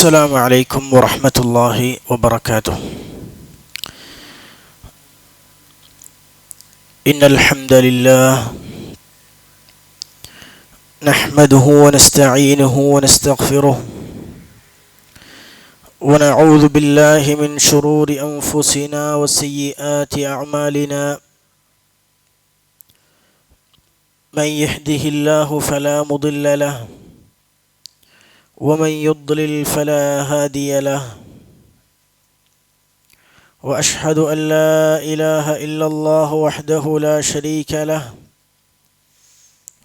السلام عليكم ورحمة الله وبركاته. إن الحمد لله نحمده ونستعينه ونستغفره ونعوذ بالله من شرور أنفسنا وسيئات أعمالنا. من يهده الله فلا مضل له ومن يضلل فلا هادي له وأشهد أن لا إله إلا الله وحده لا شريك له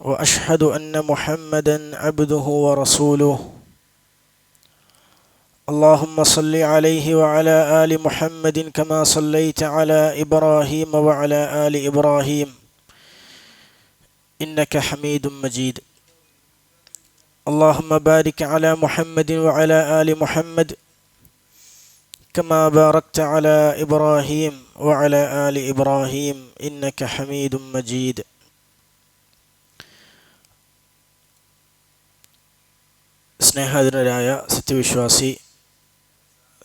وأشهد أن محمدا عبده ورسوله. اللهم صل عليه وعلى آل محمد كما صليت على إبراهيم وعلى آل إبراهيم إنك حميد مجيد. اللهم بارك على محمد وعلى آل محمد كما باركت على إبراهيم وعلى آل إبراهيم إنك حميد مجيد. സ്നേഹാദരരായ സത്യവിശ്വാസി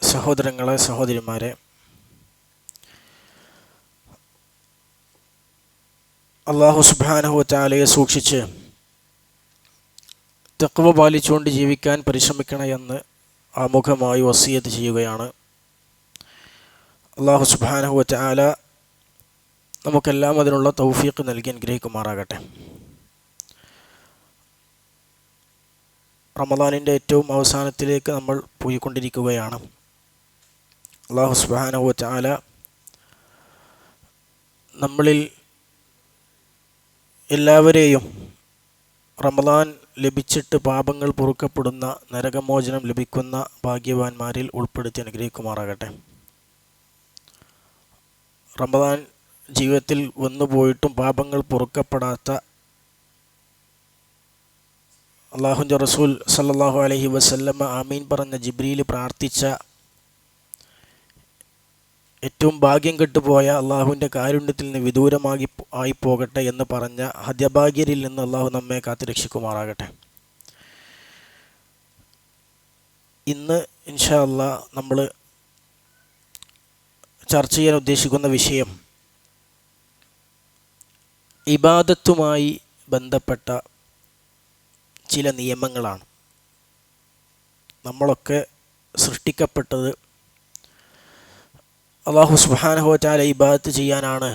സഹോദരങ്ങളെ സഹോദരിമാരെ, അല്ലാഹു സുബ്ഹാനഹു വ തആലയെ സൂക്ഷിച്ച് തഖ്വ പാലിച്ചുകൊണ്ട് ജീവിക്കാൻ പരിശ്രമിക്കണമെന്ന് ആമുഖമായി വസിയത്ത് ചെയ്യുകയാണ്. അല്ലാഹു സുബ്ഹാനഹു വ തആല നമുക്കെല്ലാം അതിനുള്ള തൗഫീഖ് നൽകി അനുഗ്രഹിക്കുമാറാകട്ടെ. റമദാനിൻ്റെ ഏറ്റവും അവസാനത്തിലേക്ക് നമ്മൾ പോയിക്കൊണ്ടിരിക്കുകയാണ്. അല്ലാഹു സുബ്ഹാനഹു വ തആല നമ്മളിൽ എല്ലാവരെയും റമദാൻ ലഭിച്ചിട്ട് പാപങ്ങൾ പൊറുക്കപ്പെടുന്ന, നരകമോചനം ലഭിക്കുന്ന ഭാഗ്യവാന്മാരിൽ ഉൾപ്പെടുത്തി അനുഗ്രഹിക്കുമാറാകട്ടെ. റമദാൻ ജീവിതത്തിൽ വന്നുപോയിട്ടും പാപങ്ങൾ പൊറുക്കപ്പെടാത്ത അല്ലാഹുവിൻ്റെ റസൂൽ സല്ലല്ലാഹു അലൈഹി വസല്ലമ ആമീൻ പറഞ്ഞ ജിബ്രീൽ പ്രാർത്ഥിച്ച ഏറ്റവും ഭാഗ്യം കെട്ടുപോയ അള്ളാഹുവിൻ്റെ കാരുണ്യത്തിൽ നിന്ന് വിദൂരമാകി പോകട്ടെ എന്ന് പറഞ്ഞ ഹദ്യഭാഗ്യരിൽ നിന്ന് അള്ളാഹു നമ്മെ കാത്തുരക്ഷിക്കുമാറാകട്ടെ. ഇന്ന് ഇൻഷാ അല്ലാഹ് നമ്മൾ ചർച്ച ചെയ്യാൻ ഉദ്ദേശിക്കുന്ന വിഷയം ഇബാദത്തുമായി ബന്ധപ്പെട്ട ചില നിയമങ്ങളാണ്. നമ്മളൊക്കെ സൃഷ്ടിക്കപ്പെട്ടത് അല്ലാഹു സുബ്ഹാനഹു വ തആല ഇബാദത്ത് ചെയ്യാനാണ്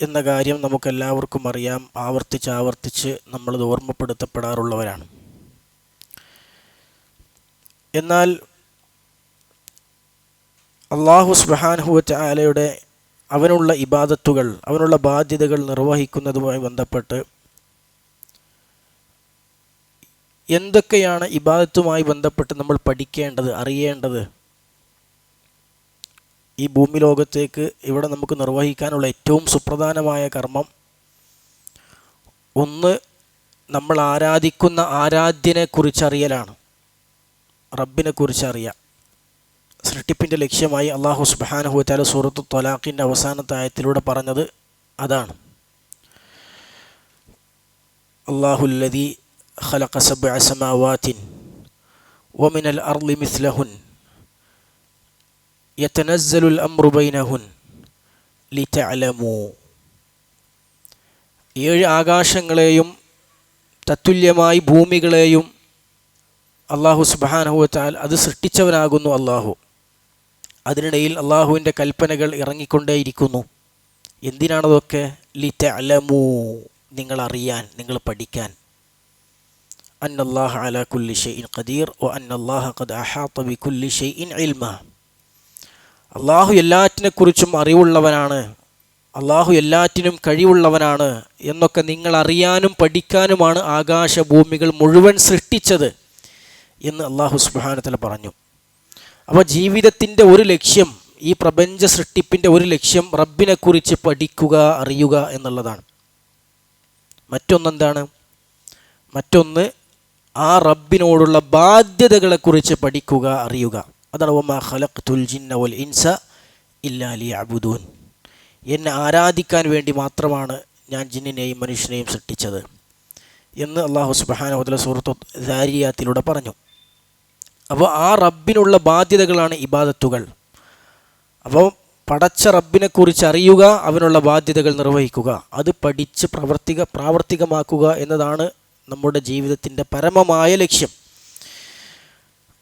എന്ന കാര്യം നമുക്കെല്ലാവർക്കും അറിയാം. ആവർത്തിച്ച് നമ്മളത് ഓർമ്മപ്പെടുത്തപ്പെടാറുള്ളവരാണ്. എന്നാൽ അല്ലാഹു സുബ്ഹാനഹു വ തആലയുടെ അവനുള്ള ഇബാദത്തുകൾ, അവനുള്ള ബാധ്യതകൾ നിർവഹിക്കുന്നതുമായി ബന്ധപ്പെട്ട് എന്തൊക്കെയാണ് ഇബാദത്തുമായി ബന്ധപ്പെട്ട് നമ്മൾ പഠിക്കേണ്ടത്, അറിയേണ്ടത്? ഈ ഭൂമി ലോകത്തേക്ക് ഇവിടെ നമുക്ക് നിർവഹിക്കാനുള്ള ഏറ്റവും സുപ്രധാനമായ കർമ്മം, ഒന്ന് നമ്മൾ ആരാധിക്കുന്ന ആരാധ്യനെ കുറിച്ചറിയലാണ്, റബ്ബിനെ കുറിച്ചറിയാം. സൃഷ്ടിപ്പിൻ്റെ ലക്ഷ്യമായി അല്ലാഹു സുബ്ഹാനഹു വ തആല സൂറത്തു ത്വലാഖിൻ്റെ അവസാനത്തെ ആയത്തിലൂടെ പറഞ്ഞത് അതാണ്. അല്ലാഹുല്ലദീ ഖലഖ സബ്അ സമാവാതിൻ വമിനൽ അർളി മിസ്ലഹുൻ യതനസ്സലുൽ അംറു ബൈനഹുൻ ലിതഅലമൂ. 7 ആകാശങ്ങളെയും തത്തുല്യമായി ഭൂമികളെയും അല്ലാഹു സുബ്ഹാനഹു വ തആല അത് സൃഷ്ടിച്ചവനാകുന്നു അല്ലാഹു. അതിനിടയിൽ അല്ലാഹുവിൻ്റെ കൽപ്പനകൾ ഇറങ്ങിക്കൊണ്ടേയിരിക്കുന്നു. എന്തിനാണതൊക്കെ? ലിതഅലമൂ, നിങ്ങൾ അറിയാൻ, നിങ്ങൾ പഠിക്കാൻ. അന്നല്ലാഹ അലാ കുല്ലി ഷൈഇൻ ഖദീർ വ അന്നല്ലാഹ ഖദ് അഹാത ബികുല്ലി ഷൈഇൻ ഇൽമ. അള്ളാഹു എല്ലാറ്റിനെക്കുറിച്ചും അറിവുള്ളവനാണ്, അള്ളാഹു എല്ലാറ്റിനും കഴിവുള്ളവനാണ് എന്നൊക്കെ നിങ്ങൾ അറിയാനും പഠിക്കാനുമാണ് ആകാശഭൂമികൾ മുഴുവൻ സൃഷ്ടിച്ചത് എന്ന് അല്ലാഹു സുബ്ഹാനഹു വ തആല പറഞ്ഞു. അപ്പോൾ ജീവിതത്തിൻ്റെ ഒരു ലക്ഷ്യം, ഈ പ്രപഞ്ച സൃഷ്ടിപ്പിൻ്റെ ഒരു ലക്ഷ്യം റബ്ബിനെക്കുറിച്ച് പഠിക്കുക, അറിയുക എന്നുള്ളതാണ്. മറ്റൊന്നെന്താണ്? മറ്റൊന്ന് ആ റബ്ബിനോടുള്ള ബാധ്യതകളെക്കുറിച്ച് പഠിക്കുക, അറിയുക. അതാണ് വമാ ഖലഖ്തുൽ ജിന്ന വൽ ഇൻസ ഇല്ലാ ലിയഅ്ബുദൂൻ. എന്നെ ആരാധിക്കാൻ വേണ്ടി മാത്രമാണ് ഞാൻ ജിന്നിനെയും മനുഷ്യനെയും സൃഷ്ടിച്ചത് എന്ന് അല്ലാഹു സുബ്ഹാനഹു വ തആല സൂറത്തു ദാരിയാത്തിലൂടെ പറഞ്ഞു. അപ്പോൾ ആ റബ്ബിനുള്ള ബാധ്യതകളാണ് ഇബാദത്തുകൾ. അപ്പോൾ പടച്ച റബ്ബിനെക്കുറിച്ച് അറിയുക, അവനുള്ള ബാധ്യതകൾ നിർവഹിക്കുക, അത് പഠിച്ച് പ്രാവർത്തികമാക്കുക എന്നതാണ് നമ്മുടെ ജീവിതത്തിൻ്റെ പരമമായ ലക്ഷ്യം.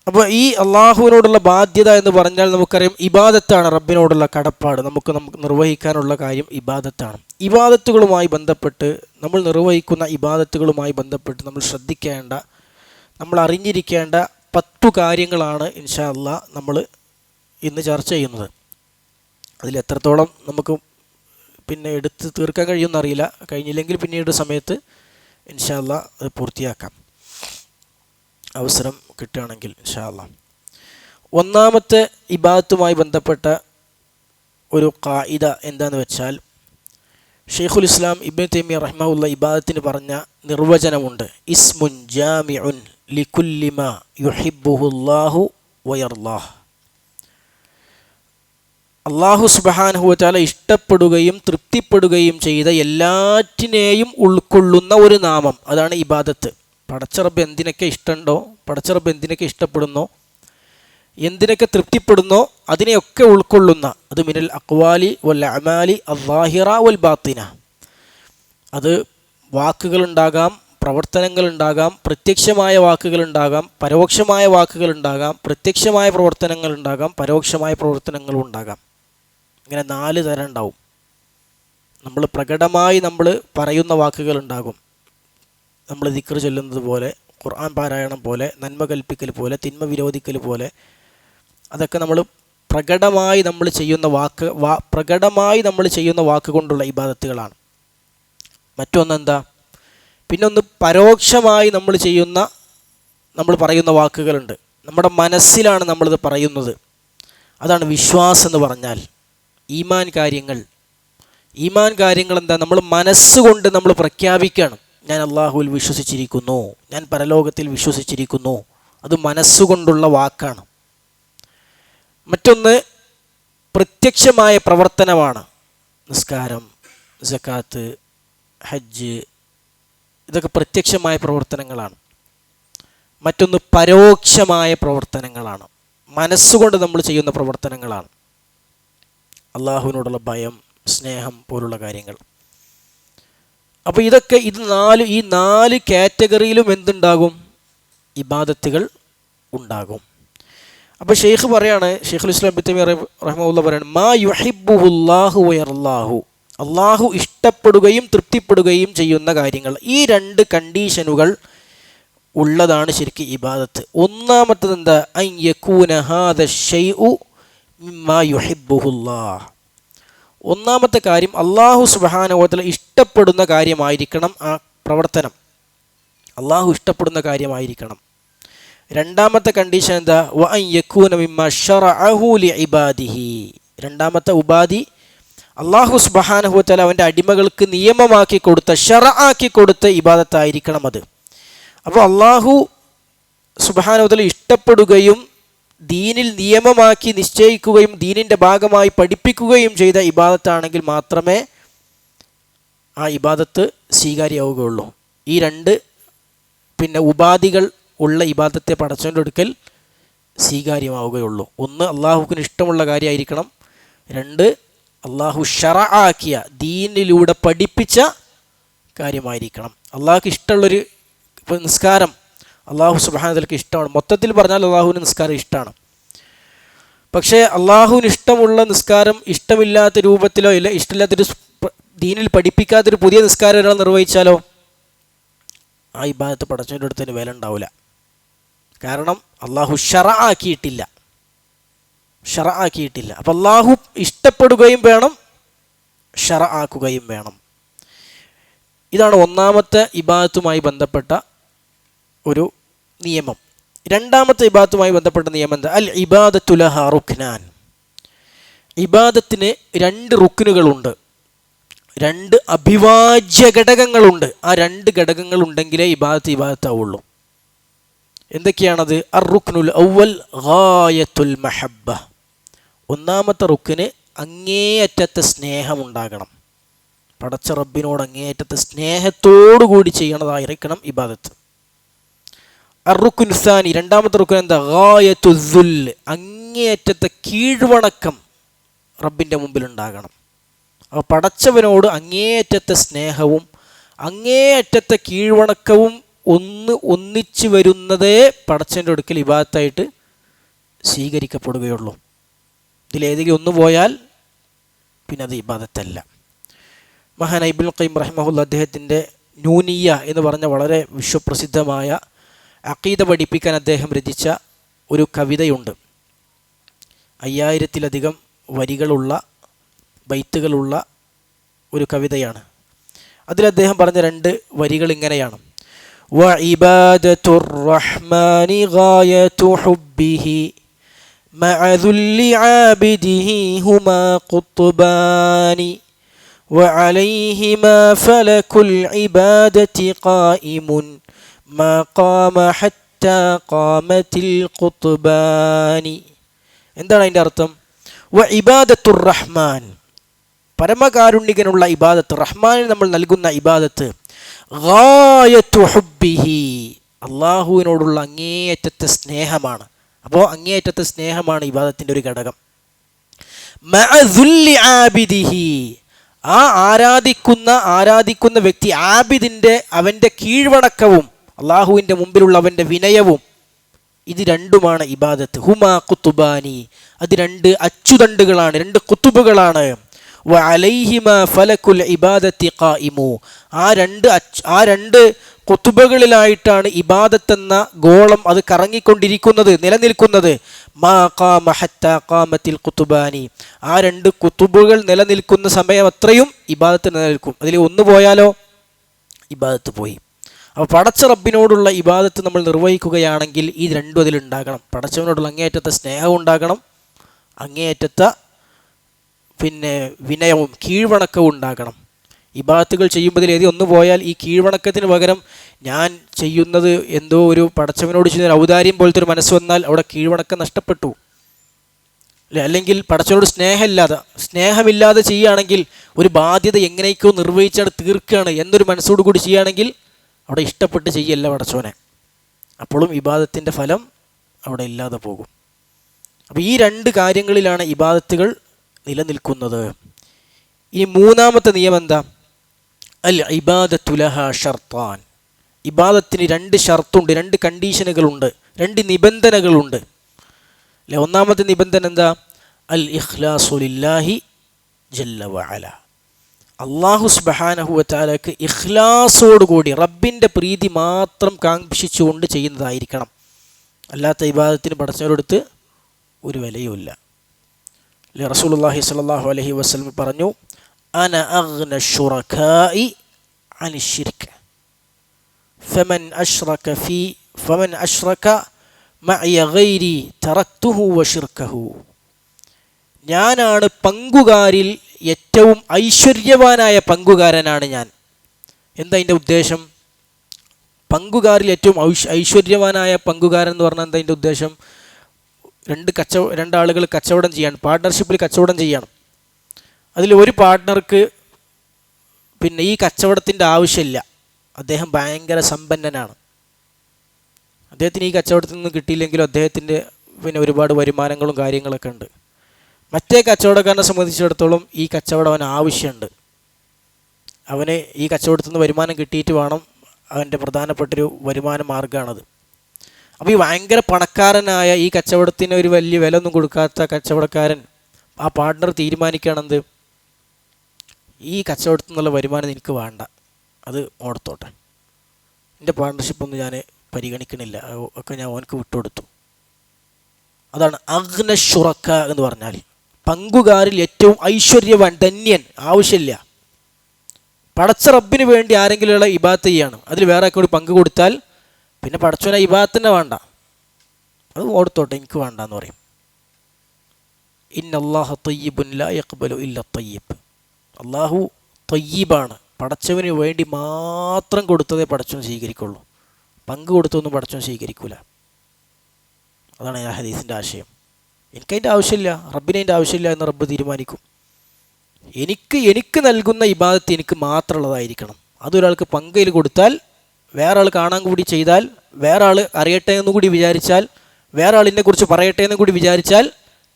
അപ്പോൾ ഈ അള്ളാഹുവിനോടുള്ള ബാധ്യത എന്ന് പറഞ്ഞാൽ നമുക്കറിയാം ഇബാദത്താണ്, റബ്ബിനോടുള്ള കടപ്പാട്, നമുക്ക് നിർവഹിക്കാനുള്ള കാര്യം ഇബാദത്താണ്. ഇബാദത്തുകളുമായി ബന്ധപ്പെട്ട്, നമ്മൾ നിർവഹിക്കുന്ന ഇബാദത്തുകളുമായി ബന്ധപ്പെട്ട് നമ്മൾ ശ്രദ്ധിക്കേണ്ട, നമ്മൾ അറിഞ്ഞിരിക്കേണ്ട 10 കാര്യങ്ങളാണ് ഇൻഷാ അല്ലാഹ് നമ്മൾ ഇന്ന് ചർച്ച ചെയ്യുന്നത്. അതിൽ എത്രത്തോളം നമുക്ക് പിന്നെ എടുത്ത് തീർക്കാൻ കഴിയുമെന്നറിയില്ല, കഴിഞ്ഞില്ലെങ്കിൽ പിന്നീട് സമയത്ത് ഇൻഷാ അല്ലാഹ് അത് പൂർത്തിയാക്കാം, അവസരം കിട്ടുകയാണെങ്കിൽ ഇൻഷാ അല്ലാഹ്. ഒന്നാമത്തെ ഇബാദത്തുമായി ബന്ധപ്പെട്ട ഒരു ഖായിദ എന്താണെന്ന് വെച്ചാൽ, ഷെയ്ഖുൽ ഇസ്ലാം ഇബ്നു തൈമിയ്യ റഹിമഹുല്ലാഹ് ഇബാദത്തിന് പറഞ്ഞ നിർവചനമുണ്ട്. ഇസ്മുൻ ജാമിഉൻ ലികുല്ലി മാ യുഹിബ്ബുഹുല്ലാഹു വയർലാഹ്. അള്ളാഹു സുബ്ഹാനഹു വതആല ഇഷ്ടപ്പെടുകയും തൃപ്തിപ്പെടുകയും ചെയ്ത എല്ലാറ്റിനെയും ഉൾക്കൊള്ളുന്ന ഒരു നാമം, അതാണ് ഇബാദത്ത്. പടച്ചറബ് എന്തിനൊക്കെ ഇഷ്ടമുണ്ടോ, പടച്ചറബ് എന്തിനൊക്കെ ഇഷ്ടപ്പെടുന്നോ, എന്തിനൊക്കെ തൃപ്തിപ്പെടുന്നോ അതിനെയൊക്കെ ഉൾക്കൊള്ളുന്ന, അത് മിനൽ അഖ്വാലി വൽ അമാലി അദ്ദാഹിറ വൽ ബാത്തിന, അത് വാക്കുകളുണ്ടാകാം, പ്രവർത്തനങ്ങളുണ്ടാകാം, പ്രത്യക്ഷമായ വാക്കുകളുണ്ടാകാം, പരോക്ഷമായ വാക്കുകളുണ്ടാകാം, പ്രത്യക്ഷമായ പ്രവർത്തനങ്ങളുണ്ടാകാം, പരോക്ഷമായ പ്രവർത്തനങ്ങളും ഉണ്ടാകാം. ഇങ്ങനെ 4 തരം ഉണ്ടാവും. നമ്മൾ പ്രകടമായി നമ്മൾ പറയുന്ന വാക്കുകളുണ്ടാകും, നമ്മൾ ദിക്ർ ചൊല്ലുന്നത് പോലെ, ഖുർആൻ പാരായണം പോലെ, നന്മ കൽപ്പിക്കൽ പോലെ, തിന്മ വിരോധിക്കൽ പോലെ, അതൊക്കെ നമ്മൾ പ്രകടമായി നമ്മൾ ചെയ്യുന്ന വാക്ക് കൊണ്ടുള്ള ഇബാദത്തുകളാണ്. മറ്റൊന്നെന്താ, പിന്നൊന്ന് പരോക്ഷമായി നമ്മൾ പറയുന്ന വാക്കുകളുണ്ട്, നമ്മുടെ മനസ്സിലാണ് നമ്മളിത് പറയുന്നത്, അതാണ് വിശ്വാസം എന്ന് പറഞ്ഞാൽ. ഈമാൻ കാര്യങ്ങൾ എന്താ, നമ്മൾ മനസ്സുകൊണ്ട് നമ്മൾ പ്രഖ്യാപിക്കണം, ഞാൻ അള്ളാഹുവിൽ വിശ്വസിച്ചിരിക്കുന്നു, ഞാൻ പരലോകത്തിൽ വിശ്വസിച്ചിരിക്കുന്നു, അത് മനസ്സുകൊണ്ടുള്ള വാക്കാണ്. മറ്റൊന്ന് പ്രത്യക്ഷമായ പ്രവർത്തനമാണ്, നിസ്കാരം, സക്കാത്ത്, ഹജ്ജ്, ഇതൊക്കെ പ്രത്യക്ഷമായ പ്രവർത്തനങ്ങളാണ്. മറ്റൊന്ന് പരോക്ഷമായ പ്രവർത്തനങ്ങളാണ്, മനസ്സുകൊണ്ട് നമ്മൾ ചെയ്യുന്ന പ്രവർത്തനങ്ങളാണ്, അള്ളാഹുവിനോടുള്ള ഭയം, സ്നേഹം പോലുള്ള കാര്യങ്ങൾ. അപ്പോൾ ഈ 4 കാറ്റഗറിയിലും എന്തുണ്ടാകും, ഇബാദത്തുകൾ ഉണ്ടാകും. അപ്പോൾ ഷെയ്ഖ് പറയാണ്, ഷെയ്ഖുൽ ഇസ്ലാം ഇബ്നു തൈമിയ്യ റഹിമഹുല്ലാഹ് പറയാണ്, മാ യുഹിബ്ബുഹുല്ലാഹു വയർലാഹു, അള്ളാഹു ഇഷ്ടപ്പെടുകയും തൃപ്തിപ്പെടുകയും ചെയ്യുന്ന കാര്യങ്ങൾ. ഈ 2 കണ്ടീഷനുകൾ ഉള്ളതാണ് ശരിക്കും ഇബാദത്ത്. ഒന്നാമത്തത് എന്താ, അൻ യകൂന ഹാദ ശൈഉ മിമ്മാ യുഹിബ്ബുഹുല്ലാഹ്. ഒന്നാമത്തെ കാര്യം, അള്ളാഹു സുബ്ഹാനഹു വ തആല ഇഷ്ടപ്പെടുന്ന കാര്യമായിരിക്കണം ആ പ്രവർത്തനം, അള്ളാഹു ഇഷ്ടപ്പെടുന്ന കാര്യമായിരിക്കണം. രണ്ടാമത്തെ കണ്ടീഷൻ എന്താ, വ അൻ യകൂന മിമ്മാ ശറഅഹു ലിഇബാദിഹി. രണ്ടാമത്തെ ഉപാധി, അള്ളാഹു സുബ്ഹാനഹു വ തആല അവൻ്റെ അടിമകൾക്ക് നിയമമാക്കി കൊടുത്ത, ശറഅാക്കി കൊടുത്ത ഇബാദത്തായിരിക്കണം അത്. അപ്പോൾ അള്ളാഹു സുബ്ഹാനഹു വ തആല ഇഷ്ടപ്പെടുകയും ദീനിൽ നിയമമാക്കി നിശ്ചയിക്കുകയും ദീനിൻ്റെ ഭാഗമായി പഠിപ്പിക്കുകയും ചെയ്ത ഇബാദത്താണെങ്കിൽ മാത്രമേ ആ ഇബാദത്ത് സ്വീകാര്യമാവുകയുള്ളൂ. ഈ 2 ഉപാധികൾ ഉള്ള ഇബാദത്തെ പടച്ചവൻ്റെ അടുക്കൽ സ്വീകാര്യമാവുകയുള്ളൂ. ഒന്ന്, അള്ളാഹുവിന് ഇഷ്ടമുള്ള കാര്യമായിരിക്കണം. 2, അള്ളാഹു ശറഅാക്കിയ, ദീനിലൂടെ പഠിപ്പിച്ച കാര്യമായിരിക്കണം. അള്ളാഹുക്ക് ഇഷ്ടമുള്ളൊരു, ഇപ്പോൾ നിസ്കാരം അള്ളാഹു സുബ്ഹാനഹു വ തആലക്ക് ഇഷ്ടമാണ്. മൊത്തത്തിൽ പറഞ്ഞാൽ അള്ളാഹുവിന് നിസ്കാരം ഇഷ്ടമാണ്. പക്ഷേ അള്ളാഹുവിന് ഇഷ്ടമുള്ള നിസ്കാരം ഇഷ്ടമില്ലാത്ത രൂപത്തിലോ ഇല്ല ഇഷ്ടമില്ലാത്തൊരു ദീനിൽ പഠിപ്പിക്കാത്തൊരു പുതിയ നിസ്കാരം ഒരാൾ നിർവഹിച്ചാലോ ആ ഇബാദത്ത് പടച്ചവൻ്റെ അടുത്തതിന് വില ഉണ്ടാവില്ല. കാരണം അള്ളാഹു ശറഅാക്കിയിട്ടില്ല. അപ്പം അള്ളാഹു ഇഷ്ടപ്പെടുകയും വേണം, ശറഅാക്കുകയും വേണം. ഇതാണ് ഒന്നാമത്തെ ഇബാദത്തുമായി ബന്ധപ്പെട്ട ഒരു നിയമം. രണ്ടാമത്തെ ഇബാദത്തുമായി ബന്ധപ്പെട്ട നിയമം എന്താ, അൽ ഇബാദത്തു ലഹാ റുക്നാൻ. ഇബാദത്തിന് 2 റുക്നുകളുണ്ട്, 2 അഭിവാജ്യ ഘടകങ്ങളുണ്ട്. ആ 2 ഘടകങ്ങൾ ഉണ്ടെങ്കിലേ ഇബാദത്താവുള്ളൂ. എന്തൊക്കെയാണത്? അർ റുക്നുൽ അവ്വൽ ഗായത്തുൽ മഹബ്ബ. ഒന്നാമത്തെ റുക്ന് അങ്ങേയറ്റത്തെ സ്നേഹമുണ്ടാകണം. പടച്ച റബ്ബിനോട് അങ്ങേയറ്റത്തെ സ്നേഹത്തോടു കൂടി ചെയ്യണതായിരിക്കണം ഇബാദത്ത്. അറുക്കുൻസാനി, രണ്ടാമത്തെ റുക്കുൻ എന്താ? ഗായത്തുൽ, അങ്ങേയറ്റത്തെ കീഴ്വണക്കം റബ്ബിൻ്റെ മുമ്പിൽ ഉണ്ടാകണം. അപ്പോൾ പടച്ചവനോട് അങ്ങേയറ്റത്തെ സ്നേഹവും അങ്ങേയറ്റത്തെ കീഴ്വണക്കവും ഒന്നിച്ചു വരുന്നതേ പടച്ചവൻ്റെ അടുക്കൽ ഇബാദത്തായിട്ട് സ്വീകരിക്കപ്പെടുകയുള്ളൂ. ഇതിലേതെങ്കിലും ഒന്ന് പോയാൽ പിന്നെ അത് ഇബാദത്തല്ല. മഹാനായ ഇബ്നുൽ ഖയ്യിം റഹിമഹുല്ലാഹ് അദ്ദേഹത്തിൻ്റെ നൂനിയ എന്ന് പറഞ്ഞ വളരെ വിശ്വപ്രസിദ്ധമായ അഖീദ പഠിപ്പിക്കാൻ അദ്ദേഹം രചിച്ച ഒരു കവിതയുണ്ട്. 5000-ലധികം വരികളുള്ള ബൈത്തുകളുള്ള ഒരു കവിതയാണ്. അതിൽ അദ്ദേഹം പറഞ്ഞ 2 വരികൾ ഇങ്ങനെയാണ്: വഇബാദത്തുർ റഹ്മാനി ഗായതു ഹുബ്ബിഹി മഅ ദുല്ലി ആബിദിഹി ഹുമാ ഖുത്ബാനി വഅലൈഹിമാ ഫലകുൽ ഇബാദതി ഖായിമുൻ മാ ഖാമ ഹത്താ ഖാമത്തിൽ ഖുത്ബാനി. എന്താണ് അതിൻ്റെ അർത്ഥം? വഇബാദത്തുർ റഹ്മാൻ, പരമകാരുണ്യകനുള്ള ഇബാദത്ത്, റഹ്മാനിന് നമ്മൾ നൽകുന്ന ഇബാദത്ത്, ഗായതു ഹുബ്ബിഹി, അള്ളാഹുവിനോടുള്ള അങ്ങേയറ്റത്തെ സ്നേഹമാണ്. അപ്പോൾ അങ്ങേയറ്റത്തെ സ്നേഹമാണ് ഇബാദത്തിൻ്റെ ഒരു ഘടകം. മഅ ദുല്ലി ആബിദിഹി, ആ ആരാധിക്കുന്ന വ്യക്തി ആബിദിൻ്റെ അവൻ്റെ കീഴ്വണക്കവും അള്ളാഹുവിൻ്റെ മുമ്പിലുള്ള അവൻ്റെ വിനയവും, ഇത് രണ്ടുമാണ് ഇബാദത്ത്. ഹുമാ ഖുത്ബാനി, അത് 2 അച്ചുതണ്ടുകളാണ്, 2 ഖുതുബുകളാണ്. വഅലൈഹിമാ ഫലകുൽ ഇബാദത്തി ഖായിമു, ആ 2 ഖുതുബകളിലായിട്ടാണ് ഇബാദത്ത് എന്ന ഗോളം അത് കറങ്ങിക്കൊണ്ടിരിക്കുന്നത്, നിലനിൽക്കുന്നത്. മാ ഖാമ ഹത്താ ഖാമത്തിൽ ഖുത്ബാനി, ആ 2 ഖുതുബുകൾ നിലനിൽക്കുന്ന സമയം അത്രയും ഇബാദത്ത് നിലനിൽക്കും. അതിൽ ഒന്ന് പോയാലോ ഇബാദത്ത് പോയി. അപ്പോൾ പടച്ച റബ്ബിനോടുള്ള ഇബാദത്ത് നമ്മൾ നിർവഹിക്കുകയാണെങ്കിൽ ഈ 2 അതിലുണ്ടാകണം. പടച്ചവനോടുള്ള അങ്ങേയറ്റത്തെ സ്നേഹം ഉണ്ടാകണം, അങ്ങേയറ്റത്തെ വിനയവും കീഴ്വണക്കവും ഉണ്ടാകണം. ഇബാദത്തുകൾ ചെയ്യുമ്പോൾ ഏതി ഒന്ന് പോയാൽ ഈ കീഴ്വണക്കത്തിന് പകരം ഞാൻ ചെയ്യുന്നത് എന്തോ ഒരു പടച്ചവനോട് ചെയ്യുന്ന ഒരു ഔദാര്യം പോലത്തെ ഒരു മനസ്സ് വന്നാൽ അവിടെ കീഴ്വണക്കം നഷ്ടപ്പെട്ടു അല്ലേ? അല്ലെങ്കിൽ പടച്ചവനോട് സ്നേഹമില്ലാതെ ചെയ്യുകയാണെങ്കിൽ ഒരു ബാധ്യത എങ്ങനെയൊക്കെയോ നിർവഹിച്ചാൽ തീർക്കുകയാണ് എന്നൊരു മനസ്സോടുകൂടി ചെയ്യുകയാണെങ്കിൽ അവിടെ ഇഷ്ടപ്പെട്ട് ചെയ്യല്ല പടച്ചവനെ, അപ്പോഴും ഇബാദത്തിൻ്റെ ഫലം അവിടെ ഇല്ലാതെ പോകും. അപ്പോൾ ഈ 2 കാര്യങ്ങളിലാണ് ഇബാദത്തുകൾ നിലനിൽക്കുന്നത്. ഇനി മൂന്നാമത്തെ നിയമം എന്താ? അൽ ഇബാദത്തു ലഹാ ഷർത്താൻ, ഇബാദത്തിന് 2 ഷർത്തുണ്ട്, 2 കണ്ടീഷനുകളുണ്ട്, 2 നിബന്ധനകളുണ്ട് അല്ലേ? ഒന്നാമത്തെ നിബന്ധന എന്താ? അൽ ഇഖ്ലാസു ലില്ലാഹി ജല്ല വഅല, അല്ലാഹു സുബ്ഹാനഹു വ തആലക്ക് ഇഖ്ലാസോടുകൂടി റബ്ബിൻ്റെ പ്രീതി മാത്രം കാംക്ഷിച്ചുകൊണ്ട് ചെയ്യുന്നതായിരിക്കണം. അല്ലാത്ത ഇബാദത്തിന് പടച്ചവരെടുത്ത് ഒരു വിലയുമില്ല. റസൂലുള്ളാഹി സ്വല്ലല്ലാഹു അലൈഹി വസല്ലം പറഞ്ഞു, അന അഗ്ന ശുറകാഇ അനി ശിർക്ക് ഫമൻ അശ്റക മഅയ ഗൈരി തറക്തുഹു വശിർക്കഹു, ഞാനാണ് പങ്കുകാരിൽ ഏറ്റവും ഐശ്വര്യവാനായ പങ്കുകാരനാണ് ഞാൻ. എന്താ അതിൻ്റെ ഉദ്ദേശം? പങ്കുകാരിൽ ഏറ്റവും ഐശ്വര്യവാനായ പങ്കുകാരൻ എന്ന് പറഞ്ഞാൽ എന്താ അതിൻ്റെ ഉദ്ദേശം? 2 ആളുകൾ കച്ചവടം ചെയ്യാണ്, പാർട്ട്ണർഷിപ്പിൽ കച്ചവടം ചെയ്യണം. അതിൽ ഒരു പാർട്ട്ണർക്ക് ഈ കച്ചവടത്തിൻ്റെ ആവശ്യമില്ല, അദ്ദേഹം ഭയങ്കര സമ്പന്നനാണ്, അദ്ദേഹത്തിന് ഈ കച്ചവടത്തിൽ നിന്ന് കിട്ടിയില്ലെങ്കിലും അദ്ദേഹത്തിൻ്റെ ഒരുപാട് വരുമാനങ്ങളും കാര്യങ്ങളൊക്കെ ഉണ്ട്. മറ്റേ കച്ചവടക്കാരനെ സംബന്ധിച്ചിടത്തോളം ഈ കച്ചവടം അവന് ആവശ്യമുണ്ട്, അവന് ഈ കച്ചവടത്തിൽ നിന്ന് വരുമാനം കിട്ടിയിട്ട് വേണം, അവൻ്റെ പ്രധാനപ്പെട്ടൊരു വരുമാന മാർഗ്ഗമാണത്. അപ്പോൾ ഈ ഭയങ്കര പണക്കാരനായ ഈ കച്ചവടത്തിന് ഒരു വലിയ വില ഒന്നും കൊടുക്കാത്ത കച്ചവടക്കാരൻ, ആ പാർട്ട്ണർ തീരുമാനിക്കുകയാണെന്ത്, ഈ കച്ചവടത്തിൽ നിന്നുള്ള വരുമാനം എനിക്ക് വേണ്ട, അത് ഓടത്തോട്ടെ, എൻ്റെ പാർട്ട്ണർഷിപ്പൊന്നും ഞാൻ പരിഗണിക്കണില്ല, ഒക്കെ ഞാൻ ഓനക്ക് വിട്ടുകൊടുത്തു. അതാണ് അഗ്ന ശുറക്ക എന്ന് പറഞ്ഞാൽ, പങ്കുകാരിൽ ഏറ്റവും ഐശ്വര്യവാൻ, ധന്യൻ, ആവശ്യമില്ല. പടച്ച റബ്ബിന് വേണ്ടി ആരെങ്കിലുമുള്ള ഇബാദത്ത് ചെയ്യാണ്, അതിൽ വേറെ കൂടി പങ്ക് കൊടുത്താൽ പിന്നെ പടച്ചവനെ ഇബാദത്തിനെ വേണ്ട, അത് ഓടത്തോട്ടെ, എനിക്ക് വേണ്ട എന്ന് പറയും. ഇന്നല്ലാഹ തയ്യിബുൻ ലാ യഖ്ബലു ഇല്ല തയ്യിബ്, അള്ളാഹു തയ്യിബാണ്, പടച്ചവന് വേണ്ടി മാത്രം കൊടുത്തതേ പടച്ചവൻ സ്വീകരിക്കുള്ളൂ, പങ്ക് കൊടുത്തൊന്നും പടച്ചവൻ സ്വീകരിക്കൂല. അതാണ് ആ ഹദീസിൻ്റെ ആശയം. എനിക്കതിൻ്റെ ആവശ്യമില്ല, റബ്ബിന് അതിൻ്റെ ആവശ്യമില്ല എന്ന് റബ്ബ് തീരുമാനിക്കും. എനിക്ക് നൽകുന്ന ഇബാദത്ത് എനിക്ക് മാത്രമുള്ളതായിരിക്കണം, അതൊരാൾക്ക് പങ്കയിൽ കൊടുത്താൽ വേറെ ആൾ കാണാൻ കൂടി ചെയ്താൽ, വേറെ ആൾ അറിയട്ടെ എന്ന് കൂടി വിചാരിച്ചാൽ, വേറെ ആളിനെ കുറിച്ച് പറയട്ടെ എന്ന് കൂടി വിചാരിച്ചാൽ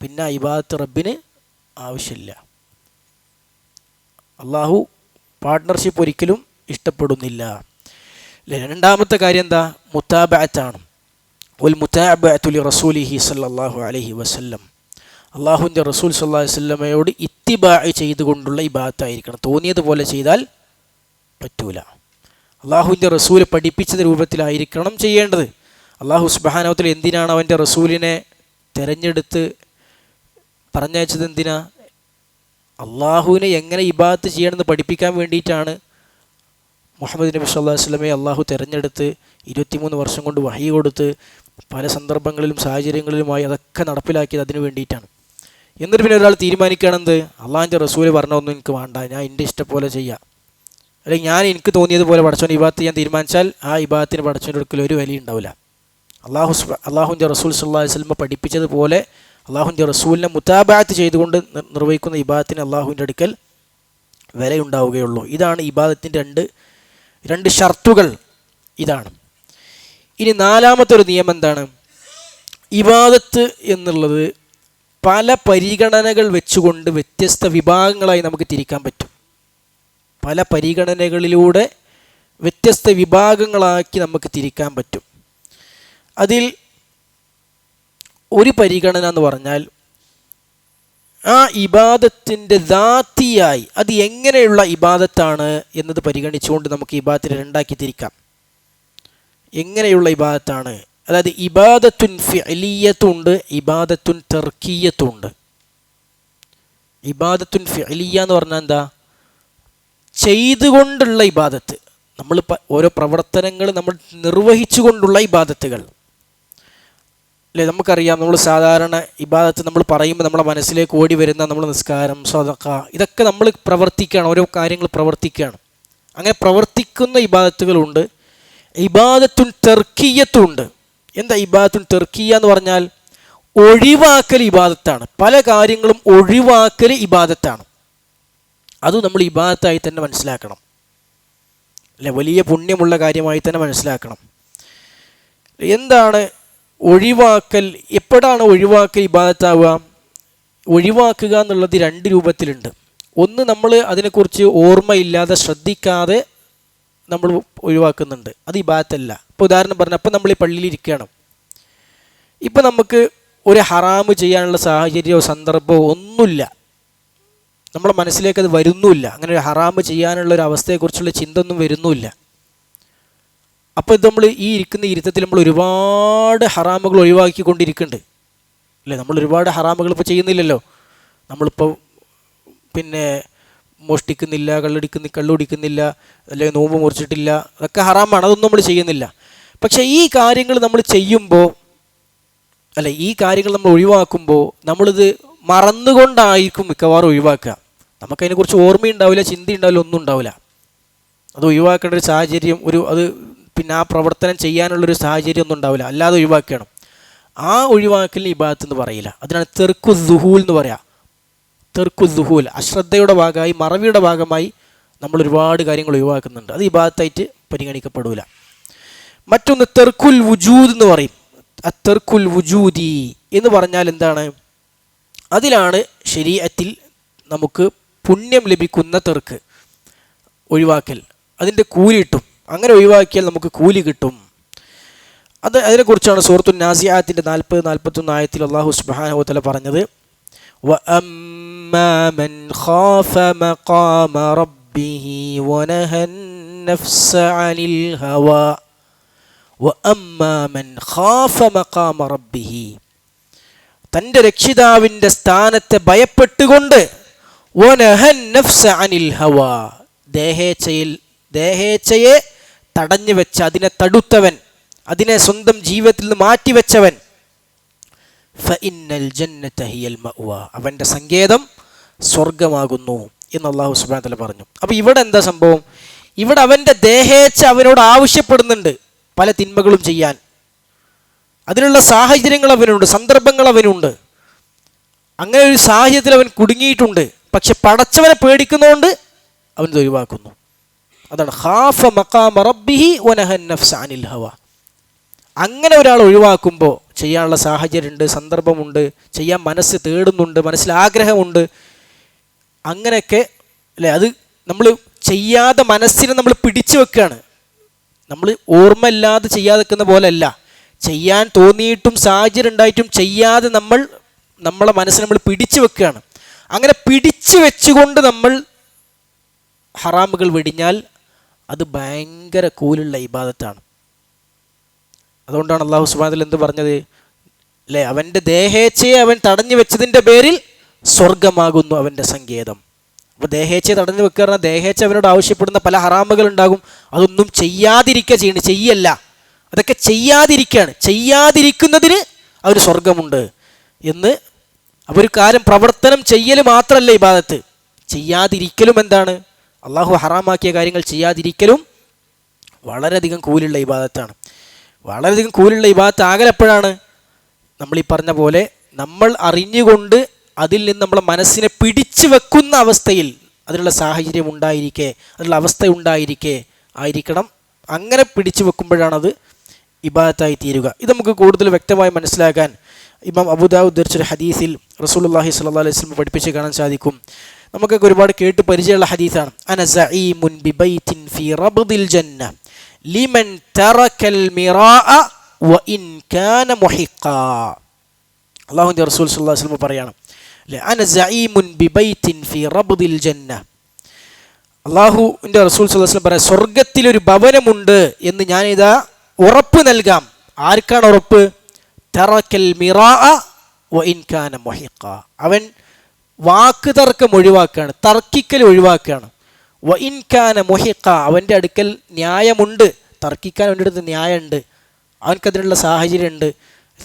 പിന്നെ ഇബാദത്ത് റബ്ബിന് ആവശ്യമില്ല. അള്ളാഹു പാർട്ട്ണർഷിപ്പ് ഒരിക്കലും ഇഷ്ടപ്പെടുന്നില്ല. രണ്ടാമത്തെ കാര്യം എന്താ? മുതാബഅത്താണ്. വൽ മുതാബഅതു ലി റസൂലിഹി സല്ലല്ലാഹു അലൈഹി വസല്ലം. അള്ളാഹുവിൻ്റെ റസൂൽ സല്ലല്ലാഹു അലൈഹി വസല്ലമയോട് ഇത്തിബാ ചെയ്തുകൊണ്ടുള്ള ഇബാദത്തായിരിക്കണം. തോന്നിയതുപോലെ ചെയ്താൽ പറ്റൂല. അള്ളാഹുവിൻ്റെ റസൂൽ പഠിപ്പിച്ച രൂപത്തിലായിരിക്കണം ചെയ്യേണ്ടത്. അള്ളാഹു സുബ്ഹാനഹു വ തആല എന്തിനാണ് അവൻ്റെ റസൂലിനെ തിരഞ്ഞെടുത്ത് പറഞ്ഞയച്ചത്? എന്തിനാ? അള്ളാഹുവിനെ എങ്ങനെ ഇബാദത്ത് ചെയ്യണമെന്ന് പഠിപ്പിക്കാൻ വേണ്ടിയിട്ടാണ് മുഹമ്മദ് നബി സല്ലല്ലാഹു അലൈഹി വസല്ലമയെ അള്ളാഹു തിരഞ്ഞെടുത്ത് 23 വർഷം കൊണ്ട് വഹി കൊടുത്ത് പല സന്ദർഭങ്ങളിലും സാഹചര്യങ്ങളിലുമായി അതൊക്കെ നടപ്പിലാക്കിയത് അതിനു വേണ്ടിയിട്ടാണ്. എന്നിട്ട് പിന്നെ ഒരാൾ തീരുമാനിക്കുകയാണെന്ത്? അള്ളാഹിൻ്റെ റസൂല് പറഞ്ഞൊന്നും എനിക്ക് വേണ്ട, ഞാൻ എൻ്റെ ഇഷ്ടം പോലെ ചെയ്യാം, അല്ലെങ്കിൽ ഞാൻ എനിക്ക് തോന്നിയതുപോലെ പടച്ചവൻ ഇബാദത്ത് ചെയ്യാൻ തീരുമാനിച്ചാൽ ആ ഇബാദത്തിന് പടച്ചവൻ്റെ അടുക്കൽ ഒരു വില ഉണ്ടാവില്ല. അള്ളാഹുവിൻ്റെ റസൂൽ സല്ലല്ലാഹു അലൈഹി വസല്ലം പഠിപ്പിച്ചതുപോലെ അള്ളാഹുവിൻ്റെ റസൂലിനെ മുതാബഅത്ത് ചെയ്തുകൊണ്ട് നിർവഹിക്കുന്ന ഇബാദത്തിന് അള്ളാഹുവിൻ്റെ അടുക്കൽ വിലയുണ്ടാവുകയുള്ളൂ. ഇതാണ് ഇബാദത്തിൻ്റെ രണ്ട് ഷർത്തുകൾ. ഇതാണ്. ഇനി നാലാമത്തെ ഒരു നിയമം എന്താണ്? ഇബാദത്ത് എന്നുള്ളത് പല പരിഗണനകൾ വെച്ചുകൊണ്ട് വ്യത്യസ്ത വിഭാഗങ്ങളായി നമുക്ക് തിരിക്കാൻ പറ്റും. പല പരിഗണനകളിലൂടെ വ്യത്യസ്ത വിഭാഗങ്ങളാക്കി നമുക്ക് തിരിക്കാൻ പറ്റും. അതിൽ ഒരു പരിഗണന എന്ന് പറഞ്ഞാൽ ആ ഇബാദത്തിൻ്റെ ദാത്തിയായി അത് എങ്ങനെയുള്ള ഇബാദത്താണ് എന്നത് പരിഗണിച്ചുകൊണ്ട് നമുക്ക് ഇബാദത്തിനെ രണ്ടാക്കി തിരിക്കാം. എങ്ങനെയുള്ള ഇബാദത്താണ്? അതായത് ഇബാദത്തുൻ ഫിഅലിയ്യത്തുണ്ട്, ഇബാദത്തുൻ തർക്കിയ്യത്തുണ്ട്. ഇബാദത്തുൻ ഫിഅലിയ്യ എന്ന് പറഞ്ഞാൽ എന്താ? ചെയ്തുകൊണ്ടുള്ള ഇബാദത്ത്. നമ്മൾ ഓരോ പ്രവർത്തനങ്ങൾ നമ്മൾ നിർവഹിച്ചു കൊണ്ടുള്ള ഇബാദത്തുകൾ അല്ലേ? നമുക്കറിയാം, നമ്മൾ സാധാരണ ഇബാദത്ത് നമ്മൾ പറയുമ്പോൾ നമ്മളെ മനസ്സിലേക്ക് ഓടി വരുന്ന നമ്മൾ നിസ്കാരം, സ്വതക്ക, ഇതൊക്കെ നമ്മൾ പ്രവർത്തിക്കുകയാണ്, ഓരോ കാര്യങ്ങൾ പ്രവർത്തിക്കുകയാണ്. അങ്ങനെ പ്രവർത്തിക്കുന്ന ഇബാദത്തുകളുണ്ട്. ഇബാദത്തുൻ തർക്കിയ്യത്തുണ്ട്. എന്താ ഇബാദത്തുൻ തർക്കിയ്യ എന്ന് പറഞ്ഞാൽ? ഒഴിവാക്കൽ ഇബാദത്താണ്. പല കാര്യങ്ങളും ഒഴിവാക്കൽ ഇബാദത്താണ്. അതും നമ്മൾ ഇബാദത്തായി തന്നെ മനസ്സിലാക്കണം അല്ലെ? വലിയ പുണ്യമുള്ള കാര്യമായി തന്നെ മനസ്സിലാക്കണം. എന്താണ് ഒഴിവാക്കൽ? എപ്പോഴാണ് ഒഴിവാക്കൽ ഇബാദത്താവുക? ഒഴിവാക്കുക എന്നുള്ളത് രണ്ട് രൂപത്തിലുണ്ട്. ഒന്ന്, നമ്മൾ അതിനെക്കുറിച്ച് ഓർമ്മയില്ലാതെ ശ്രദ്ധിക്കാതെ നമ്മൾ ഒഴിവാക്കുന്നുണ്ട്, അത് ഇബാദത്തല്ല. ഇപ്പോൾ ഉദാഹരണം പറഞ്ഞാൽ, അപ്പോൾ നമ്മൾ ഈ പള്ളിയിൽ ഇരിക്കുകയാണ്, ഇപ്പം നമുക്ക് ഒരു ഹറാമ് ചെയ്യാനുള്ള സാഹചര്യമോ സന്ദർഭമോ ഒന്നുമില്ല, നമ്മളെ മനസ്സിലേക്ക് അത് വരുന്നുമില്ല. അങ്ങനെ ഒരു ഹറാമ് ചെയ്യാനുള്ള ഒരു അവസ്ഥയെക്കുറിച്ചുള്ള ചിന്ത ഒന്നും വരുന്നുമില്ല. അപ്പോൾ ഇത് നമ്മൾ ഈ ഇരിക്കുന്ന ഇരുത്തത്തിൽ നമ്മൾ ഒരുപാട് ഹറാമുകൾ ഒഴിവാക്കിക്കൊണ്ടിരിക്കുന്നുണ്ട് അല്ലേ? നമ്മൾ ഒരുപാട് ഹറാമുകൾ ഇപ്പോൾ ചെയ്യുന്നില്ലല്ലോ. നമ്മളിപ്പോൾ പിന്നെ മോഷ്ടിക്കുന്നില്ല, കള്ളുടിക്കുന്നില്ല, അല്ലെങ്കിൽ നോമ്പ് മുറിച്ചിട്ടില്ല, അതൊക്കെ ഹറാമാണ്, അതൊന്നും നമ്മൾ ചെയ്യുന്നില്ല. പക്ഷേ ഈ കാര്യങ്ങൾ നമ്മൾ ചെയ്യുമ്പോൾ അല്ലെ, ഈ കാര്യങ്ങൾ നമ്മൾ ഒഴിവാക്കുമ്പോൾ നമ്മളിത് മറന്നുകൊണ്ടായിരിക്കും മിക്കവാറും ഒഴിവാക്കുക. നമുക്കതിനെക്കുറിച്ച് ഓർമ്മയുണ്ടാവില്ല, ചിന്തയുണ്ടാവില്ല, ഒന്നും ഉണ്ടാവില്ല. അത് ഒഴിവാക്കേണ്ട ഒരു സാഹചര്യം, അത് പിന്നെ ആ പ്രവർത്തനം ചെയ്യാനുള്ളൊരു സാഹചര്യം ഒന്നും ഉണ്ടാവില്ല, അല്ലാതെ ഒഴിവാക്കണം. ആ ഒഴിവാക്കലിന് ഇബാദത്ത് എന്ന് പറയില്ല. അതിനാണ് തെർക്കു ദുഹൂൽ എന്ന് പറയാം. തെർക്കു ദുഹൂൽ, അശ്രദ്ധയുടെ ഭാഗമായി, മറവിയുടെ ഭാഗമായി നമ്മൾ ഒരുപാട് കാര്യങ്ങൾ ഒഴിവാക്കുന്നുണ്ട്. അത് ഇബാദത്തായിട്ട് പരിഗണിക്കപ്പെടില്ല. മറ്റൊന്ന് തെർക്കുൽ വുജൂദ് എന്ന് പറയും. തെർക്കുൽ വുജൂദി എന്ന് പറഞ്ഞാൽ എന്താണ്? അതിലാണ് ശരീഅത്തിൽ നമുക്ക് പുണ്യം ലഭിക്കുന്ന തെർക്ക്, ഒഴിവാക്കൽ. അതിൻ്റെ കൂലി കിട്ടും. അങ്ങനെ ഒഴിവാക്കിയാൽ നമുക്ക് കൂലി കിട്ടും. അതിനെക്കുറിച്ചാണ് സൂറത്തുൻ നാസിആത്തിൻ്റെ 40-41 ആയത്തിൽ അല്ലാഹു സുബ്ഹാനഹു വ തആല പറഞ്ഞത്, വഅമ്മാ മൻ ഖാഫ മഖാമ റബ്ബിഹി വനഹൻ നഫ്സ അനിൽ ഹവാ വഅമ്മാ മൻ ഖാഫ മഖാമ റബ്ബിഹി, തൻ്റെ രക്ഷിതാവിൻ്റെ സ്ഥാനത്തെ ഭയപ്പെട്ടുകൊണ്ട്, വനഹൻ നഫ്സ അനിൽ ഹവാ, ദേഹേച്ഛയെ തടഞ്ഞു വെച്ച, അതിനെ തടുത്തവൻ, അതിനെ സ്വന്തം ജീവിതത്തിൽ നിന്ന് മാറ്റിവെച്ചവൻ, ഫഇന്നൽ ജന്നത ഹിയൽ മഅ്വ, അവൻ്റെ സങ്കേതം സ്വർഗമാകുന്നു എന്ന് അല്ലാഹു സുബ്ഹാനഹു വ തആല പറഞ്ഞു. അപ്പോൾ ഇവിടെ എന്താ സംഭവം? ഇവിടെ അവൻ്റെ ദേഹേച്ഛ അവനോട് ആവശ്യപ്പെടുന്നുണ്ട് പല തിന്മകളും ചെയ്യാൻ. അതിനുള്ള സാഹചര്യങ്ങൾ അവനുണ്ട്, സന്ദർഭങ്ങൾ അവനുണ്ട്. അങ്ങനെ ഒരു സാഹചര്യത്തിൽ അവൻ കുടുങ്ങിയിട്ടുണ്ട്. പക്ഷെ പടച്ചവനെ പേടിക്കുന്നതുകൊണ്ട് അവൻ ഒഴിവാക്കുന്നു. അതാണ് ഖാഫ മഖാമ റബ്ബിഹി വനഹൻ നഫ്സ അനിൽ ഹവ. അങ്ങനെ ഒരാൾ ഒഴിവാക്കുമ്പോൾ ചെയ്യാനുള്ള സാഹചര്യമുണ്ട്, സന്ദർഭമുണ്ട്, ചെയ്യാൻ മനസ്സ് തേടുന്നുണ്ട്, മനസ്സിൽ ആഗ്രഹമുണ്ട്, അങ്ങനെയൊക്കെ അല്ലേ. അത് നമ്മൾ ചെയ്യാതെ മനസ്സിനെ നമ്മൾ പിടിച്ചു വെക്കുകയാണ്. നമ്മൾ ഓർമ്മയില്ലാതെ ചെയ്യാതെ വെക്കുന്ന പോലെയല്ല, ചെയ്യാൻ തോന്നിയിട്ടും സാഹചര്യം ഉണ്ടായിട്ടും ചെയ്യാതെ നമ്മളെ മനസ്സിനെ നമ്മൾ പിടിച്ചു വെക്കുകയാണ്. അങ്ങനെ പിടിച്ചു വെച്ചുകൊണ്ട് നമ്മൾ ഹറാമുകൾ വെടിഞ്ഞാൽ അത് ഭയങ്കര കൂലുള്ള ഇബാദത്താണ്. അതുകൊണ്ടാണ് അല്ലാഹു സുബ്ഹാനഹു വ തആല എന്ത് പറഞ്ഞത് അല്ലേ, അവൻ്റെ ദേഹേച്ഛയെ അവൻ തടഞ്ഞു വെച്ചതിൻ്റെ പേരിൽ സ്വർഗമാകുന്നു അവൻ്റെ സങ്കേതം. അപ്പോൾ ദേഹേച്ഛയെ തടഞ്ഞു വെക്കുക പറഞ്ഞാൽ ദേഹേച്ഛ അവനോട് ആവശ്യപ്പെടുന്ന പല ഹറാമുകൾ ഉണ്ടാകും, അതൊന്നും ചെയ്യാതിരിക്കുക ചെയ്യണം, ചെയ്യല്ല, അതൊക്കെ ചെയ്യാതിരിക്കുകയാണ്. ചെയ്യാതിരിക്കുന്നതിന് അവന് സ്വർഗമുണ്ട് എന്ന്. അപ്പോൾ ഒരു കാര്യം പ്രവർത്തനം ചെയ്യൽ മാത്രമല്ല ഇബാദത്ത്, ചെയ്യാതിരിക്കലും എന്താണ്, അള്ളാഹു ഹറാമാക്കിയ കാര്യങ്ങൾ ചെയ്യാതിരിക്കലും വളരെയധികം കൂലുള്ള ഇബാദത്താണ്. വളരെയധികം കൂലുള്ള ഇബാദത്ത് ആകലെപ്പോഴാണ്, നമ്മൾ ഈ പറഞ്ഞ പോലെ നമ്മൾ അറിഞ്ഞുകൊണ്ട് അതിൽ നിന്ന് നമ്മളെ മനസ്സിനെ പിടിച്ചു വെക്കുന്ന അവസ്ഥയിൽ, അതിനുള്ള സാഹചര്യം ഉണ്ടായിരിക്കെ, അതിനുള്ള അവസ്ഥ ഉണ്ടായിരിക്കെ ആയിരിക്കണം. അങ്ങനെ പിടിച്ചു വെക്കുമ്പോഴാണത് ഇബാദത്തായി തീരുക. ഇത് നമുക്ക് കൂടുതൽ വ്യക്തമായി മനസ്സിലാക്കാൻ ഇമാം അബൂദാവൂദ് ഉദ്ധരിച്ചൊരു ഹദീസിൽ റസൂലുള്ളാഹി സ്വല്ലല്ലാഹു അലൈഹി വസല്ലം പഠിപ്പിച്ച് കാണാൻ സാധിക്കും. നമുക്കൊക്കെ ഒരുപാട് കേട്ട് പരിചയമുള്ള ഹദീസാണ്. അന സഈമുൻ ബിബൈത്തിൻ ഫീ റബ്ദിൽ ജന്ന ലിമൻ തറക്കൽ മിറാഅ വഇൻ കാന മുഹിഖാ. അല്ലാഹുവിൻ്റെ റസൂൽ സ്വല്ലല്ലാഹു അലൈഹി വസല്ലം പറയാണ്, അന സഈമുൻ ബിബൈത്തിൻ ഫീ റബ്ദിൽ ജന്ന. അല്ലാഹുവിൻ്റെ റസൂൽ സ്വല്ലല്ലാഹു അലൈഹി വസല്ലം പറയാം, സ്വർഗ്ഗത്തിലൊരു ഭവനമുണ്ട് എന്ന് ഞാനിതാ ഉറപ്പ് നൽകാം. ആർക്കാണ് ഉറപ്പ്? തറക്കൽ മിറാഅ വഇൻ കാന മുഹിഖാ. അവൻ വാക്ക് തർക്കം ഒഴിവാക്കുകയാണ്, തർക്കിക്കൽ ഒഴിവാക്കുകയാണ്. വഇൻ കാന മുഹിഖാ, അവൻ്റെ അടുക്കൽ ന്യായമുണ്ട്, തർക്കിക്കാൻ അവൻ്റെ അടുത്ത് ന്യായമുണ്ട്, അവനക്കതിനുള്ള സാഹചര്യമുണ്ട്,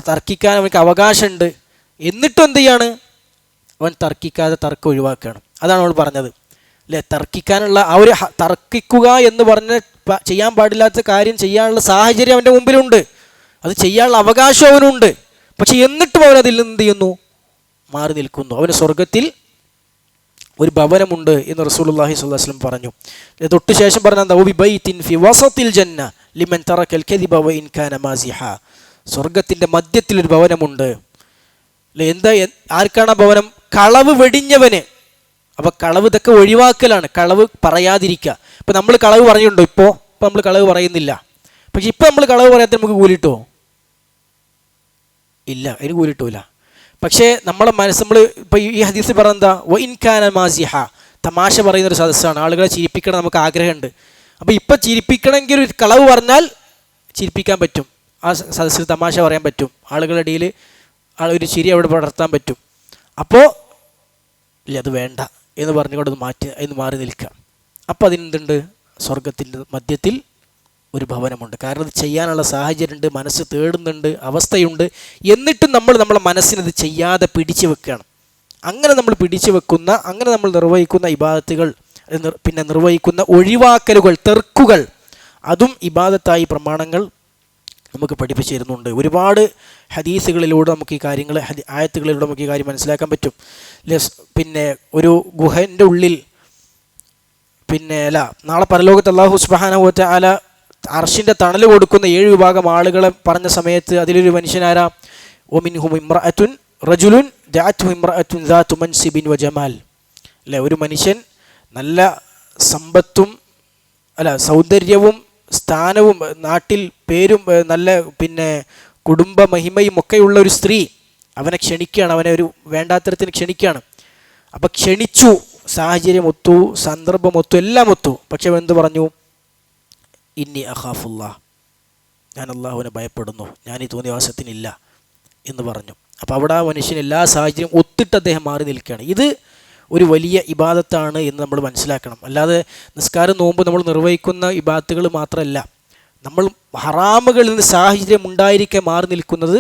തർക്കിക്കാൻ അവനക്ക് അവകാശമുണ്ട്. എന്നിട്ടും എന്ത് ചെയ്യാണ്? അവൻ തർക്കിക്കാതെ തർക്കം ഒഴിവാക്കുകയാണ്. അതാണ് അവൾ പറഞ്ഞത് അല്ലേ, തർക്കിക്കാനുള്ള ആ ഒരു തർക്കിക്കുക എന്ന് പറഞ്ഞ് ചെയ്യാൻ പാടില്ലാത്ത കാര്യം ചെയ്യാനുള്ള സാഹചര്യം അവൻ്റെ മുമ്പിലുണ്ട്, അത് ചെയ്യാനുള്ള അവകാശം അവനുണ്ട്. പക്ഷെ എന്നിട്ടും അവൻ അതിൽ നിന്ന് എന്ത് ചെയ്യുന്നു? മാറി നിൽക്കുന്നു. അവന് സ്വർഗത്തിൽ ഒരു ഭവനമുണ്ട് എന്ന് റസൂലുള്ളാഹി സ്വല്ലല്ലാഹു അലൈഹി വസല്ലം പറഞ്ഞു. തൊട്ട് ശേഷം പറഞ്ഞ ബൈത്തിൻ ഫി വസത്തിൽ ജന്ന ലിമൻ തറക്കൽ കദിബ വഇൻ കാന മാസിഹ. സ്വർഗത്തിൻ്റെ മധ്യത്തിലൊരു ഭവനമുണ്ട് അല്ലേ. എന്താ, ആർക്കാണ് ആ ഭവനം? കളവ് വെടിഞ്ഞവന്. അപ്പോൾ കളവ് ഇതൊക്കെ ഒഴിവാക്കലാണ്, കളവ് പറയാതിരിക്കുക. ഇപ്പം നമ്മൾ കളവ് പറഞ്ഞിട്ടുണ്ടോ? ഇപ്പോൾ നമ്മൾ കളവ് പറയുന്നില്ല. പക്ഷെ ഇപ്പം നമ്മൾ കളവ് പറയാത്ത നമുക്ക് കൂലിട്ടോ? ഇല്ല, അതിന് കൂലിട്ടൂല. പക്ഷേ നമ്മളെ മനസ്സ്, നമ്മൾ ഇപ്പോൾ ഈ ഹദീസ് പറഞ്ഞെന്താ, വഇൻ കാന മാസിഹ, തമാശ പറയുന്നൊരു സദസ്സാണ്, ആളുകളെ ചിരിപ്പിക്കണം നമുക്ക് ആഗ്രഹമുണ്ട്. അപ്പോൾ ഇപ്പം ചിരിപ്പിക്കണമെങ്കിൽ ഒരു കളവ് പറഞ്ഞാൽ ചിരിപ്പിക്കാൻ പറ്റും, ആ സദസ്സിൽ തമാശ പറയാൻ പറ്റും, ആളുകളുടെ ഇടയിൽ ഒരു ചിരി അവിടെ പടർത്താൻ പറ്റും. അപ്പോൾ ഇല്ല, അത് വേണ്ട എന്ന് പറഞ്ഞുകൊണ്ട് അതിന് മാറി നിൽക്കുക. അപ്പോൾ അതിനെന്തുണ്ട്? സ്വർഗത്തിൻ്റെ മധ്യത്തിൽ ഒരു ഭവനമുണ്ട്. കാരണം ഇത് ചെയ്യാനുള്ള സാഹചര്യമുണ്ട്, മനസ്സ് തേടുന്നുണ്ട്, അവസ്ഥയുണ്ട്. എന്നിട്ടും നമ്മളെ മനസ്സിനത് ചെയ്യാതെ പിടിച്ചു വെക്കുകയാണ്. അങ്ങനെ നമ്മൾ പിടിച്ചു വെക്കുന്ന, അങ്ങനെ നമ്മൾ നിർവഹിക്കുന്ന ഇബാദത്തുകൾ, പിന്നെ നിർവഹിക്കുന്ന ഒഴിവാക്കലുകൾ, തെർക്കുകൾ, അതും ഇബാദത്തായി പ്രമാണങ്ങൾ നമുക്ക് പഠിപ്പിച്ചു തരുന്നുണ്ട്. ഒരുപാട് ഹദീസുകളിലൂടെ നമുക്ക് ഈ കാര്യങ്ങൾ, ആയത്തുകളിലൂടെ നമുക്ക് ഈ കാര്യം മനസ്സിലാക്കാൻ പറ്റും. പിന്നെ ഒരു ഗുഹൻ്റെ ഉള്ളിൽ, പിന്നെ നാളെ പരലോകത്ത് അല്ലാഹു സുബ്ഹാനഹു വ തആല അർശിൻ്റെ തണൽ കൊടുക്കുന്ന 7 വിഭാഗം ആളുകളെ പറഞ്ഞ സമയത്ത് അതിലൊരു മനുഷ്യനാരാ? വമിൻഹും ഇംറഅത്തുൻ റജുലുൻ ദഅത്ഹു ഇംറഅത്തുൻ ദാതു മൻസിബിൻ വജമാൽ. അല്ലേ, ഒരു മനുഷ്യൻ നല്ല സമ്പത്തും സൗന്ദര്യവും സ്ഥാനവും നാട്ടിൽ പേരും നല്ല പിന്നെ കുടുംബ മഹിമയും ഒക്കെയുള്ള ഒരു സ്ത്രീ അവനെ ക്ഷണിക്കുകയാണ്, അവനെ ഒരു വേണ്ടാത്തരത്തിന് ക്ഷണിക്കുകയാണ്. അപ്പം ക്ഷണിച്ചു, സാഹചര്യം ഒത്തു, സന്ദർഭം ഒത്തു, എല്ലാം ഒത്തു. പക്ഷെ അവൻ എന്ത് പറഞ്ഞു? ഇന്നി അഖാഫുല്ലാ, ഞാൻ അള്ളാഹുവിനെ ഭയപ്പെടുന്നു, ഞാൻ ഈ തോന്നിവാസത്തിനില്ല എന്ന് പറഞ്ഞു. അപ്പോൾ അവിടെ ആ മനുഷ്യൻ എല്ലാ സാഹചര്യം ഒത്തിട്ട് അദ്ദേഹം മാറി നിൽക്കുകയാണ്. ഇത് ഒരു വലിയ ഇബാദത്താണ് എന്ന് നമ്മൾ മനസ്സിലാക്കണം. അല്ലാതെ നിസ്കാരം, നോമ്പ് നമ്മൾ നിർവഹിക്കുന്ന ഇബാദത്തുകൾ മാത്രമല്ല, നമ്മൾ ഹറാമുകളിൽ നിന്ന് സാഹചര്യം ഉണ്ടായിരിക്കെ മാറി നിൽക്കുന്നത്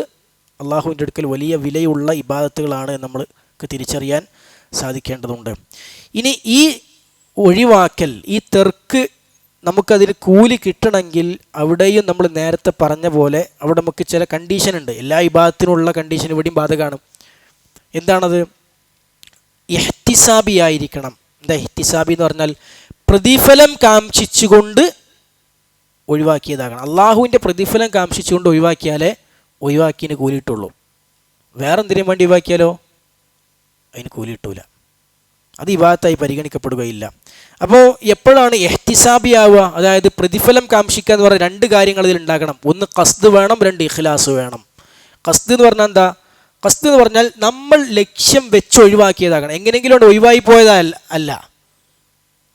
അള്ളാഹുവിൻ്റെ അടുക്കൽ വലിയ വിലയുള്ള ഇബാദത്തുകളാണ് എന്ന് നമ്മൾക്ക് തിരിച്ചറിയാൻ സാധിക്കേണ്ടതുണ്ട്. ഇനി ഈ ഒഴിവാക്കൽ, ഈ തെർക്ക്, നമുക്കതിന് കൂലി കിട്ടണമെങ്കിൽ അവിടെയും നമ്മൾ നേരത്തെ പറഞ്ഞ പോലെ അവിടെ നമുക്ക് ചില കണ്ടീഷനുണ്ട്. എല്ലാ ഇബാദത്തിനുള്ള കണ്ടീഷൻ ഇവിടെയും ബാധകമാണ്. എന്താണത്? ഇഹ്തിസാബിയായിരിക്കണം. എന്താ ഇഹ്തിസാബി എന്ന് പറഞ്ഞാൽ? പ്രതിഫലം കാംക്ഷിച്ചുകൊണ്ട് ഒഴിവാക്കിയതാകണം. അള്ളാഹുവിൻ്റെ പ്രതിഫലം കാംക്ഷിച്ചുകൊണ്ട് ഒഴിവാക്കിയാലേ ഒഴിവാക്കിയതിന് കൂലിയിട്ടുള്ളൂ. വേറെന്തിനും വേണ്ടി ഒഴിവാക്കിയാലോ അതിന് കൂലി കിട്ടൂല, അത് ഇബാദത്തായി പരിഗണിക്കപ്പെടുകയില്ല. അപ്പോൾ എപ്പോഴാണ് ഇഹ്തിസാബി ആവുക? അതായത് പ്രതിഫലം കാംക്ഷിക്കുക എന്ന് പറഞ്ഞാൽ രണ്ട് കാര്യങ്ങൾ ഇതിൽ ഉണ്ടാകണം. ഒന്ന് ഖസ്ദ് വേണം, രണ്ട് ഇഖ്ലാസ് വേണം. ഖസ്ദ് എന്ന് പറഞ്ഞാൽ എന്താ? ഖസ്ദ് എന്ന് പറഞ്ഞാൽ നമ്മൾ ലക്ഷ്യം വെച്ച് ഒഴിവാക്കിയതാകണം. എങ്ങനെയെങ്കിലും ഒഴിവായി പോയതല്ല,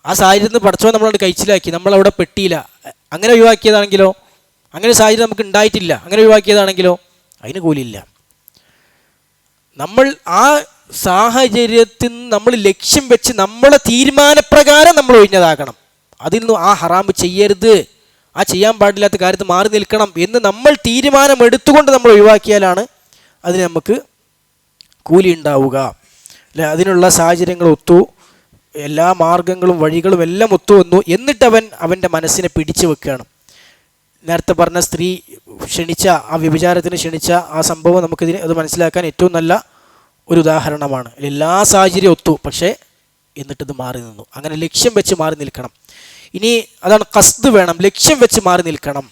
ആ സാഹചര്യത്തിൽ നിന്ന് പഠിച്ചവൻ നമ്മളവിടെ കഴിച്ചിലാക്കി, നമ്മളവിടെ പെട്ടിയില്ല, അങ്ങനെ ഒഴിവാക്കിയതാണെങ്കിലോ, അങ്ങനെ സാഹചര്യം നമുക്ക് ഉണ്ടായിട്ടില്ല, അങ്ങനെ ഒഴിവാക്കിയതാണെങ്കിലോ അതിന് കൂലിയില്ല. നമ്മൾ ആ സാഹചര്യത്തിൽ നമ്മൾ ലക്ഷ്യം വെച്ച് നമ്മളെ തീരുമാനപ്രകാരം നമ്മൾ ഒഴിഞ്ഞതാകണം. അതിൽ നിന്ന് ആ ഹറാമ് ചെയ്യരുത്, ആ ചെയ്യാൻ പാടില്ലാത്ത കാര്യത്തിൽ മാറി നിൽക്കണം എന്ന് നമ്മൾ തീരുമാനമെടുത്തുകൊണ്ട് നമ്മൾ ഒഴിവാക്കിയാലാണ് അതിന് നമുക്ക് കൂലി ഉണ്ടാവുക. അല്ലെ? അതിനുള്ള സാഹചര്യങ്ങൾ ഒത്തു, എല്ലാ മാർഗങ്ങളും വഴികളും എല്ലാം ഒത്തു വന്നു. എന്നിട്ട് അവൻ്റെ മനസ്സിനെ പിടിച്ചു വെക്കുകയാണ്. നേരത്തെ പറഞ്ഞ സ്ത്രീ ക്ഷണിച്ച ആ വ്യഭിചാരത്തിന് ക്ഷണിച്ച ആ സംഭവം നമുക്കിതിന് അത് മനസ്സിലാക്കാൻ ഏറ്റവും നല്ല ഒരു ഉദാഹരണമാണ്. എല്ലാ സാഹചര്യം ഒത്തു, പക്ഷേ എന്നിട്ടിത് മാറി നിന്നു. അങ്ങനെ ലക്ഷ്യം വെച്ച് മാറി നിൽക്കണം. ഇനി അതാണ് ഖസ്ദ് വേണം, ലക്ഷ്യം വെച്ച് മാറി നിൽക്കണം.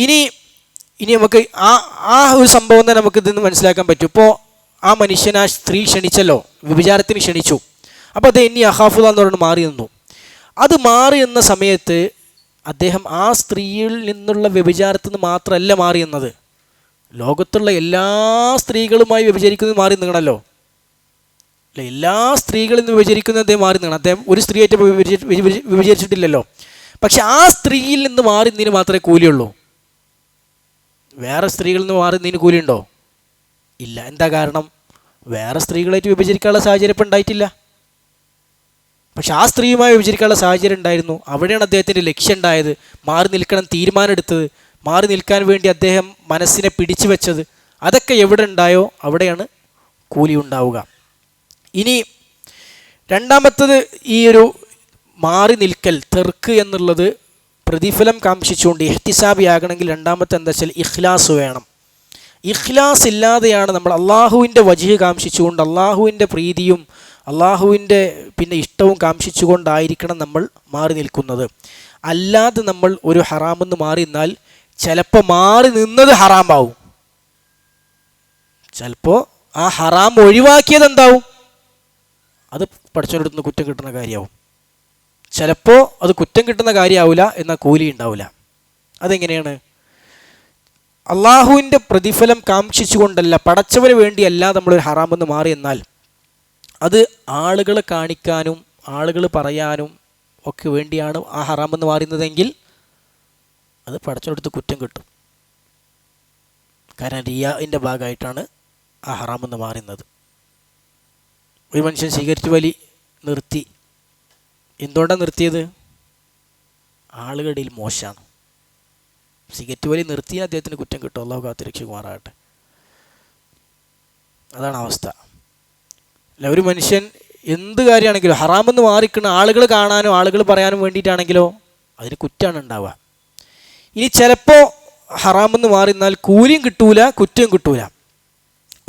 ഇനി നമുക്ക് ആ ഒരു സംഭവം തന്നെ നമുക്ക് ഇതിന്ന് മനസ്സിലാക്കാൻ പറ്റും. ഇപ്പോൾ ആ മനുഷ്യൻ ആ സ്ത്രീ ക്ഷണിച്ചല്ലോ, വ്യഭിചാരത്തിന് ക്ഷണിച്ചു. അപ്പോൾ അത് ഇനി അഹാഫുദ എന്ന് പറഞ്ഞ് മാറി നിന്നു. അത് മാറി നിന്ന സമയത്ത് അദ്ദേഹം ആ സ്ത്രീയിൽ നിന്നുള്ള വ്യഭിചാരത്തിൽ നിന്ന് മാത്രമല്ല മാറി നിന്നത്, ലോകത്തുള്ള എല്ലാ സ്ത്രീകളുമായി വ്യഭിചരിക്കുന്നത് മാറി നിൽക്കണമല്ലോ. അല്ലെ? എല്ലാ സ്ത്രീകളിൽ നിന്ന് വ്യഭിചരിക്കുന്നത് അദ്ദേഹം മാറി നിൽക്കണം. അദ്ദേഹം ഒരു സ്ത്രീയായിട്ട് വ്യഭിചരിച്ചിട്ടില്ലല്ലോ. പക്ഷെ ആ സ്ത്രീയിൽ നിന്ന് മാറി നിന്നതിന് മാത്രമേ കൂലിയുള്ളൂ. വേറെ സ്ത്രീകളിൽ നിന്ന് മാറി നിന്നതിന് കൂലിയുണ്ടോ? ഇല്ല. എന്താ കാരണം? വേറെ സ്ത്രീകളായിട്ട് വ്യഭിചരിക്കാനുള്ള സാഹചര്യം ഇപ്പം ഉണ്ടായിട്ടില്ല. പക്ഷെ ആ സ്ത്രീയുമായി വ്യഭിചരിക്കാനുള്ള സാഹചര്യം ഉണ്ടായിരുന്നു. അവിടെയാണ് അദ്ദേഹത്തിൻ്റെ ലക്ഷ്യം ഉണ്ടായത്, മാറി നിൽക്കണം തീരുമാനം എടുത്തത്, മാറി നിൽക്കാൻ വേണ്ടി അദ്ദേഹം മനസ്സിനെ പിടിച്ചു വെച്ചത്. അതൊക്കെ എവിടെ ഉണ്ടായോ അവിടെയാണ് കൂലി ഉണ്ടാവുക. ഇനി രണ്ടാമത്തത്, ഈ ഒരു മാറി നിൽക്കൽ തെർക്ക് എന്നുള്ളത് പ്രതിഫലം കാംക്ഷിച്ചുകൊണ്ട് ഇഹ്തിസാബി ആകണമെങ്കിൽ രണ്ടാമത്തെ എന്താ വെച്ചാൽ ഇഖ്ലാസ് വേണം. ഇഖ്ലാസ് ഇല്ലാതെയാണ് നമ്മൾ അള്ളാഹുവിൻ്റെ വജ്ഹ് കാംക്ഷിച്ചുകൊണ്ട് അള്ളാഹുവിൻ്റെ പ്രീതിയും അള്ളാഹുവിൻ്റെ പിന്നെ ഇഷ്ടവും കാംക്ഷിച്ചുകൊണ്ടായിരിക്കണം നമ്മൾ മാറി നിൽക്കുന്നത്. അല്ലാതെ നമ്മൾ ഒരു ഹറാമെന്ന് മാറി നിന്നാൽ ചിലപ്പോൾ മാറി നിന്നത് ഹറാമാവും. ചിലപ്പോൾ ആ ഹറാം ഒഴിവാക്കിയത് എന്താവും? അത് പഠിച്ചവരുടെ കുറ്റം കിട്ടുന്ന കാര്യമാവും. ചിലപ്പോൾ അത് കുറ്റം കിട്ടുന്ന കാര്യമാവില്ല, എന്നാൽ കൂലി ഉണ്ടാവില്ല. അതെങ്ങനെയാണ്? അള്ളാഹുവിൻ്റെ പ്രതിഫലം കാംക്ഷിച്ചുകൊണ്ടല്ല, പടച്ചവന് വേണ്ടിയല്ല നമ്മളൊരു ഹറാമെന്ന് മാറി എന്നാൽ അത് ആളുകളെ കാണിക്കാനും ആളുകൾ പറയാനും ഒക്കെ വേണ്ടിയാണ് ആ ഹറാമെന്ന് മാറുന്നതെങ്കിൽ അത് പടച്ചവനടുത്ത് കുറ്റം കിട്ടും. കാരണം റിയാഇൻ്റെ ഭാഗമായിട്ടാണ് ആ ഹറാമെന്ന് മാറുന്നത്. ഒരു മനുഷ്യൻ സിഗരറ്റ് വലി നിർത്തി. എന്തുകൊണ്ടാണ് നിർത്തിയത്? ആളുകളുടെ ഇടയിൽ മോശമാണ്. സിഗരറ്റ് വലി നിർത്തിയാൽ അദ്ദേഹത്തിന് കുറ്റം കിട്ടും. അല്ലാഹു കാത്തുരക്ഷിക്കുമാറാകട്ടെ. അതാണ് അവസ്ഥ. അല്ല, ഒരു മനുഷ്യൻ എന്ത് കാര്യമാണെങ്കിലോ ഹറാമെന്ന് മാറിക്കുന്ന ആളുകൾ കാണാനോ ആളുകൾ പറയാനും വേണ്ടിയിട്ടാണെങ്കിലോ അതിന് കുറ്റമാണ് ഉണ്ടാവുക. ഇനി ചിലപ്പോൾ ഹറാമെന്ന് മാറിന്നാൽ കൂലിയും കിട്ടൂല, കുറ്റവും കിട്ടൂല.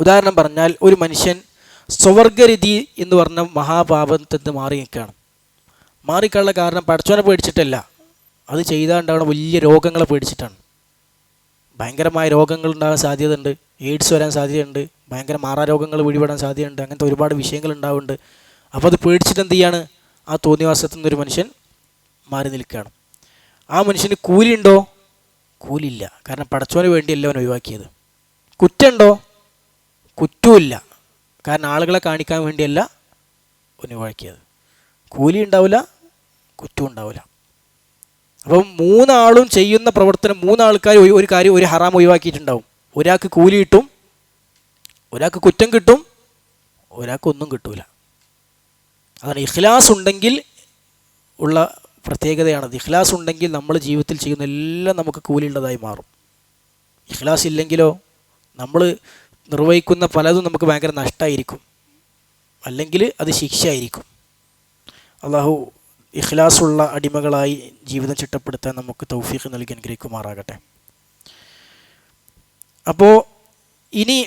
ഉദാഹരണം പറഞ്ഞാൽ ഒരു മനുഷ്യൻ സ്വവർഗരതി എന്ന് പറഞ്ഞ മഹാപാപത്തിൽ നിന്ന് മാറി നിൽക്കുകയാണ്. മാറിക്കാനുള്ള കാരണം പടച്ചോനെ പേടിച്ചിട്ടല്ല, അത് ചെയ്താൽ ഉണ്ടാകുന്ന വലിയ രോഗങ്ങളെ പേടിച്ചിട്ടാണ്. ഭയങ്കരമായ രോഗങ്ങൾ ഉണ്ടാകാൻ സാധ്യതയുണ്ട്, എയ്ഡ്സ് വരാൻ സാധ്യതയുണ്ട്, ഭയങ്കര മാറാരോഗങ്ങൾ പിടിപെടാൻ സാധ്യതയുണ്ട്, അങ്ങനത്തെ ഒരുപാട് വിഷയങ്ങൾ ഉണ്ടാവുന്നുണ്ട്. അപ്പോൾ അത് പേടിച്ചിട്ട് എന്ത് ചെയ്യാണ്? ആ തോന്നിവാസത്തിൽ നിന്നൊരു മനുഷ്യൻ മാറി നിൽക്കുകയാണ്. ആ മനുഷ്യന് കൂലിയുണ്ടോ? കൂലിയില്ല. കാരണം പടച്ചോന് വേണ്ടിയല്ല അവൻ ഒഴിവാക്കിയത്. കുറ്റമുണ്ടോ? കുറ്റവുമില്ല. കാരണം ആളുകളെ കാണിക്കാൻ വേണ്ടിയല്ല ഒഴിവാക്കിയത്. കൂലി ഉണ്ടാവില്ല, കുറ്റവും ഉണ്ടാവില്ല. അപ്പം മൂന്നാളും ചെയ്യുന്ന പ്രവർത്തനം, മൂന്നാൾക്കാർ ഒരു കാര്യം, ഒരു ഹറാം ഒഴിവാക്കിയിട്ടുണ്ടാവും. ഒരാൾക്ക് കൂലി കിട്ടും, ഒരാൾക്ക് കുറ്റം കിട്ടും, ഒരാൾക്ക് ഒന്നും കിട്ടൂല. അതാണ് ഇഖ്ലാസ് ഉണ്ടെങ്കിൽ ഉള്ള പ്രത്യേകതയാണത്. ഇഖ്ലാസ് ഉണ്ടെങ്കിൽ നമ്മൾ ജീവിതത്തിൽ ചെയ്യുന്ന എല്ലാം നമുക്ക് കൂലിയുള്ളതായി മാറും. ഇഖ്ലാസ് ഇല്ലെങ്കിലോ നമ്മൾ നിർവഹിക്കുന്ന പലതും നമുക്ക് ഭയങ്കര നഷ്ടമായിരിക്കും, അല്ലെങ്കിൽ അത് ശിക്ഷയായിരിക്കും. അള്ളാഹു ഇഖ്ലാസുള്ള അടിമകളായി ജീവിതം ചിട്ടപ്പെടുത്താൻ നമുക്ക് തൗഫീഖ് നൽകി അനുഗ്രഹിക്കുമാറാകട്ടെ. അപ്പോൾ ഇനി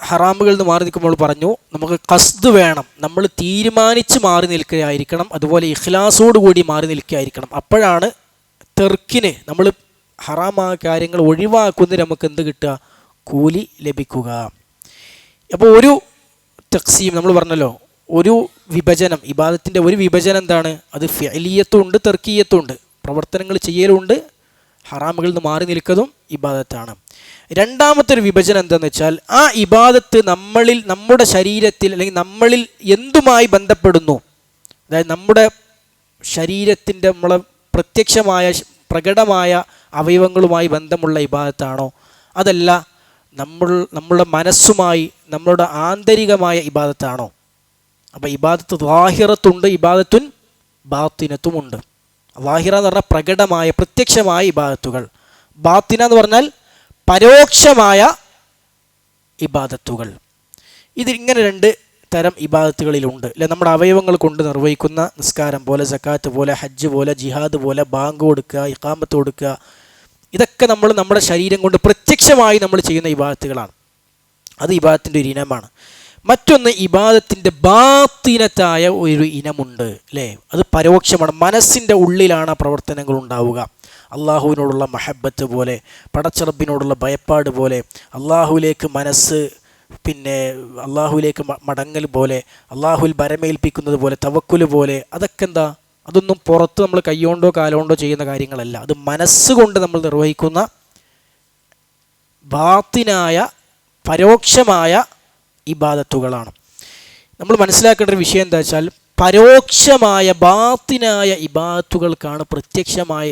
ഹറാമുകളിൽ നിന്ന് മാറി നിൽക്കുമ്പോൾ പറഞ്ഞു നമുക്ക് ഖസ്ദ് വേണം, നമ്മൾ തീരുമാനിച്ച് മാറി നിൽക്കുകയായിരിക്കണം, അതുപോലെ ഇഖ്ലാസോട് കൂടി മാറി നിൽക്കുകയായിരിക്കണം. അപ്പോഴാണ് തെർക്കിന്, നമ്മൾ ഹറാമായ കാര്യങ്ങൾ ഒഴിവാക്കുന്നതിന് നമുക്ക് എന്ത് കിട്ടുക? കൂലി ലഭിക്കുക. അപ്പോൾ ഒരു തഖ്സീം നമ്മൾ പറഞ്ഞല്ലോ, ഒരു വിഭജനം, ഇബാദത്തിൻ്റെ ഒരു വിഭജനം എന്താണ്? അത് ഫിഅലിയത്തും ഉണ്ട് തർക്കീയത്തും ഉണ്ട്. പ്രവർത്തനങ്ങൾ ചെയ്യലുണ്ട്, ഹറാമുകളിൽ നിന്ന് മാറി നിൽക്കുന്നതും ഇബാദത്താണ്. രണ്ടാമത്തെ ഒരു വിഭജനം എന്താണെന്ന് വെച്ചാൽ ആ ഇബാദത്ത് നമ്മളിൽ, നമ്മുടെ ശരീരത്തിൽ അല്ലെങ്കിൽ നമ്മളിൽ എന്തുമായി ബന്ധപ്പെടുന്നു, അതായത് നമ്മുടെ ശരീരത്തിൻ്റെ നമ്മളെ പ്രത്യക്ഷമായ പ്രകടമായ അവയവങ്ങളുമായി ബന്ധമുള്ള ഇബാദത്താണോ, അതല്ല നമ്മളുടെ മനസ്സുമായി നമ്മളുടെ ആന്തരികമായ ഇബാദത്താണോ? അപ്പോൾ ഇബാദത്ത് ളാഹിറത്തുണ്ട്, ഇബാദത്തുൻ ബാത്തിനത്തുമുണ്ട്. ളാഹിറ എന്ന് പറഞ്ഞാൽ പ്രകടമായ പ്രത്യക്ഷമായ ഇബാദത്തുകൾ, ബാത്തിന എന്ന് പറഞ്ഞാൽ പരോക്ഷമായ ഇബാദത്തുകൾ. ഇതിങ്ങനെ രണ്ട് തരം ഇബാദത്തുകളിലുണ്ട് അല്ലെ. നമ്മുടെ അവയവങ്ങൾ കൊണ്ട് നിർവഹിക്കുന്ന നിസ്കാരം പോലെ, സക്കാത്ത് പോലെ, ഹജ്ജ് പോലെ, ജിഹാദ് പോലെ, ബാങ്ക് കൊടുക്കുക, ഇഖാമത്ത് കൊടുക്കുക, ഇതൊക്കെ നമ്മൾ നമ്മുടെ ശരീരം കൊണ്ട് പ്രത്യക്ഷമായി നമ്മൾ ചെയ്യുന്ന ഇബാദത്തുകളാണ്. അത് ഇബാദത്തിൻ്റെ ഒരു ഇനമാണ്. മറ്റൊന്ന് ഇബാദത്തിൻ്റെ ബാത്തിനത്തായ ഒരു ഇനമുണ്ട് അല്ലേ. അത് പരോക്ഷമാണ്, മനസ്സിൻ്റെ ഉള്ളിലാണ് ആ പ്രവർത്തനങ്ങൾ ഉണ്ടാവുക. അള്ളാഹുവിനോടുള്ള മഹബത്ത് പോലെ, പടച്ചറബിനോടുള്ള ഭയപ്പാട് പോലെ, അള്ളാഹുവിലേക്ക് മനസ്സ് അള്ളാഹുവിലേക്ക് മടങ്ങൽ പോലെ, അള്ളാഹുവിൽ ഭരമേൽപ്പിക്കുന്നത് പോലെ, തവക്കുല് പോലെ, അതൊക്കെ എന്താ? അതൊന്നും പുറത്ത് നമ്മൾ കൈകൊണ്ടോ കാലുകൊണ്ടോ ചെയ്യുന്ന കാര്യങ്ങളല്ല. അത് മനസ്സുകൊണ്ട് നമ്മൾ നിർവഹിക്കുന്ന ബാത്തിനായ പരോക്ഷമായ ഇബാദത്തുകളാണ്. നമ്മൾ മനസ്സിലാക്കേണ്ട ഒരു വിഷയം എന്താ വെച്ചാൽ, പരോക്ഷമായ ബാത്തിനായ ഇബാദത്തുകൾക്കാണ് പ്രത്യക്ഷമായ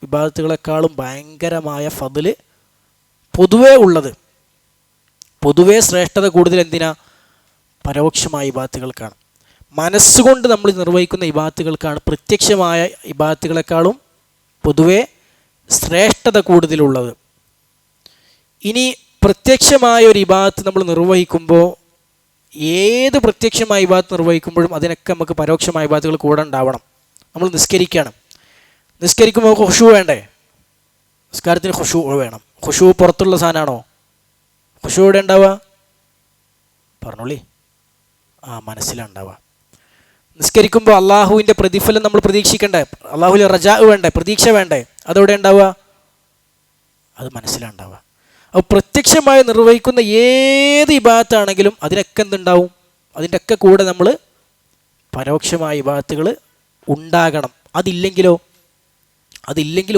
ഇബാദത്തുകളെക്കാളും ഭയങ്കരമായ ഫضല് പൊതുവേ ഉള്ളത്. പൊതുവേ ശ്രേഷ്ഠത കൂടുതൽ എന്തിനാ? പരോക്ഷമായ ഇബാദത്തുകൾക്കാണ്. മനസ്സുകൊണ്ട് നമ്മൾ നിർവഹിക്കുന്ന ഇബാദത്തുകൾക്കാണ് പ്രത്യക്ഷമായ ഇബാദത്തുകളെക്കാളും പൊതുവേ ശ്രേഷ്ഠത കൂടുതലുള്ളത്. ഇനി പ്രത്യക്ഷമായ ഒരു ഇബാദത്ത് നമ്മൾ നിർവഹിക്കുമ്പോൾ, ഏത് പ്രത്യക്ഷമായ ഇബാദത്ത് നിർവഹിക്കുമ്പോഴും അതിനൊക്കെ നമുക്ക് പരോക്ഷമായ ഇബാദത്തുകൾ കൂടെ ഉണ്ടാവണം. നമ്മൾ നിസ്കരിക്കുമ്പോൾ ഖുശൂ വേണ്ടേ? നിസ്കാരത്തിന് ഖുശൂ വേണം. ഖുശൂ പുറത്തുള്ള സാധനമാണോ? ഖുശൂ എവിടെ ഉണ്ടാവുക? പറഞ്ഞോളി. മനസ്സിലുണ്ടാവുക. നിസ്കരിക്കുമ്പോൾ അള്ളാഹുവിൻ്റെ പ്രതിഫലം നമ്മൾ പ്രതീക്ഷിക്കണ്ടേ? അള്ളാഹുവിൽ റജാ വേണ്ടേ? പ്രതീക്ഷ വേണ്ടേ? അതെവിടെ ഉണ്ടാവുക? അത് മനസ്സിലുണ്ടാവുക. അപ്പോൾ പ്രത്യക്ഷമായി നിർവഹിക്കുന്ന ഏത് ഇബാദത്താണെങ്കിലും അതിനൊക്കെ എന്തുണ്ടാവും? അതിൻ്റെ ഒക്കെ കൂടെ നമ്മൾ പരോക്ഷമായ ഇബാദത്തുകൾ ഉണ്ടാകണം. അതില്ലെങ്കിൽ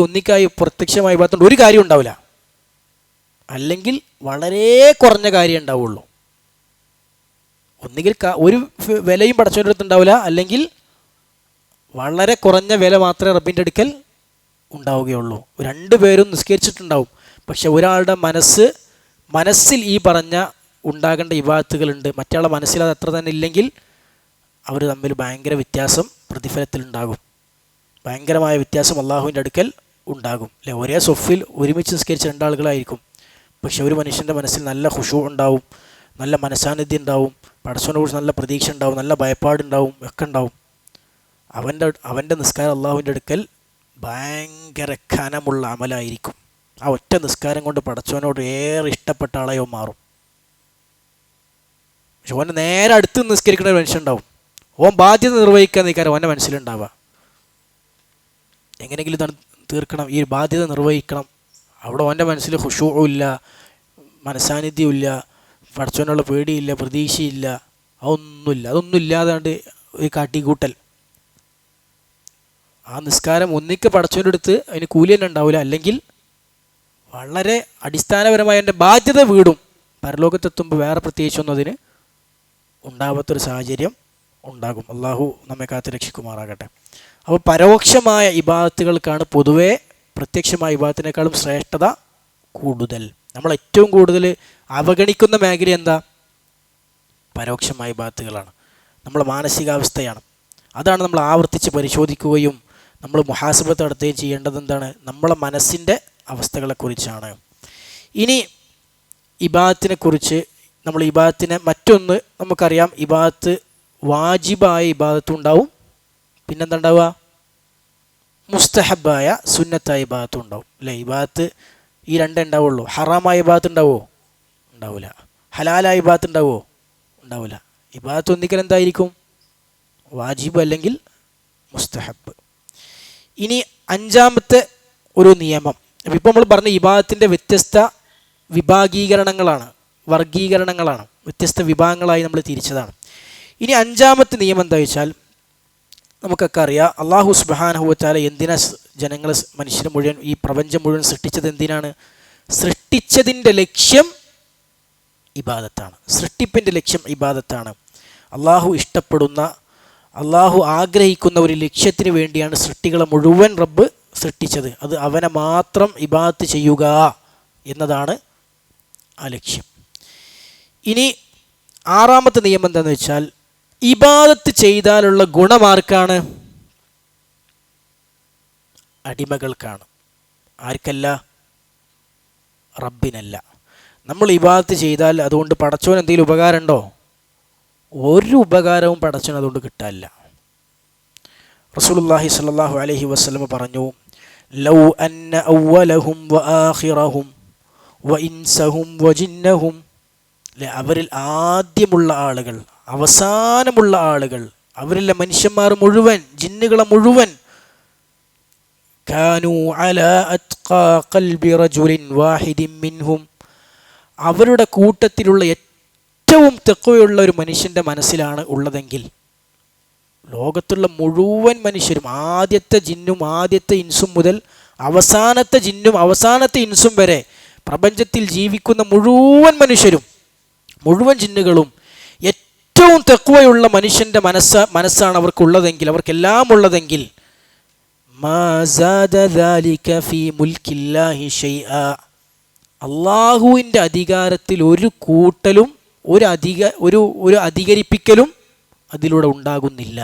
ഒന്നിക്കായി പ്രത്യക്ഷമായ ഇബാദത്തുകൊണ്ട് ഒരു കാര്യം ഉണ്ടാവില്ല, അല്ലെങ്കിൽ വളരെ കുറഞ്ഞ കാര്യം ഉണ്ടാവുള്ളൂ. ഒന്നുകിൽ ഒരു വിലയും പടച്ചവൻ്റെ അടുത്ത് ഉണ്ടാവില്ല, അല്ലെങ്കിൽ വളരെ കുറഞ്ഞ വില മാത്രമേ റബ്ബിൻ്റെ അടുക്കൽ ഉണ്ടാവുകയുള്ളൂ. രണ്ടുപേരും നിസ്കരിച്ചിട്ടുണ്ടാവും, പക്ഷെ ഒരാളുടെ മനസ്സിൽ ഈ പറഞ്ഞ ഉണ്ടാകേണ്ട ഇബാദത്തുകളുണ്ട്, മറ്റയാളുടെ മനസ്സിൽ അത് അത്ര തന്നെ ഇല്ലെങ്കിൽ അവർ തമ്മിൽ ഭയങ്കര വ്യത്യാസം പ്രതിഫലത്തിലുണ്ടാകും. ഭയങ്കരമായ വ്യത്യാസം അള്ളാഹുവിൻ്റെ അടുക്കൽ ഉണ്ടാകും അല്ലേ. ഒരേ സൊഫിൽ ഒരുമിച്ച് നിസ്കരിച്ച രണ്ടാളുകളായിരിക്കും, പക്ഷെ ഒരു മനുഷ്യൻ്റെ മനസ്സിൽ നല്ല ഖുശൂ ഉണ്ടാവും, നല്ല മനസാന്നിധ്യം ഉണ്ടാവും, പടച്ചവനെ കുറിച്ച് നല്ല പ്രതീക്ഷ ഉണ്ടാവും, നല്ല ഭയപ്പാടുണ്ടാവും, ഒക്കെ ഉണ്ടാവും. അവൻ്റെ നിസ്കാരം അള്ളാഹുവിൻ്റെ അടുക്കൽ ഭയങ്കര ഖനമുള്ള അമലായിരിക്കും. ആ ഒറ്റ നിസ്കാരം കൊണ്ട് പടച്ചവനോട് ഏറെ ഇഷ്ടപ്പെട്ട ആളായോ മാറും. പക്ഷെ ഓൻ്റെ നേരെ അടുത്ത് നിസ്കരിക്കുന്ന ഒരു മനുഷ്യനുണ്ടാവും, ഓൻ ബാധ്യത നിർവഹിക്കാൻ നിൽക്കാൻ ഓൻ്റെ മനസ്സിലുണ്ടാവുക. എങ്ങനെയെങ്കിലും തീർക്കണം, ഈ ബാധ്യത നിർവഹിക്കണം. അവിടെ ഓൻ്റെ മനസ്സിൽ ഖുശൂഉം ഇല്ല, മനസാന്നിധ്യവും ഇല്ല, പടച്ചവനുള്ള പേടിയില്ല, പ്രതീക്ഷയില്ല, അതൊന്നും ഇല്ലാതാണ്ട് ഒരു കാട്ടിക്കൂട്ടൽ. ആ നിസ്കാരം ഒന്നിക്ക് പടച്ചവൻ്റെ അടുത്ത് അതിന് കൂലി തന്നെ ഉണ്ടാവില്ല, അല്ലെങ്കിൽ വളരെ അടിസ്ഥാനപരമായ എൻ്റെ ബാധ്യത വീടും. പരലോകത്തെത്തുമ്പോൾ വേറെ പ്രത്യേകിച്ചൊന്നും അതിന് ഉണ്ടാവാത്തൊരു സാഹചര്യം ഉണ്ടാകും. അള്ളാഹു നമ്മെ കാത്ത് രക്ഷിക്കുമാറാകട്ടെ. അപ്പോൾ പരോക്ഷമായ ഇബാദത്തുകൾക്കാണ് പൊതുവേ പ്രത്യക്ഷമായ ഇബാദത്തിനേക്കാളും ശ്രേഷ്ഠത കൂടുതൽ. നമ്മൾ ഏറ്റവും കൂടുതൽ അവഗണിക്കുന്ന മേഖല എന്താ? പരോക്ഷമായ ഇബാദത്തുകളാണ്. നമ്മളെ മാനസികാവസ്ഥയാണ്. അതാണ് നമ്മൾ ആവർത്തിച്ച് പരിശോധിക്കുകയും നമ്മൾ മുഹാസബത്ത് നടത്തുകയും ചെയ്യേണ്ടത്. എന്താണ്? നമ്മളെ മനസ്സിൻ്റെ അവസ്ഥകളെക്കുറിച്ചാണ്. ഇനി ഇബാദത്തിനെക്കുറിച്ച് നമ്മൾ ഇബാദത്തിനെ മറ്റൊന്ന് നമുക്കറിയാം, ഇബാദത്ത് വാജിബായ ഇബാദത്തും ഉണ്ടാവും, പിന്നെന്താ ഉണ്ടാവുക? മുസ്തഹബായ സുന്നത്തായ ഇബാദത്തും ഉണ്ടാവും അല്ലേ. ഇബാദത്ത് ഈ രണ്ടേ ഉണ്ടാവുള്ളൂ. ഹറാമായ ഇബാദത്ത് ഉണ്ടാവുമോ? ഉണ്ടാവില്ല. ഹലാലായ ഇബാദത്ത് ഉണ്ടാവുമോ? ഉണ്ടാവില്ല. ഇബാദത്ത് ഒന്നിക്കൽ എന്തായിരിക്കും? വാജിബ് അല്ലെങ്കിൽ മുസ്തഹബ്. ഇനി അഞ്ചാമത്തെ ഒരു നിയമം. അപ്പോൾ ഇപ്പോൾ നമ്മൾ പറഞ്ഞ ഇബാദത്തിൻ്റെ വ്യത്യസ്ത വിഭാഗീകരണങ്ങളാണ്, വർഗീകരണങ്ങളാണ്, വ്യത്യസ്ത വിഭാഗങ്ങളായി നമ്മൾ തിരിച്ചതാണ്. ഇനി അഞ്ചാമത്തെ നിയമം എന്താ വെച്ചാൽ, നമുക്കൊക്കെ അറിയാം അള്ളാഹു സുബ്ഹാനഹു വ തആല എന്തിനാ ജനങ്ങളെ, മനുഷ്യരെ മുഴുവൻ, ഈ പ്രപഞ്ചം മുഴുവൻ സൃഷ്ടിച്ചത് എന്തിനാണ്? സൃഷ്ടിച്ചതിൻ്റെ ലക്ഷ്യം ഇബാദത്താണ്. സൃഷ്ടിപ്പിൻ്റെ ലക്ഷ്യം ഇബാദത്താണ്. അള്ളാഹു ഇഷ്ടപ്പെടുന്ന, അള്ളാഹു ആഗ്രഹിക്കുന്ന ഒരു ലക്ഷ്യത്തിന് വേണ്ടിയാണ് സൃഷ്ടികളെ മുഴുവൻ റബ്ബ് സൃഷ്ടിച്ചത്. അത് അവനെ മാത്രം ഇബാദത്ത് ചെയ്യുക എന്നതാണ് ആ ലക്ഷ്യം. ഇനി ആറാമത്തെ നിയമം എന്താണെന്ന് വെച്ചാൽ, ഇബാദത്ത് ചെയ്താലുള്ള ഗുണമാർക്കാണ്? അടിമകൾക്കാണ്. ആർക്കല്ല? റബ്ബിനല്ല. നമ്മൾ ഇബാദത്ത് ചെയ്താൽ അതുകൊണ്ട് പടച്ചോൻ എന്തെങ്കിലും ഉപകാരമുണ്ടോ? ഒരു ഉപകാരവും പടച്ചോൻ അതുകൊണ്ട് കിട്ടാനില്ല. റസൂലുള്ളാഹി സ്വല്ലല്ലാഹു അലൈഹി വസല്ലം പറഞ്ഞു, ലൗ അന്ന അവ്വലഹും വ ആഖിറഹും വ ഇൻസഹും വ ജിന്നഹും, അവരിൽ ആദ്യമുള്ള ആളുകൾ, അവസാനമുള്ള ആളുകൾ, അവരിലെ മനുഷ്യന്മാർ മുഴുവൻ, ജിന്നുകളെ മുഴുവൻ, കാനൂ അലാ അത്ഖാ ഖൽബി റജുലിൻ വാഹിദിൻ മിൻഹും, അവരുടെ കൂട്ടത്തിലുള്ള ഏറ്റവും തെക്കുവയുള്ള ഒരു മനുഷ്യൻ്റെ മനസ്സിലാണ് ഉള്ളതെങ്കിൽ, ലോകത്തുള്ള മുഴുവൻ മനുഷ്യരും, ആദ്യത്തെ ജിന്നും ആദ്യത്തെ ഇൻസും മുതൽ അവസാനത്തെ ജിന്നും അവസാനത്തെ ഇൻസും വരെ, പ്രപഞ്ചത്തിൽ ജീവിക്കുന്ന മുഴുവൻ മനുഷ്യരും, മുഴുവൻ ജിന്നുകളും ഏറ്റവും തെക്കുവയുള്ള മനുഷ്യൻ്റെ മനസ്സാണ് അവർക്കുള്ളതെങ്കിൽ, അവർക്കെല്ലാം ഉള്ളതെങ്കിൽ, മാ സാദ ദാലിക ഫീ മുൽക്കില്ലാഹി ശൈആ, അള്ളാഹുവിൻ്റെ അധികാരത്തിൽ ഒരു കൂട്ടലും ഒരു അധികരിപ്പിക്കലും അതിലൂടെ ഉണ്ടാകുന്നില്ല.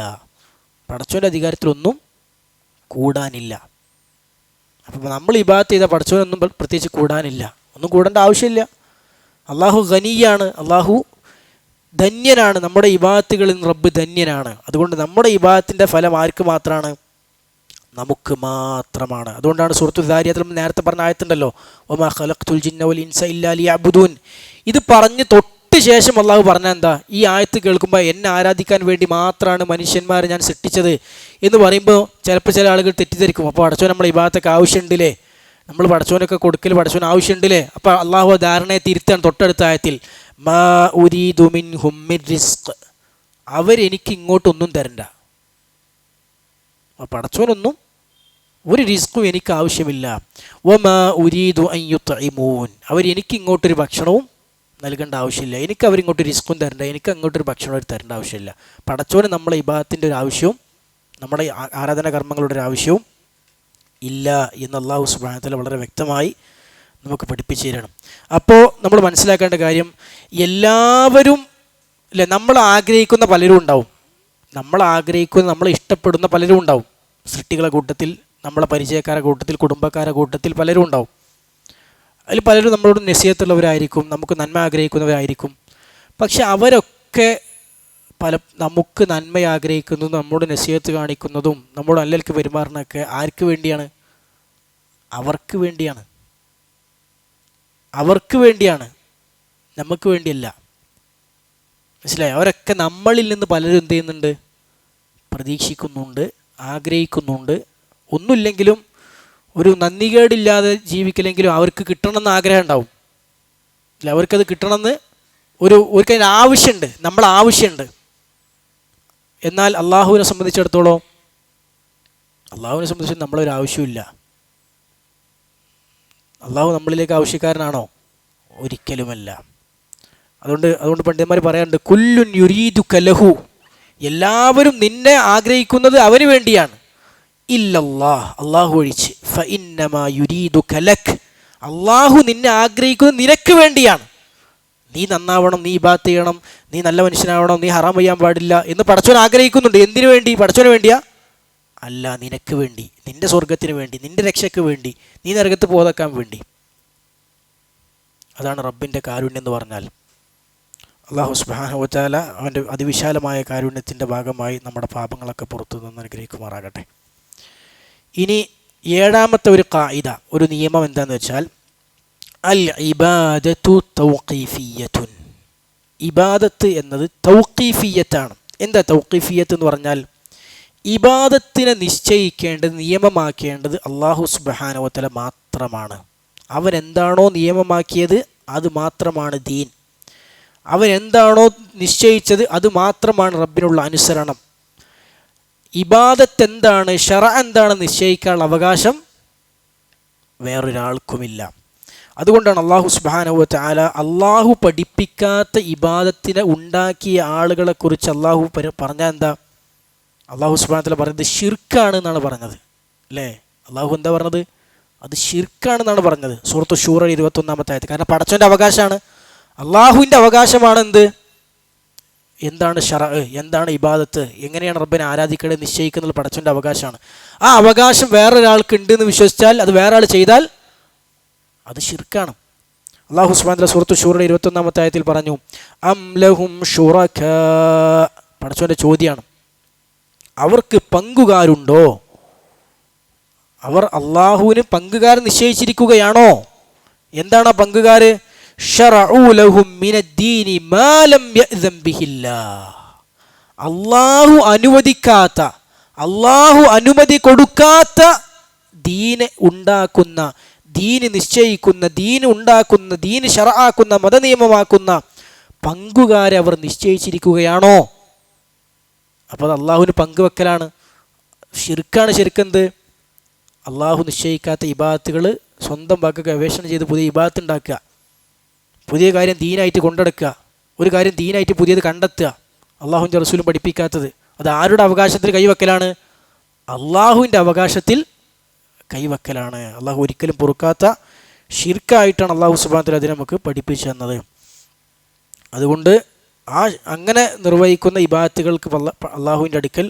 പടച്ചോൻ്റെ അധികാരത്തിലൊന്നും കൂടാനില്ല. അപ്പോൾ നമ്മൾ ഇബാദത്ത് ചെയ്ത പടച്ചോനൊന്നും പ്രത്യേകിച്ച് കൂടാനില്ല, ഒന്നും കൂടേണ്ട ആവശ്യമില്ല. അള്ളാഹു ഗനിയാണ്, അള്ളാഹു ധന്യനാണ്. നമ്മുടെ ഇബാദത്തുകളിൽ നിന്ന് റബ്ബ് ധന്യനാണ്. അതുകൊണ്ട് നമ്മുടെ ഇബാദത്തിൻ്റെ ഫലം ആർക്ക് മാത്രമാണ്? നമുക്ക് മാത്രമാണ്. അതുകൊണ്ടാണ് സൂറത്തുൽ ദാരിയാത്തിൽ നമ്മൾ നേരത്തെ പറഞ്ഞ ആയത്തുണ്ടല്ലോ, വമാ ഖലഖ്തുൽ ജിന്ന വൽ ഇൻസ ഇല്ലാ ലിയഅ്ബുദൂൻ. ഇത് പറഞ്ഞ് തൊട്ട് ശേഷം അള്ളാഹു പറഞ്ഞാൽ എന്താ? ഈ ആയത്ത് കേൾക്കുമ്പോൾ എന്നെ ആരാധിക്കാൻ വേണ്ടി മാത്രമാണ് മനുഷ്യന്മാരെ ഞാൻ സൃഷ്ടിച്ചത് എന്ന് പറയുമ്പോൾ ചിലപ്പോൾ ചില ആളുകൾ തെറ്റിദ്ധരിക്കും. അപ്പോൾ പടച്ചോൻ നമ്മളെ ഇബാദത്തൊക്കെ ആവശ്യമുണ്ടല്ലേ, നമ്മൾ പടച്ചോനൊക്കെ കൊടുക്കൽ പടച്ചോൻ ആവശ്യമുണ്ടല്ലേ? അപ്പോൾ അള്ളാഹു ധാരണയെ തിരുത്താണ് തൊട്ടടുത്ത ആയത്തിൽ, മാ ഉരീദു മിൻഹും മിർ റിസ്ഖ്, അവരെനിക്ക് ഇങ്ങോട്ടൊന്നും തരണ്ട. പടച്ചോനൊന്നും ഒരു റിസ്ക്കും എനിക്ക് ആവശ്യമില്ല. വമാ ഉരീദു അൻ യുത്ഇമൂൻ, അവരെനിക്ക് ഇങ്ങോട്ടൊരു ഭക്ഷണവും നൽകേണ്ട ആവശ്യമില്ല. എനിക്ക് അവരിങ്ങോട്ട് റിസ്ക്കും തരണ്ട, എനിക്ക് അങ്ങോട്ടൊരു ഭക്ഷണം തരേണ്ട ആവശ്യമില്ല. പടച്ചോന് നമ്മളെ ഇബാദത്തിൻ്റെ ഒരു ആവശ്യവും നമ്മുടെ ആരാധന കർമ്മങ്ങളുടെ ഒരു ആവശ്യവും ഇല്ല എന്ന് അല്ലാഹു സുബ്ഹാനഹു വ തആല വളരെ വ്യക്തമായി നമുക്ക് പഠിപ്പിച്ചു തരണം. അപ്പോൾ നമ്മൾ മനസ്സിലാക്കേണ്ട കാര്യം, എല്ലാവരും അല്ലേ, നമ്മൾ ആഗ്രഹിക്കുന്ന പലരും ഉണ്ടാവും, നമ്മൾ ആഗ്രഹിക്കുന്ന, നമ്മൾ ഇഷ്ടപ്പെടുന്ന പലരും ഉണ്ടാവും. സൃഷ്ടികളെ കൂട്ടത്തിൽ, നമ്മളെ പരിചയക്കാരുടെ കൂട്ടത്തിൽ, കുടുംബക്കാരുടെ കൂട്ടത്തിൽ പലരും ഉണ്ടാവും. അതിൽ പലരും നമ്മളോട് നസിഹത്തുള്ളവരായിരിക്കും, നമുക്ക് നന്മ ആഗ്രഹിക്കുന്നവരായിരിക്കും. പക്ഷെ അവരൊക്കെ നമുക്ക് നന്മ ആഗ്രഹിക്കുന്നതും നമ്മോട് നസിഹത്ത് കാണിക്കുന്നതും നമ്മോട് നല്ലൽക്ക് പെരുമാറുന്നതൊക്കെ ആർക്ക് വേണ്ടിയാണ്? അവർക്ക് വേണ്ടിയാണ്. അവർക്ക് വേണ്ടിയാണ്, നമുക്ക് വേണ്ടിയല്ല. മനസ്സിലായി? അവരൊക്കെ നമ്മളിൽ നിന്ന് പലരും എന്ത് ചെയ്യുന്നുണ്ട്? പ്രതീക്ഷിക്കുന്നുണ്ട്, ആഗ്രഹിക്കുന്നുണ്ട്. ഒന്നുമില്ലെങ്കിലും ഒരു നന്ദികേടില്ലാതെ ജീവിക്കില്ലെങ്കിലും അവർക്ക് കിട്ടണമെന്ന് ആഗ്രഹം ഉണ്ടാവും. അല്ല, അവർക്കത് കിട്ടണമെന്ന് അവർക്കതിന് ആവശ്യമുണ്ട്, നമ്മൾ ആവശ്യമുണ്ട്. എന്നാൽ അള്ളാഹുവിനെ സംബന്ധിച്ചിടത്തോളം, അള്ളാഹുവിനെ സംബന്ധിച്ച് നമ്മളൊരു ആവശ്യമില്ല. അള്ളാഹു നമ്മളിലേക്ക് ആവശ്യക്കാരനാണോ? ഒരിക്കലുമല്ല. അതുകൊണ്ട് പണ്ഡിതന്മാർ പറയാറുണ്ട്, കുല്ലുൻ യുരീദുക ലഹു, എല്ലാവരും നിന്നെ ആഗ്രഹിക്കുന്നത് അവന് വേണ്ടിയാണ്. ഇല്ലല്ലാഹ്, അള്ളാഹു ഒഴിച്ച്. ഫഇന്നമാ യുരീദുക ലക്, അള്ളാഹു നിന്നെ ആഗ്രഹിക്കുന്നത് നിനക്ക് വേണ്ടിയാണ്. നീ നന്നാവണം, നീ ഇബാദത്ത് ചെയ്യണം, നീ നല്ല മനുഷ്യനാവണം, നീ ഹറാം ചെയ്യാൻ പാടില്ല എന്ന് പടച്ചോൻ ആഗ്രഹിക്കുന്നുണ്ട്. എന്തിനു വേണ്ടി? പടച്ചോന് വേണ്ടിയാ? അല്ല, നിനക്ക് വേണ്ടി, നിന്റെ സ്വർഗത്തിന് വേണ്ടി, നിന്റെ രക്ഷയ്ക്ക് വേണ്ടി, നീ നരകത്ത് പോകാൻ വേണ്ടി. അതാണ് റബ്ബിൻ്റെ കാരുണ്യം എന്ന് പറഞ്ഞാൽ. അല്ലാഹു സുബ്ഹാനഹു വ തആല അവൻ്റെ അതിവിശാലമായ കാരുണ്യത്തിൻ്റെ ഭാഗമായി നമ്മുടെ പാപങ്ങളൊക്കെ പുറത്തു നിന്ന് അനുഗ്രഹിക്കുമാറാകട്ടെ. ഇനി ഏഴാമത്തെ ഒരു ഖായിദ, ഒരു നിയമം എന്താണെന്ന് വെച്ചാൽ, അൽ ഇബാദത്തു തൗഖീഫിയ്യത്തുൻ. ഇബാദത്ത് എന്നത് തൗഖീഫിയത്താണ്. എന്താ തൗഖീഫിയത്ത് എന്ന് പറഞ്ഞാൽ? ഇബാദത്തിനെ നിശ്ചയിക്കേണ്ടത്, നിയമമാക്കേണ്ടത് അല്ലാഹു സുബ്ഹാനഹു വ തആല മാത്രമാണ്. അവൻ എന്താണോ നിയമമാക്കിയത് അത് മാത്രമാണ് ദീൻ. അവൻ എന്താണോ നിശ്ചയിച്ചത് അത് മാത്രമാണ് റബ്ബിനുള്ള അനുസരണം. ഇബാദത്ത് എന്താണ്, ശറഅ എന്താണ് നിശ്ചയിക്കാനുള്ള അവകാശം വേറൊരാൾക്കുമില്ല. അതുകൊണ്ടാണ് അല്ലാഹു സുബ്ഹാനഹു വ തആല അല്ലാഹു പഠിപ്പിക്കാത്ത ഇബാദത്തിനെ ഉണ്ടാക്കിയ ആളുകളെ കുറിച്ച് അല്ലാഹു പറഞ്ഞാൽ എന്താ? അല്ലാഹു സുബ്ഹാനഹു വ തആല പറയുന്നത് ശിർക്കാണ് എന്നാണ് പറഞ്ഞത്, അല്ലേ? അല്ലാഹു എന്താ പറഞ്ഞത്? അത് ശിർക്കാണെന്നാണ് പറഞ്ഞത് സൂറത്ത് ശൂറ 21-ാമത്തെ ആയത്ത്. കാരണം പടച്ചവൻ്റെ അവകാശമാണ്, അള്ളാഹുവിൻ്റെ അവകാശമാണ് എന്ത്, എന്താണ് ശറഅ്, എന്താണ് ഇബാദത്ത്, എങ്ങനെയാണ് റബ്ബിനെ ആരാധിക്കേണ്ടത് നിശ്ചയിക്കുന്നത് പടച്ചവൻ്റെ അവകാശമാണ്. ആ അവകാശം വേറൊരാൾക്ക് ഉണ്ട് എന്ന് വിശ്വസിച്ചാൽ, അത് വേറെ ആൾ ചെയ്താൽ അത് ശിർക്കാണ്. അല്ലാഹു സുബ്ഹാനഹു വ തആല സൂറത്ത് ശൂറ 21-ാമത്തെ ആയത്തിൽ പറഞ്ഞു, അം ലഹും ശുറകാ, പടച്ചവൻ്റെ ചോദ്യമാണ്, അവർക്ക് പങ്കുകാരുണ്ടോ? അവർ അള്ളാഹുവിന് പങ്കുകാർ നിശ്ചയിച്ചിരിക്കുകയാണോ? എന്താണ് ആ പങ്കുകാർ? ശറഉ ലഹും മിനദ്ദീനി മാ ലം യഅ്ദൻ ബിഹില്ലാഹ്, അള്ളാഹു അനുവദിക്കാത്ത, അള്ളാഹു അനുമതി കൊടുക്കാത്ത ദീന് ഉണ്ടാക്കുന്ന, ദീന് നിശ്ചയിക്കുന്ന, ദീന് ഉണ്ടാക്കുന്ന, ദീന് ശറആക്കുന്ന, മതനിയമമാക്കുന്ന പങ്കുകാരെ അവർ നിശ്ചയിച്ചിരിക്കുകയാണോ? അപ്പോൾ അത് അള്ളാഹുവിന് പങ്കുവെക്കലാണ്, ശിർക്കാണ്. ശരിക്കെന്ത്? അള്ളാഹു നിശ്ചയിക്കാത്ത ഇബാദത്തുകൾ സ്വന്തം വാക്ക് ഗവേഷണം ചെയ്ത് പുതിയ ഇബാദത്ത് ഉണ്ടാക്കുക, പുതിയ കാര്യം ദീനായിട്ട് കൊണ്ടെടുക്കുക, ഒരു കാര്യം ദീനായിട്ട് പുതിയത് കണ്ടെത്തുക, അള്ളാഹുവിൻ്റെ റസൂലും പഠിപ്പിക്കാത്തത്. അത് ആരുടെ അവകാശത്തിൽ കൈവെക്കലാണ്? അള്ളാഹുവിൻ്റെ അവകാശത്തിൽ കൈവെക്കലാണ്. അള്ളാഹു ഒരിക്കലും പൊറുക്കാത്ത ഷിർക്കായിട്ടാണ് അള്ളാഹു സുബ്ഹാനഹു വ തആല അതിനെ നമുക്ക് പഠിപ്പിച്ചു തന്നത്. അതുകൊണ്ട് അങ്ങനെ നിർവഹിക്കുന്ന ഇബാദത്തുകൾക്ക് അള്ളാഹുവിൻ്റെ അടുക്കൽ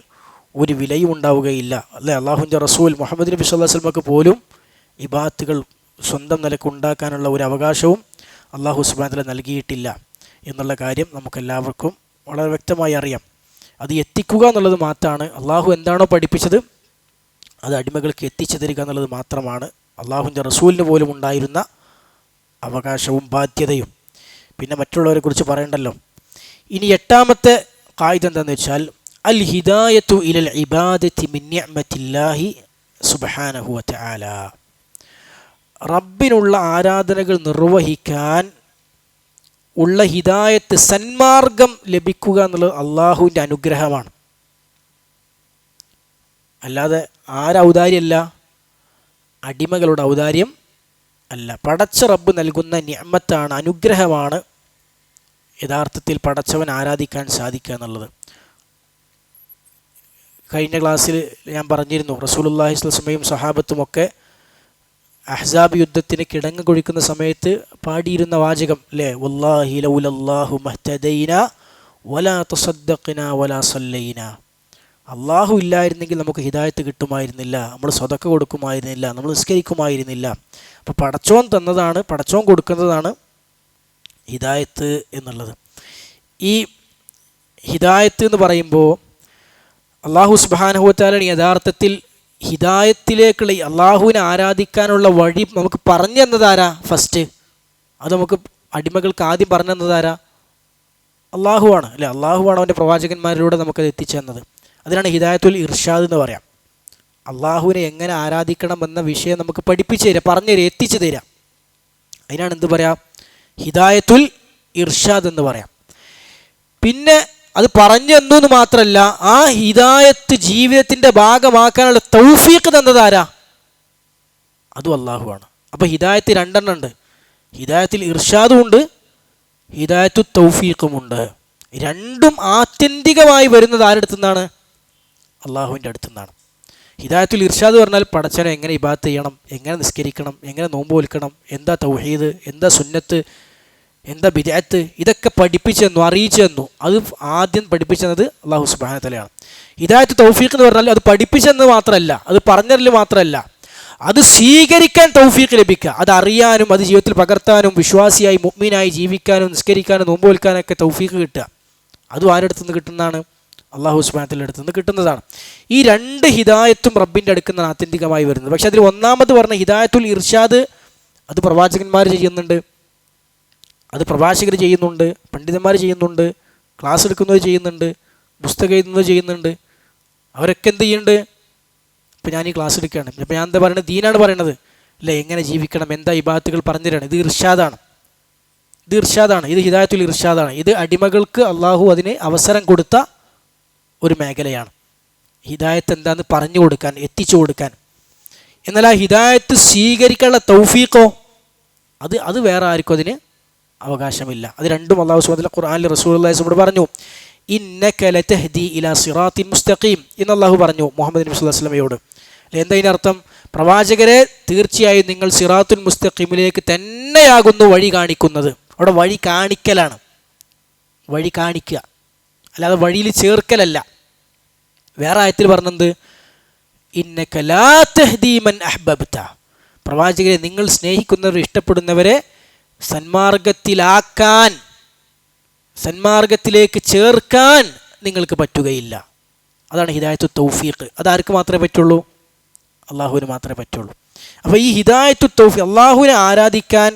ഒരു വിലയും ഉണ്ടാവുകയില്ല, അല്ലേ? അള്ളാഹുവിൻ്റെ റസൂൽ മുഹമ്മദ് നബി സ്വല്ലല്ലാഹു അലൈഹി വസല്ലമക്ക് പോലും ഇബാദത്തുകൾ സ്വന്തം നിലക്ക് ഉണ്ടാക്കാനുള്ള ഒരു അവകാശവും അള്ളാഹു സുബ്ഹാനഹു വ തആല നൽകിയിട്ടില്ല എന്നുള്ള കാര്യം നമുക്കെല്ലാവർക്കും വളരെ വ്യക്തമായി അറിയാം. അത് എത്തിക്കുക എന്നുള്ളത് മാത്രമാണ്, അള്ളാഹു എന്താണോ പഠിപ്പിച്ചത് അത് അടിമകൾക്ക് എത്തിച്ചു തരിക എന്നുള്ളത് മാത്രമാണ് അള്ളാഹുവിൻ്റെ റസൂലിന് പോലും ഉണ്ടായിരുന്ന അവകാശവും ബാധ്യതയും. പിന്നെ മറ്റുള്ളവരെ കുറിച്ച് പറയണ്ടല്ലോ. ഇനി 8ാമത്തെ ഖായിദ എന്താണെന്ന് വെച്ചാൽ, അൽ ഹിദായത്തു ഇലൽ ഇബാദത്തി മിൻ നിഅമത്തില്ലാഹി സുബ്ഹാനഹു വ തആല, റബ്ബിനുള്ള ആരാധനകൾ നിർവഹിക്കാൻ ഉള്ള ഹിദായത്ത്, സന്മാർഗം ലഭിക്കുക എന്നുള്ളത് അള്ളാഹുവിൻ്റെ അനുഗ്രഹമാണ്. അല്ലാതെ ഔദാര്യമല്ല, അടിമകളുടെ ഔദാര്യം അല്ല. പടച്ച റബ്ബ് നൽകുന്ന നിഅമത്താണ്, അനുഗ്രഹമാണ് യഥാർത്ഥത്തിൽ പടച്ചവൻ ആരാധിക്കാൻ സാധിക്കുക എന്നുള്ളത്. കഴിഞ്ഞ ക്ലാസ്സിൽ ഞാൻ പറഞ്ഞിരുന്നു, റസൂലുള്ളാഹി സ്വല്ലല്ലാഹു അലൈഹി വസല്ലമയും സഹാബത്തുമൊക്കെ അഹ്സാബ് യുദ്ധത്തിന് കിടങ്ങ് കൊഴിക്കുന്ന സമയത്ത് പാടിയിരുന്ന വാചകം, അല്ലേ? വല്ലാഹി ലൗലല്ലാഹു മഹ്തദൈന വലാ തസദ്ദഖ്ന വലാ സല്ലൈന, അള്ളാഹു ഇല്ലായിരുന്നെങ്കിൽ നമുക്ക് ഹിദായത്ത് കിട്ടുമായിരുന്നില്ല, നമ്മൾ സ്വതക്ക കൊടുക്കുമായിരുന്നില്ല, നമ്മൾ നിസ്കരിക്കുമായിരുന്നില്ല. അപ്പോൾ പടച്ചോൻ തന്നതാണ്, പടച്ചോൻ കൊടുക്കുന്നതാണ് ഹിദായത്ത് എന്നുള്ളത്. ഈ ഹിദായത്ത് എന്ന് പറയുമ്പോൾ അള്ളാഹു സുബ്ഹാനഹു വ തആല യഥാർത്ഥത്തിൽ ഹിദായത്തിലേക്കുള്ള, അള്ളാഹുവിനെ ആരാധിക്കാനുള്ള വഴി നമുക്ക് പറഞ്ഞു തന്നതാരാ? ഫസ്റ്റ് അത് നമുക്ക് അടിമകൾക്ക് ആദ്യം പറഞ്ഞു തന്നതാരാ? അള്ളാഹുവാണ്, അല്ലേ? അള്ളാഹുവാണ് അവൻ്റെ പ്രവാചകന്മാരിലൂടെ നമുക്കത് എത്തിച്ചു തന്നത്. അതിനാണ് ഹിദായത്തുൽ ഇർഷാദ് എന്ന് പറയാം. അള്ളാഹുവിനെ എങ്ങനെ ആരാധിക്കണം എന്ന വിഷയം നമുക്ക് പഠിപ്പിച്ചു തരാം, പറഞ്ഞു തരാം, എത്തിച്ചു തരാം. അതിനാണ് എന്ത് പറയാം? ഹിദായത്തുൽ ഇർഷാദ് എന്ന് പറയാം. പിന്നെ അത് പറഞ്ഞു തന്നു മാത്രമല്ല, ആ ഹിദായത്ത് ജീവിതത്തിൻ്റെ ഭാഗമാക്കാനുള്ള തൗഫീഖ് തന്നതാരാ? അതും അള്ളാഹുവാണ്. അപ്പോൾ ഹിദായത്ത് 2 ഉണ്ട്, ഹിദായത്തുൽ ഇർഷാദും ഉണ്ട്, ഹിദായത്തു തൗഫീഖുമുണ്ട്. രണ്ടും ആത്യന്തികമായി വരുന്നത് ആരുടെ അടുത്തുനിന്നാണ്? അള്ളാഹുവിൻ്റെ അടുത്തുനിന്നാണ്. ഹിദായത്തുൽ ഇർഷാദ് പറഞ്ഞാൽ പടച്ചവനെ എങ്ങനെ ഇബാദത്ത് ചെയ്യണം, എങ്ങനെ നിസ്കരിക്കണം, എങ്ങനെ നോമ്പ് നോൽക്കണം, എന്താ തൗഹീദ്, എന്താ സുന്നത്ത്, എന്താ ബിദ്അത്ത്, ഇതൊക്കെ പഠിപ്പിച്ചു തന്നു, അറിയിച്ചു തന്നു. അത് ആദ്യം പഠിപ്പിച്ചു തന്നത് അള്ളാഹു സുബ്ഹാനഹു വ തആലയാണ്. ഹിദായത്ത് തൗഫീഖ് എന്ന് പറഞ്ഞാൽ അത് പഠിപ്പിച്ചെന്ന് മാത്രമല്ല, അത് പറഞ്ഞതിൽ മാത്രമല്ല, അത് സ്വീകരിക്കാൻ തൗഫീഖ് ലഭിക്കുക, അത് അറിയാനും അത് ജീവിതത്തിൽ പകർത്താനും വിശ്വാസിയായി മുഅ്മിനായി ജീവിക്കാനും നിസ്കരിക്കാനും നോമ്പ് നോൽക്കാനൊക്കെ തൗഫീഖ് കിട്ടുക, അതും ആരുടെ അടുത്ത് നിന്ന് കിട്ടുന്നതാണ്? അള്ളാഹു സുബ്ഹാനഹു വ തആലയുടെ അടുത്ത് നിന്ന് കിട്ടുന്നതാണ്. ഈ 2 ഹിദായത്തും റബ്ബിൻ്റെ അടുക്കുന്ന ആത്യന്തികമായി വരുന്നത്. പക്ഷെ അതിൽ ഒന്നാമത് പറഞ്ഞ ഹിദായത്തുൽ ഇർഷാദ് അത് പ്രവാചകന്മാർ ചെയ്യുന്നുണ്ട്, അത് പ്രഭാഷകർ ചെയ്യുന്നുണ്ട്, പണ്ഡിതന്മാർ ചെയ്യുന്നുണ്ട്, ക്ലാസ് എടുക്കുന്നവർ ചെയ്യുന്നുണ്ട്, പുസ്തകം എഴുതുന്നവർ ചെയ്യുന്നുണ്ട്. അവരൊക്കെ എന്ത് ചെയ്യുന്നുണ്ട്? ഇപ്പം ഞാൻ ഈ ക്ലാസ് എടുക്കുകയാണ്, ഇപ്പം ഞാൻ എന്താ പറയുന്നത്? ദീനാണ് പറയണത് അല്ലേ, എങ്ങനെ ജീവിക്കണം, എന്താ ഇബാദത്തുകൾ പറഞ്ഞു തരാണ്. ഇത് ഇർഷാദാണ്, ഇത് ഹിദായത്തുൽ ഇർഷാദാണ്. ഇത് അടിമകൾക്ക് അള്ളാഹു അതിന് അവസരം കൊടുത്ത ഒരു മേഖലയാണ്. ഹിദായത്ത് എന്താണെന്ന് പറഞ്ഞു കൊടുക്കാൻ, എത്തിച്ചു കൊടുക്കാൻ. എന്നാൽ ആ ഹിദായത്ത് സ്വീകരിക്കാനുള്ള തൗഫീഖോ, അത് വേറെ ആർക്കും അതിന് അവകാശമില്ല. അത് രണ്ടും അള്ളാഹു സുബ്ഹാനഹു വ തആല ഖുർആനിൽ റസൂലുള്ളാഹി സ്വല്ലല്ലാഹു അലൈഹി വസല്ലം പറഞ്ഞു, ഇന്നക ലതഹ്ദി ഇലാ സിറാത്തിൻ മുസ്തഖീം എന്ന് അള്ളാഹു പറഞ്ഞു മുഹമ്മദ് നബി സല്ലല്ലാഹു അലൈഹി വസല്ലമയോട്. എന്താ ഇതിനർത്ഥം? പ്രവാചകരെ, തീർച്ചയായും നിങ്ങൾ സിറാത്തുൽ മുസ്തഖീമിലേക്ക് തന്നെയാകുന്നു വഴി കാണിക്കുന്നത്. അവിടെ വഴി കാണിക്കലാണ്, വഴി കാണിക്കുക, അല്ലാതെ വഴിയിൽ ചേർക്കലല്ല. വേറെ ആയത്തിൽ പറഞ്ഞത് ഇന്നക ലാ തഹ്ദി മൻ അഹ്ബബ്ത, പ്രവാചകരെ നിങ്ങൾ സ്നേഹിക്കുന്നവർ, ഇഷ്ടപ്പെടുന്നവരെ സന്മാർഗത്തിലാക്കാൻ, സന്മാർഗത്തിലേക്ക് ചേർക്കാൻ നിങ്ങൾക്ക് പറ്റുകയില്ല. അതാണ് ഹിദായത്തു തൗഫീഖ്. അതാർക്ക് മാത്രമേ പറ്റുള്ളൂ? അള്ളാഹുവിന് മാത്രമേ പറ്റുള്ളൂ. അപ്പോൾ ഈ ഹിദായത്തു തൗഫീഖ്, അള്ളാഹുവിനെ ആരാധിക്കാൻ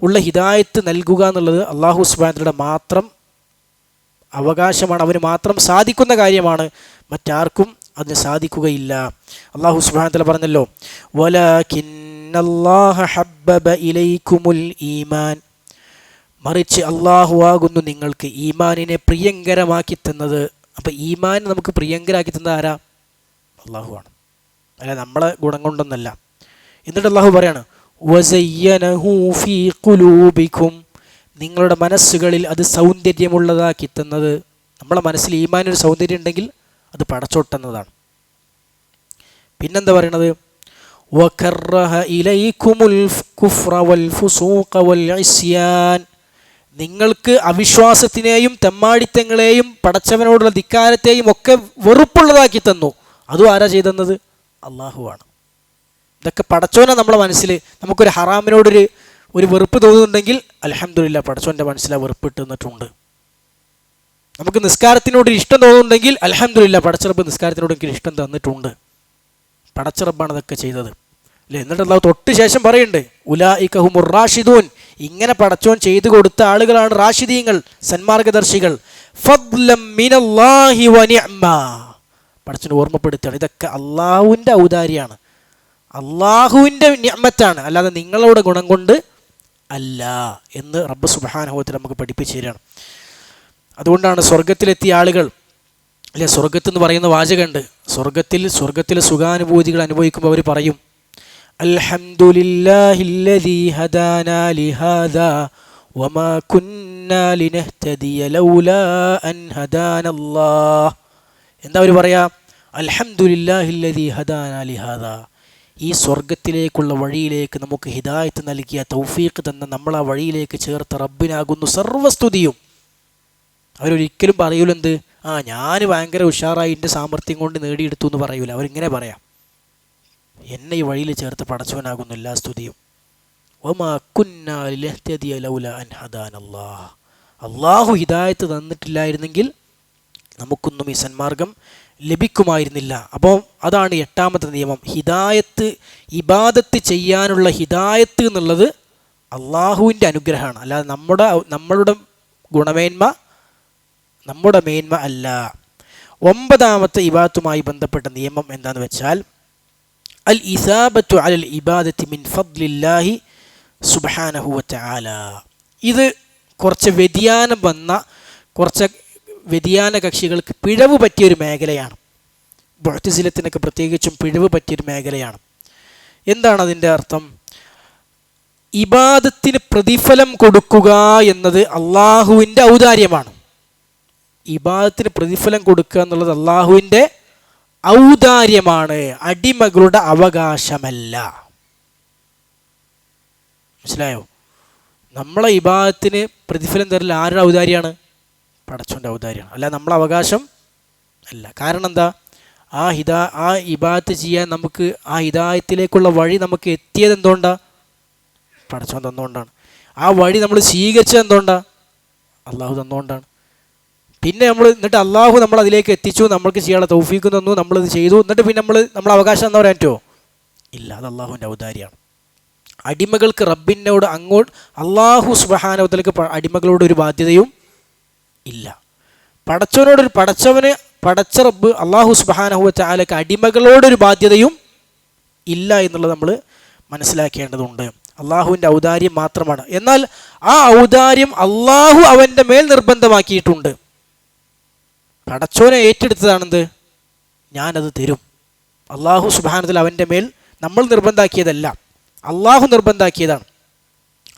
ഉള്ള ഹിദായത്ത് നൽകുക എന്നുള്ളത് അള്ളാഹു സുബ്ഹാനഹു വ തആലയുടെ മാത്രം അവകാശമാണ്, അവന് മാത്രം സാധിക്കുന്ന കാര്യമാണ്. മറ്റാർക്കും അതിന് സാധിക്കുകയില്ല. അള്ളാഹു സുബ്ഹാനഹു വ തആല പറഞ്ഞല്ലോ, വലാകിന്നല്ലാഹ ഹബ്ബബ ഇലൈക്കുമുൽ ഈമാൻ, മറിച്ച് അള്ളാഹു ആകുന്നു നിങ്ങൾക്ക് ഈമാനിനെ പ്രിയങ്കരമാക്കി തന്നത്. അപ്പം ഈമാൻ നമുക്ക് പ്രിയങ്കരാക്കി തന്നത് ആരാ? അള്ളാഹുവാണ്, അല്ല നമ്മളെ ഗുണം കൊണ്ടൊന്നല്ല. എന്നിട്ട് അള്ളാഹു പറയാണ്, വസയ്യനഹു ഫീ ഖുലൂബിക്കും, നിങ്ങളുടെ മനസ്സുകളിൽ അത് സൗന്ദര്യമുള്ളതാക്കി തന്നത്. നമ്മളെ മനസ്സിൽ ഈമാനൊരു സൗന്ദര്യം ഉണ്ടെങ്കിൽ അത് പടച്ചോട്ടെന്നതാണ്. പിന്നെന്താ പറയണത്? വകറഹ ഇലൈക്കുമുൽ കുഫ്ര വൽ ഫുസൂഖ വൽ ഇസ്യാൻ, നിങ്ങൾക്ക് അവിശ്വാസത്തിനെയും തെമ്മാടിത്തങ്ങളെയും പടച്ചവനോടുള്ള ധിക്കാരത്തെയും ഒക്കെ വെറുപ്പുള്ളതാക്കി തന്നു. അതും ആരാ ചെയ്തെന്നത്? അള്ളാഹുവാണ്. ഇതൊക്കെ പടച്ചോനെ നമ്മളെ മനസ്സിൽ നമുക്കൊരു ഹറാമിനോടൊരു വെറുപ്പ് തോന്നുന്നുണ്ടെങ്കിൽ അൽഹംദുലില്ലാ, പടച്ചോൻ്റെ മനസ്സിൽ ആ വെറുപ്പ് ഇട്ടുന്നിട്ടുണ്ട്. നമുക്ക് നിസ്കാരത്തിനോട് ഇഷ്ടം തോന്നുന്നുണ്ടെങ്കിൽ അൽഹംദുലില്ലാ, പടച്ചറബ് നിസ്കാരത്തിനോട് എനിക്ക് ഇഷ്ടം തന്നിട്ടുണ്ട്. പടച്ചറബാണ് ഇതൊക്കെ ചെയ്തത് അല്ലേ. എന്നിട്ട് അല്ലാഹു തൊട്ട് ശേഷം പറയുന്നുണ്ട്, ഉലായിക ഹുമുർ റാഷിദൂൻ, ഇങ്ങനെ പടച്ചോൻ ചെയ്തു കൊടുത്ത ആളുകളാണ് റാഷിദീങ്ങൾ, സന്മാർഗദർശികൾ. ഫദ്ലം മിനല്ലാഹി വ നിഅമ, പടച്ചോൻ ഓർമ്മപ്പെടുത്തുകയാണ്, ഇതൊക്കെ അള്ളാഹുവിൻ്റെ ഔദാര്യാണ്, അള്ളാഹുവിൻ്റെ നിഅമത്താണ്, അല്ലാതെ നിങ്ങളുടെ ഗുണം കൊണ്ട് അല്ല എന്ന് റബ്ബ് സുബ്ഹാനഹു വ തആല നമുക്ക് പഠിപ്പിച്ചു തരികയാണ്. അതുകൊണ്ടാണ് സ്വർഗത്തിലെത്തിയ ആളുകൾ അല്ലെ, സ്വർഗത്തെന്ന് പറയുന്ന വാചകമുണ്ട്, സ്വർഗത്തിലെ സുഖാനുഭൂതികൾ അനുഭവിക്കുമ്പോൾ അവർ പറയും, അൽഹംദുലില്ലാഹില്ലദീ ഹദാനാ ലിഹാദാ വമാ കുന്നാ ലിനഹ്തദിയ ലൗലാ അൻ ഹദാനല്ലാഹ്. എന്താ അവർ പറയാ? അൽഹംദുലില്ലാഹില്ലദീ ഹദാനാ ലിഹാദാ, ഈ സ്വർഗത്തിലേക്കുള്ള വഴിയിലേക്ക് നമുക്ക് ഹിദായത്ത് നൽകിയ, തൗഫീഖ് തന്ന, നമ്മൾ ആ വഴിയിലേക്ക് ചേർത്ത റബ്ബിനാകുന്നു സർവ്വസ്തുതിയും. അവരൊരിക്കലും പറയൂലെന്ത്, ഞാൻ ഭയങ്കര ഉഷാറായി എൻ്റെ സാമർഥ്യം കൊണ്ട് നേടിയെടുത്തു എന്ന് പറയൂല. അവരിങ്ങനെ പറയാം, എന്നെ ഈ വഴിയിൽ ചേർത്ത് പടച്ചവനാകുന്നു എല്ലാ സ്തുതിയും. വമാ കുന്നാ ലിനഹ്തദിയ ലൗലാ അൻ ഹദാനല്ലാഹ്, അള്ളാഹു ഹിദായത്ത് തന്നിട്ടില്ലായിരുന്നെങ്കിൽ നമുക്കൊന്നും ഈ സന്മാർഗം ലഭിക്കുമായിരുന്നില്ല. അപ്പോൾ അതാണ് 8ാമത്തെ നിയമം. ഹിദായത്ത്, ഇബാദത്ത് ചെയ്യാനുള്ള ഹിദായത്ത് എന്നുള്ളത് അള്ളാഹുവിൻ്റെ അനുഗ്രഹമാണ്, അല്ലാതെ നമ്മളുടെ ഗുണമേന്മ, നമ്മുടെ മേന്മ അല്ല. 9ാമത്തെ ഇബാദത്തുമായി ബന്ധപ്പെട്ട നിയമം എന്താണെന്ന് വെച്ചാൽ, അൽ ഇസാബത്തു അലൽ ഇബാദത്തി മിൻ ഫദ്ലില്ലാഹി സുബ്ഹാനഹു വ തആല. ഇത് കുറച്ച് വ്യതിയാനം വന്ന, കുറച്ച് വ്യതിയാന കക്ഷികൾക്ക് പിഴവ് പറ്റിയൊരു മേഖലയാണ്. മുഅ്തസിലത്തിനൊക്കെ പ്രത്യേകിച്ചും പിഴവ് പറ്റിയൊരു മേഖലയാണ്. എന്താണ് അതിൻ്റെ അർത്ഥം? ഇബാദത്തിന് പ്രതിഫലം കൊടുക്കുക എന്നത് അള്ളാഹുവിൻ്റെ ഔദാര്യമാണ്. ഇബാദത്തിന് പ്രതിഫലം കൊടുക്കുക എന്നുള്ളത് അള്ളാഹുവിൻ്റെ ഔദാര്യമാണ്, അടിമകളുടെ അവകാശമല്ല. മനസ്സിലായോ? നമ്മളെ ഇബാദത്തിന് പ്രതിഫലം തരൽ ആരുടെ ഔദാര്യമാണ്? പടച്ചോൻ്റെ ഔദാര്യമാണ്, അല്ല നമ്മളെ അവകാശം അല്ല. കാരണം എന്താ? ആ ഇബാദത്ത് ചെയ്യാൻ നമുക്ക് ആ ഹിദായത്തിലേക്കുള്ള വഴി നമുക്ക് എത്തിയത് എന്തുകൊണ്ടാണ്? പടച്ചോൻ തന്നുകൊണ്ടാണ്. ആ വഴി നമ്മൾ സ്വീകരിച്ചത് എന്തുകൊണ്ടാണ്? അള്ളാഹു തന്നുകൊണ്ടാണ്. പിന്നെ എന്നിട്ട് അള്ളാഹു നമ്മൾ അതിലേക്ക് എത്തിച്ചു, നമ്മൾക്ക് ചെയ്യാനുള്ള തൗഫീഖ് തന്നു, നമ്മളിത് ചെയ്തു, എന്നിട്ട് പിന്നെ നമ്മൾ അവകാശം എന്താ പറയാൻ പറ്റുമോ? ഇല്ല, അത് അള്ളാഹുവിൻ്റെ ഔദാര്യമാണ്. അടിമകൾക്ക് റബ്ബിനോട് അള്ളാഹു സുബ്ഹാനഹു വ തആലക്ക് അടിമകളോട് ഒരു ബാധ്യതയും ഇല്ല. പടച്ച റബ്ബ് അള്ളാഹു സുബ്ഹാനഹു വ തആലക്ക് അടിമകളോടൊരു ബാധ്യതയും ഇല്ല എന്നുള്ളത് നമ്മൾ മനസ്സിലാക്കേണ്ടതുണ്ട്. അള്ളാഹുവിൻ്റെ ഔദാര്യം മാത്രമാണ്. എന്നാൽ ആ ഔദാര്യം അള്ളാഹു അവൻ്റെ മേൽ നിർബന്ധമാക്കിയിട്ടുണ്ട്. പടച്ചോനെ ഏറ്റെടുത്തതാണെന്ത്? ഞാനത് തരും. അള്ളാഹു സുബ്ഹാനഹു വ തആല അവൻ്റെ മേൽ നമ്മൾ നിർബന്ധാക്കിയതല്ല, അള്ളാഹു നിർബന്ധാക്കിയതാണ്.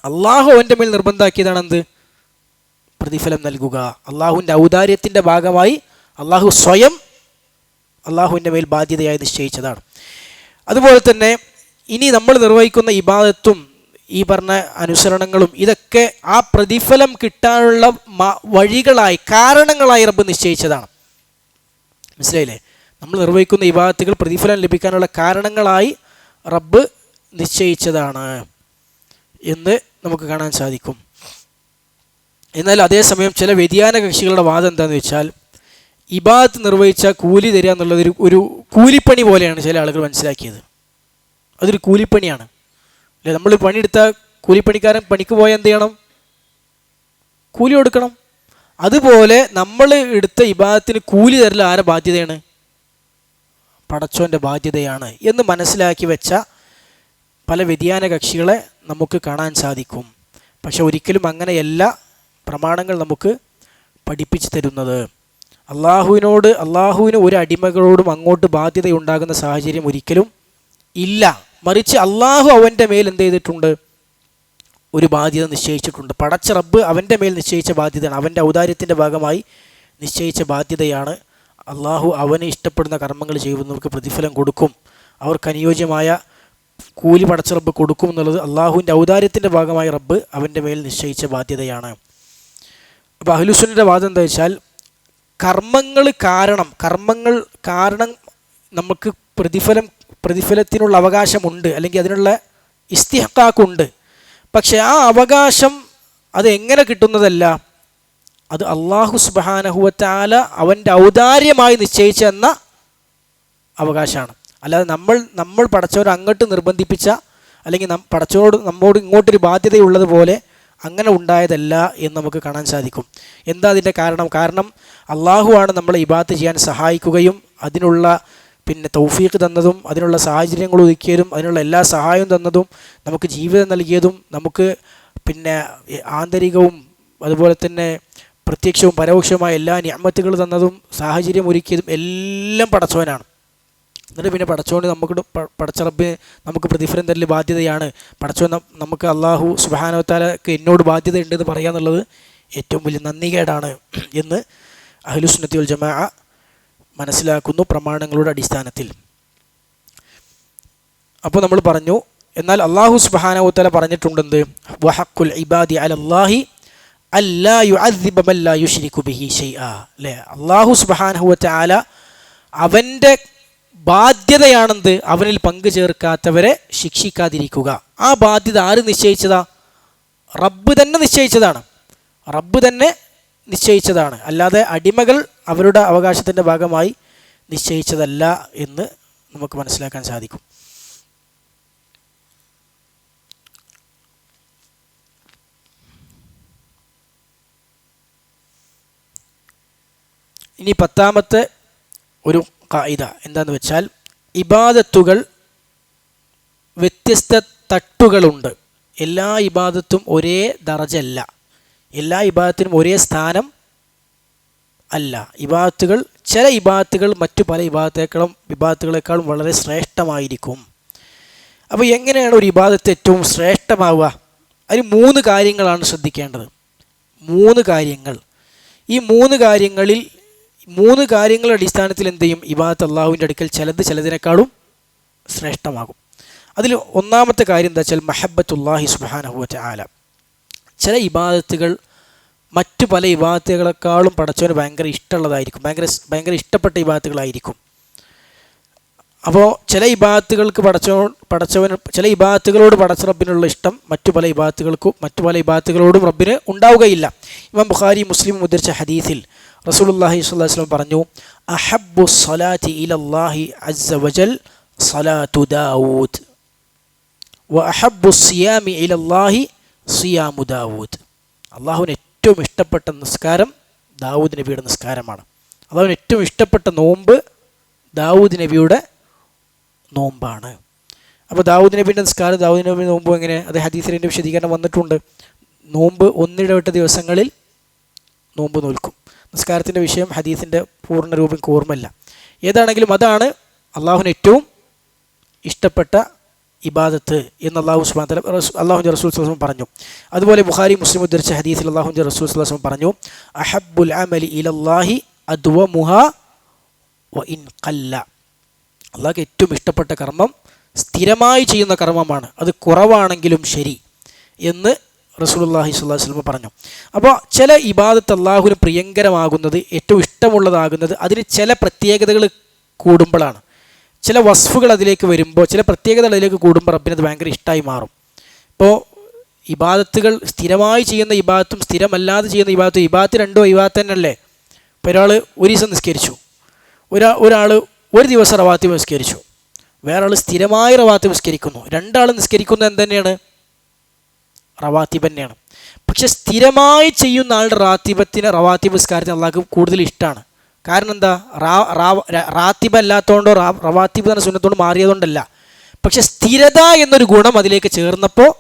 അള്ളാഹു അവൻ്റെ മേൽ നിർബന്ധാക്കിയതാണെന്ത്? പ്രതിഫലം നൽകുക. അള്ളാഹുവിൻ്റെ ഔദാര്യത്തിൻ്റെ ഭാഗമായി അള്ളാഹു സ്വയം അള്ളാഹുവിൻ്റെ മേൽ ബാധ്യതയായി നിശ്ചയിച്ചതാണ്. അതുപോലെ തന്നെ ഇനി നമ്മൾ നിർവഹിക്കുന്ന ഇബാദത്തും ഈ പറഞ്ഞ അനുസരണങ്ങളും ഇതൊക്കെ ആ പ്രതിഫലം കിട്ടാനുള്ള വഴികളായി, കാരണങ്ങളായി റബ്ബ് നിശ്ചയിച്ചതാണ്. മനസ്സിലായില്ലേ? നമ്മൾ നിർവഹിക്കുന്ന ഇബാദത്തുകൾ പ്രതിഫലം ലഭിക്കാനുള്ള കാരണങ്ങളായി റബ്ബ് നിശ്ചയിച്ചതാണ് എന്ന് നമുക്ക് കാണാൻ സാധിക്കും. എന്നാൽ അതേസമയം ചില വ്യതിയാന കക്ഷികളുടെ വാദം എന്താണെന്ന് വെച്ചാൽ, ഇബാദത്ത് നിർവഹിച്ച കൂലി തരിക എന്നുള്ളത് ഒരു കൂലിപ്പണി പോലെയാണ് ചില ആളുകൾ മനസ്സിലാക്കിയത്. അതൊരു കൂലിപ്പണിയാണ് അല്ലേ? നമ്മൾ പണിയെടുത്ത കൂലിപ്പണിക്കാരൻ പണിക്ക് പോയാൽ എന്ത് ചെയ്യണം? കൂലി കൊടുക്കണം. അതുപോലെ നമ്മൾ എടുത്ത ഇബാദത്തിന് കൂലി തരൽ ആരുടെ ബാധ്യതയാണ്? പടച്ചോൻ്റെ ബാധ്യതയാണ് എന്ന് മനസ്സിലാക്കി വെച്ച പല വ്യതിയാന കക്ഷികളെ നമുക്ക് കാണാൻ സാധിക്കും. പക്ഷെ ഒരിക്കലും അങ്ങനെയല്ല പ്രമാണങ്ങൾ നമുക്ക് പഠിപ്പിച്ചു തരുന്നത്. അള്ളാഹുവിന് ഒരു അടിമകളോടും അങ്ങോട്ട് ബാധ്യതയുണ്ടാകുന്ന സാഹചര്യം ഒരിക്കലും ഇല്ല. മറിച്ച് അള്ളാഹു അവൻ്റെ മേൽ എന്ത് ചെയ്തിട്ടുണ്ട്? ഒരു ബാധ്യത നിശ്ചയിച്ചിട്ടുണ്ട്. പടച്ച റബ്ബ് അവൻ്റെ മേൽ നിശ്ചയിച്ച ബാധ്യതയാണ്, അവൻ്റെ ഔദാര്യത്തിൻ്റെ ഭാഗമായി നിശ്ചയിച്ച ബാധ്യതയാണ്. അള്ളാഹു അവന് ഇഷ്ടപ്പെടുന്ന കർമ്മങ്ങൾ ചെയ്യുന്നവർക്ക് പ്രതിഫലം കൊടുക്കും, അവർക്ക് അനുയോജ്യമായ കൂലി പടച്ച റബ്ബ് കൊടുക്കും എന്നുള്ളത് അള്ളാഹുവിൻ്റെ ഔദാര്യത്തിൻ്റെ ഭാഗമായി റബ്ബ് അവൻ്റെ മേൽ നിശ്ചയിച്ച ബാധ്യതയാണ്. അപ്പോൾ അഹ്ലുസുന്നയുടെ വാദം എന്താ വെച്ചാൽ, കർമ്മങ്ങൾ കാരണം നമുക്ക് പ്രതിഫലത്തിനുള്ള അവകാശമുണ്ട്, അല്ലെങ്കിൽ അതിനുള്ള ഇസ്തിഹ്ഖാഖുണ്ട്. പക്ഷെ ആ അവകാശം അത് എങ്ങനെ കിട്ടുന്നതല്ല, അത് അള്ളാഹു സുബ്ഹാനഹു വ തആല അവൻ്റെ ഔദാര്യമായി നിശ്ചയിച്ച എന്ന അവകാശമാണ്. അല്ലാതെ നമ്മൾ പടച്ചവരെ അങ്ങോട്ട് നിർബന്ധിപ്പിച്ച, അല്ലെങ്കിൽ പടച്ചവരോട് നമ്മോട് ഇങ്ങോട്ടൊരു ബാധ്യതയുള്ളതുപോലെ അങ്ങനെ ഉണ്ടായതല്ല എന്ന് നമുക്ക് കാണാൻ സാധിക്കും. എന്താ അതിൻ്റെ കാരണം അള്ളാഹുവാണ് നമ്മളെ ഇബാദത്ത് ചെയ്യാൻ സഹായിക്കുകയും അതിനുള്ള തൗഫീഖ് തന്നതും അതിനുള്ള സാഹചര്യങ്ങൾ ഒരുക്കിയതും അതിനുള്ള എല്ലാ സഹായവും തന്നതും നമുക്ക് ജീവിതം നൽകിയതും നമുക്ക് ആന്തരികവും അതുപോലെ തന്നെ പ്രത്യക്ഷവും പരോക്ഷവുമായ എല്ലാ നിഅമത്തുകൾ തന്നതും സാഹചര്യം ഒരുക്കിയതും എല്ലാം പടച്ചവനാണ്. എന്നിട്ട് പടച്ചവന് പടച്ച റബ്ബ് നമുക്ക് പ്രതിഫലം തരൽ ബാധ്യതയാണ്. പടച്ചവൻ നമുക്ക് അള്ളാഹു സുബ്ഹാനഹു വ തആലക്ക് എന്നോട് ബാധ്യത ഉണ്ടെന്ന് പറയാന്നുള്ളത് ഏറ്റവും വലിയ നന്ദികേടാണ് എന്ന് അഹ്ലുസുന്നത്തി വൽ ജമാഅ മനസ്സിലാക്കുന്നു പ്രമാണങ്ങളുടെ അടിസ്ഥാനത്തിൽ. അപ്പോൾ നമ്മൾ പറഞ്ഞു, എന്നാൽ അള്ളാഹു സുബ്ഹാനഹു വ തആല പറഞ്ഞിട്ടുണ്ടെന്ന്, വഹഖുൽ ഇബാദി അലല്ലാഹി അല്ലാ യുഅദ്ദിബ മൻ ലാ യുശ്രികു ബിഹി ശൈആ. അല്ലേ? അള്ളാഹു സുബ്ഹാനഹു വ തആല അവൻ്റെ ബാധ്യതയാണെന്ത്? അവനിൽ പങ്കു ചേർക്കാത്തവരെ ശിക്ഷിക്കാതിരിക്കുക. ആ ബാധ്യത ആര് നിശ്ചയിച്ചതാ? റബ്ബ് തന്നെ നിശ്ചയിച്ചതാണ്. അല്ലാതെ അടിമകൾ അവരുടെ അവകാശത്തിൻ്റെ ഭാഗമായി നിശ്ചയിച്ചതല്ല എന്ന് നമുക്ക് മനസ്സിലാക്കാൻ സാധിക്കും. ഇനി 10ാമത്തെ ഒരു ഖായിദ എന്താണെന്ന് വെച്ചാൽ, ഇബാദത്തുകൾ വ്യത്യസ്ത തട്ടുകളുണ്ട്. എല്ലാ ഇബാദത്തും ഒരേ ദറജല്ല, എല്ലാ ഇബാദത്തിനും ഒരേ സ്ഥാനം അല്ല. ചില ഇബാദത്തുകൾ മറ്റു പല ഇബാദത്തുകളെക്കാളും വളരെ ശ്രേഷ്ഠമായിരിക്കും. അപ്പോൾ എങ്ങനെയാണ് ഒരു ഇബാദത്ത് ഏറ്റവും ശ്രേഷ്ഠമാവുക? അതിന് 3 കാര്യങ്ങളാണ് ശ്രദ്ധിക്കേണ്ടത്. 3 കാര്യങ്ങൾ. ഈ 3 കാര്യങ്ങളുടെ അടിസ്ഥാനത്തിൽ എന്ത് ചെയ്യും? ഇബാദത്ത് അള്ളാഹുവിൻ്റെ അടുക്കൽ ചിലതിനേക്കാളും ശ്രേഷ്ഠമാകും. അതിൽ 1ാമത്തെ കാര്യം എന്താ വെച്ചാൽ, മഹബ്ബത്തുല്ലാഹി സുബ്ഹാനഹു വ തആല. ചില ഇബാദത്തുകൾ മറ്റു പല ഇബാദത്തുകളെക്കാളും പടച്ചവന് ഭയങ്കര ഇഷ്ടമുള്ളതായിരിക്കും, ഭയങ്കര ഇഷ്ടപ്പെട്ട ഇബാദത്തുകളായിരിക്കും. അപ്പോൾ ചില ഇബാദത്തുകളോട് പടച്ച റബ്ബിനുള്ള ഇഷ്ടം മറ്റു പല ഇബാദത്തുകളോടും റബ്ബിന് ഉണ്ടാവുകയില്ല. ഇമാം ബുഖാരി മുസ്ലിം ഉദ്ധരിച്ച ഹദീസിൽ റസൂലുള്ളാഹി സ്വല്ലല്ലാഹു അലൈഹി വസല്ലം പറഞ്ഞു, അഹബ്ബു സ്വലാത്തി ഇലല്ലാഹി അസ്സ വജൽ സ്വലാത്തു ദാവൂദ് വ അഹബ്ബു സിയാമി ഇലല്ലാഹി സിയാമു ദാവൂദ്. അള്ളാഹുവിന് ഏറ്റവും ഇഷ്ടപ്പെട്ട നിസ്കാരം ദാവൂദ് നബിയുടെ നിസ്കാരമാണ്. അള്ളാഹുവിന് ഏറ്റവും ഇഷ്ടപ്പെട്ട നോമ്പ് ദാവൂദ് നബിയുടെ നോമ്പാണ്. അപ്പോൾ ദാവൂദ് നബിയുടെ നിസ്കാരം, ദാവൂദ് നബിയുടെ നോമ്പ് എങ്ങനെ? അത് ഹദീസിൻ്റെ വിശദീകരണം വന്നിട്ടുണ്ട്. നോമ്പ് ഒന്നിടവിട്ട ദിവസങ്ങളിൽ നോമ്പ് നോൽക്കും. നിസ്കാരത്തിൻ്റെ വിഷയം ഹദീസിൻ്റെ പൂർണ്ണ രൂപം ഓർമ്മയില്ല. ഏതാണെങ്കിലും അതാണ് അള്ളാഹുവിന് ഏറ്റവും ഇഷ്ടപ്പെട്ട ഇബാദത്ത് എന്ന് അള്ളാഹുവിൻ്റെ റസൂൽ സ്വല്ലല്ലാഹു അലൈഹി വസല്ലം പറഞ്ഞു. അതുപോലെ ബുഖാരി മുസ്ലിം ഉദ്ധരിച്ച ഹദീസിൽ അള്ളാഹുവിൻ്റെ റസൂൽ സ്വല്ലല്ലാഹു അലൈഹി വസല്ലം പറഞ്ഞു, അഹബ്ബുൽ അമലി ഇലല്ലാഹി അദ്വമുഹാ വ ഇൻ ഖല്ല. അള്ളാഹുക്ക് ഏറ്റവും ഇഷ്ടപ്പെട്ട കർമ്മം സ്ഥിരമായി ചെയ്യുന്ന കർമ്മമാണ്, അത് കുറവാണെങ്കിലും ശരി എന്ന് റസൂലുള്ളാഹി സ്വല്ലല്ലാഹു അലൈഹി വസല്ലം പറഞ്ഞു. അപ്പോൾ ചില ഇബാദത്ത് അള്ളാഹുവിന് പ്രിയങ്കരമാകുന്നത്, ഏറ്റവും ഇഷ്ടമുള്ളതാകുന്നത് അതിന് ചില പ്രത്യേകതകൾ കൂടുമ്പോഴാണ്. ചില വസ്ഫുകൾ അതിലേക്ക് വരുമ്പോൾ, ചില പ്രത്യേകതകൾ അതിലേക്ക് കൂടുമ്പോൾ റബ്ബിനത് ഭയങ്കര ഇഷ്ടമായി മാറും. ഇപ്പോൾ ഇബാദത്തുകൾ സ്ഥിരമായി ചെയ്യുന്ന ഇബാദത്തും സ്ഥിരമല്ലാതെ ചെയ്യുന്ന ഇബാദത്തും, ഇബാദത്ത് രണ്ടും ഇബാദത്ത് തന്നെയല്ലേ. ഇപ്പോൾ ഒരാൾ ഒരു ദിവസം നിസ്കരിച്ചു, ഒരാൾ ഒരു ദിവസം റവാത്തിബ് നിസ്കരിച്ചു, വേറെ ആൾ സ്ഥിരമായി റവാത്തിബ് നിസ്കരിക്കുന്നു. രണ്ടാൾ നിസ്കരിക്കുന്നത് എന്ത് റവാത്തിബ് തന്നെയാണ്. പക്ഷെ സ്ഥിരമായി ചെയ്യുന്ന ആളുടെ റവാത്തിബ് നിസ്കാരത്തിന് അള്ളാഹ്ക്ക് കൂടുതൽ ഇഷ്ടമാണ്. കാരണം എന്താ? റാത്തിബ് അല്ലാത്തതുകൊണ്ടോ റവാത്തിബ് എന്ന സുന്നത്തോണ്ട് മാറിയതുകൊണ്ടല്ല, പക്ഷെ സ്ഥിരത എന്നൊരു ഗുണം അതിലേക്ക് ചേർന്നപ്പോൾ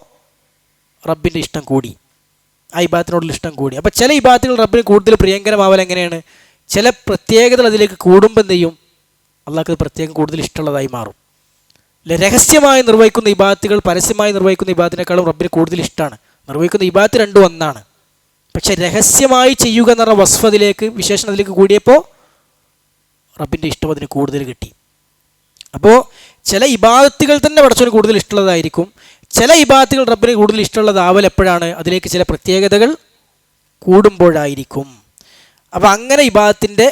റബ്ബിൻ്റെ ഇഷ്ടം കൂടി, ആ ഇബാദത്തിനോടുള്ള ഇഷ്ടം കൂടി. അപ്പോൾ ചില ഇബാദത്തുകൾ റബ്ബിന് കൂടുതൽ പ്രിയങ്കരമാവൽ എങ്ങനെയാണ്? ചില പ്രത്യേകതകൾ അതിലേക്ക് കൂടുമ്പോൾ എന്ത് ചെയ്യും? അള്ളാഹ്ക്ക് പ്രത്യേകം കൂടുതൽ ഇഷ്ടമുള്ളതായി മാറും. രഹസ്യമായി നിർവഹിക്കുന്ന ഇബാദത്തുകൾ പരസ്യമായി നിർവഹിക്കുന്ന ഇബാദത്തിനേക്കാളും റബ്ബിന് കൂടുതൽ ഇഷ്ടമാണ്. നിർവഹിക്കുന്ന ഇബാദത്ത് രണ്ടും ഒന്നാണ്, പക്ഷെ രഹസ്യമായി ചെയ്യുക എന്ന് പറഞ്ഞ വസ്ഫ് അതിലേക്ക്, വിശേഷണം അതിലേക്ക് കൂടിയപ്പോൾ റബ്ബിൻ്റെ ഇഷ്ടം അതിന് കൂടുതൽ കിട്ടി. അപ്പോൾ ചില ഇബാദത്തുകൾ തന്നെ പടച്ചവന് കൂടുതൽ ഇഷ്ടമുള്ളതായിരിക്കും, ചില ഇബാദത്തുകൾ റബ്ബിന് കൂടുതൽ ഇഷ്ടമുള്ളതാവൽ എപ്പോഴാണ്? അതിലേക്ക് ചില പ്രത്യേകതകൾ കൂടുമ്പോഴായിരിക്കും. അപ്പോൾ അങ്ങനെ ഇബാദത്തിൻ്റെ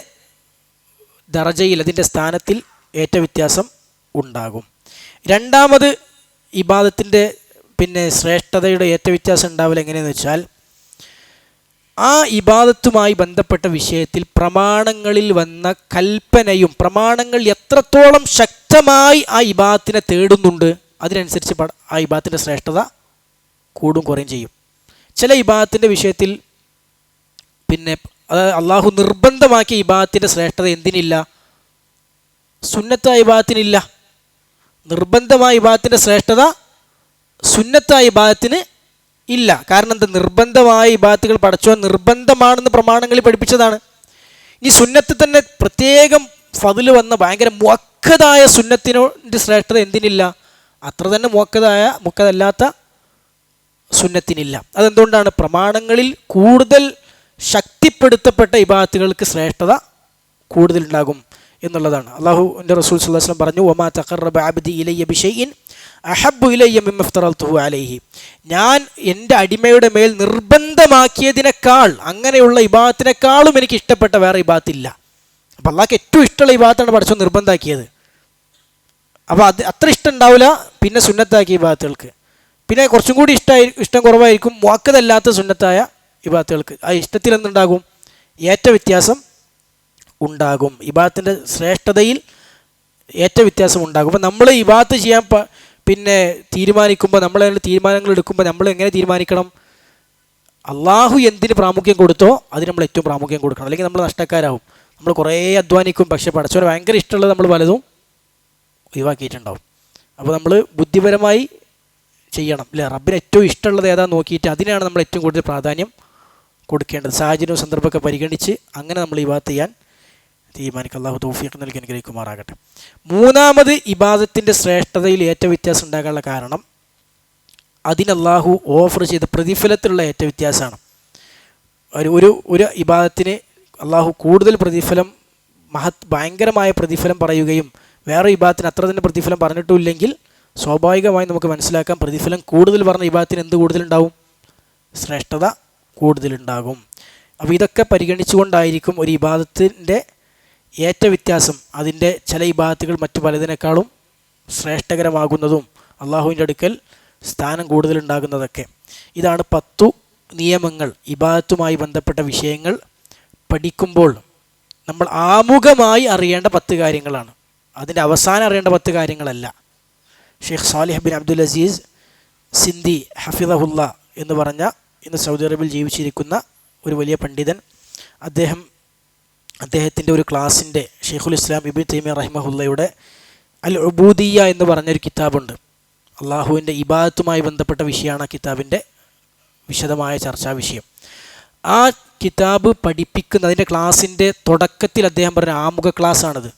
ദറജയിൽ, അതിൻ്റെ സ്ഥാനത്തിൽ ഏറ്റവ്യത്യാസം ഉണ്ടാകും. രണ്ടാമത് ഇബാദത്തിൻ്റെ ശ്രേഷ്ഠതയുടെ ഏറ്റവ്യത്യാസം ഉണ്ടാവില്ല എങ്ങനെയെന്ന് വെച്ചാൽ, ആ ഇബാദത്തുമായി ബന്ധപ്പെട്ട വിഷയത്തിൽ പ്രമാണങ്ങളിൽ വന്ന കൽപ്പനയും, പ്രമാണങ്ങൾ എത്രത്തോളം ശക്തമായി ആ ഇബാദത്തിനെ തേടുന്നുണ്ട് അതിനനുസരിച്ച് ആ ഇബാദത്തിൻ്റെ ശ്രേഷ്ഠത കൂടും കുറയും ചെയ്യും. ചില ഇബാദത്തിൻ്റെ വിഷയത്തിൽ അള്ളാഹു നിർബന്ധമാക്കിയ ഇബാദത്തിൻ്റെ ശ്രേഷ്ഠത എന്തിനില്ല? സുന്നത്തായ ഇബാദത്തിനില്ല. നിർബന്ധമായ ഇബാദത്തിൻ്റെ ശ്രേഷ്ഠത സുന്നത്തായ ഇബാദത്തിന് ഇല്ല. കാരണം എന്താ? നിർബന്ധമായ ഇബാദത്തുകൾ പടച്ചവൻ നിർബന്ധമാണെന്ന് പ്രമാണങ്ങളിൽ പഠിപ്പിച്ചതാണ്. ഈ സുന്നത്ത് തന്നെ പ്രത്യേകം ഫضിൽ വന്ന ഭയങ്കര മുഅക്കദായ സുന്നത്തിൻ്റെ ശ്രേഷ്ഠത എന്തിനില്ല? അത്ര തന്നെ മുഅക്കദല്ലാത്ത സുന്നത്തിനില്ല. അതെന്തുകൊണ്ടാണ്? പ്രമാണങ്ങളിൽ കൂടുതൽ ശക്തിപ്പെടുത്തപ്പെട്ട ഇബാദത്തുകൾക്ക് ശ്രേഷ്ഠത കൂടുതലുണ്ടാകും എന്നുള്ളതാണ്. അള്ളാഹുവിൻ്റെ റസൂൽ സ്വല്ലല്ലാഹു അലൈഹി വസല്ലം പറഞ്ഞു, വമാ തഖറബ അബ്ദി ഇലയ്യ ബിശൈഇൻ അഹബ്ബു ഇലയ്യ മിമ്മ ഇഫ്തറൽതുഹു അലൈഹി. ഞാൻ എൻ്റെ അടിമയുടെ മേൽ നിർബന്ധമാക്കിയതിനേക്കാൾ, അങ്ങനെയുള്ള ഇബാദത്തിനേക്കാളും എനിക്ക് ഇഷ്ടപ്പെട്ട വേറെ ഇബാദത്തില്ല. അപ്പോൾ അള്ളാഹ്ക്ക് ഏറ്റവും ഇഷ്ടമുള്ള ഇബാദത്താണ് പഠിച്ചോ നിർബന്ധമാക്കിയത്. അപ്പോൾ അത്ര ഇഷ്ടം ഉണ്ടാവില്ല പിന്നെ സുന്നത്താക്കിയ ഇബാദത്തുകൾക്ക്. പിന്നെ കുറച്ചും കൂടി ഇഷ്ടം കുറവായിരിക്കും മുഅക്കദല്ലാത്ത സുന്നത്തായ ഇബാദത്തുകൾക്ക്. ആ ഇഷ്ടത്തിൽ എന്തുണ്ടാകും? ഏറ്റവ്യത്യാസം ഉണ്ടാകും. ഇബാദത്തിൻ്റെ ശ്രേഷ്ഠതയിൽ ഏറ്റവ്യത്യാസം ഉണ്ടാകും. അപ്പോൾ നമ്മൾ ഇബാദത്ത് ചെയ്യാൻ തീരുമാനിക്കുമ്പോൾ, നമ്മളതിനുള്ള തീരുമാനങ്ങൾ എടുക്കുമ്പോൾ നമ്മൾ എങ്ങനെ തീരുമാനിക്കണം? അള്ളാഹു എന്തിന് പ്രാമുഖ്യം കൊടുത്തോ അതിന് നമ്മൾ ഏറ്റവും പ്രാമുഖ്യം കൊടുക്കണം. അല്ലെങ്കിൽ നമ്മൾ നഷ്ടക്കാരാവും. നമ്മൾ കുറേ അധ്വാനിക്കും, പക്ഷേ പടച്ചവന് ഭയങ്കര ഇഷ്ടമുള്ളത് നമ്മൾ പലതും ഒഴിവാക്കിയിട്ടുണ്ടാവും. അപ്പോൾ നമ്മൾ ബുദ്ധിപരമായി ചെയ്യണം അല്ലേ? റബ്ബിന് ഏറ്റവും ഇഷ്ടമുള്ളത് ഏതാ നോക്കിയിട്ട് അതിനാണ് നമ്മൾ ഏറ്റവും കൂടുതൽ പ്രാധാന്യം കൊടുക്കേണ്ടത്. സാഹചര്യവും സന്ദർഭമൊക്കെ പരിഗണിച്ച് അങ്ങനെ നമ്മൾ ഇബാദത്ത് ചെയ്യാൻ തീരുമാനിക്കുക. അല്ലാഹു തൗഫീഖ് നൽകി അനുഗ്രഹിക്കുമാറാകട്ടെ. മൂന്നാമത് ഇബാദത്തിൻ്റെ ശ്രേഷ്ഠതയിൽ ഏറ്റവ്യത്യാസം ഉണ്ടാകാനുള്ള കാരണം അതിന് അല്ലാഹു ഓഫർ ചെയ്ത പ്രതിഫലത്തിലുള്ള ഏറ്റവ്യത്യാസമാണ്. ഒരു ഇബാദത്തിന് അല്ലാഹു കൂടുതൽ പ്രതിഫലം, ഭയങ്കരമായ പ്രതിഫലം പറയുകയും വേറെ ഇബാദത്തിന് അത്ര തന്നെ പ്രതിഫലം പറഞ്ഞിട്ടുമില്ലെങ്കിൽ സ്വാഭാവികമായി നമുക്ക് മനസ്സിലാക്കാം പ്രതിഫലം കൂടുതൽ പറഞ്ഞ ഇബാദത്തിന് എന്ത് കൂടുതലുണ്ടാവും? ശ്രേഷ്ഠത കൂടുതലുണ്ടാകും. അപ്പോൾ ഇതൊക്കെ പരിഗണിച്ചുകൊണ്ടായിരിക്കും ഒരു ഇബാദത്തിൻ്റെ ഏറ്റവ്യത്യാസം, അതിൻ്റെ ചില ഇബാദത്തുകൾ മറ്റു പലതിനേക്കാളും ശ്രേഷ്ഠകരമാകുന്നതും അള്ളാഹുവിൻ്റെ അടുക്കൽ സ്ഥാനം കൂടുതലുണ്ടാകുന്നതൊക്കെ. ഇതാണ് 10 നിയമങ്ങൾ. ഇബാദത്തുമായി ബന്ധപ്പെട്ട വിഷയങ്ങൾ പഠിക്കുമ്പോൾ നമ്മൾ ആമുഖമായി അറിയേണ്ട 10 കാര്യങ്ങളാണ്. അതിൻ്റെ അവസാനം അറിയേണ്ട 10 കാര്യങ്ങളല്ല. Sheikh Salih bin Abdul Aziz Sindhi ഹഫിദഹുല്ല എന്ന് പറഞ്ഞ ഇന്ന് സൗദി അറേബ്യയിൽ ജീവിച്ചിരിക്കുന്ന ഒരു വലിയ പണ്ഡിതൻ, അദ്ദേഹത്തിൻ്റെ ഒരു ക്ലാസ്സിൻ്റെ ഷെയ്ഖുൽ ഇസ്ലാം ഇബ്നു തൈമിയ്യ റഹിമഹുല്ലയുടെ അൽ ഉബൂദിയ്യ എന്ന് പറഞ്ഞൊരു കിതാബുണ്ട്. അള്ളാഹുവിൻ്റെ ഇബാദത്തുമായി ബന്ധപ്പെട്ട വിഷയമാണ് ആ കിതാബിൻ്റെ വിശദമായ ചർച്ചാ വിഷയം. ആ കിതാബ് പഠിപ്പിക്കുന്നതിൻ്റെ ക്ലാസ്സിൻ്റെ തുടക്കത്തിൽ അദ്ദേഹം പറഞ്ഞ ആമുഖ ക്ലാസ്സാണിത്.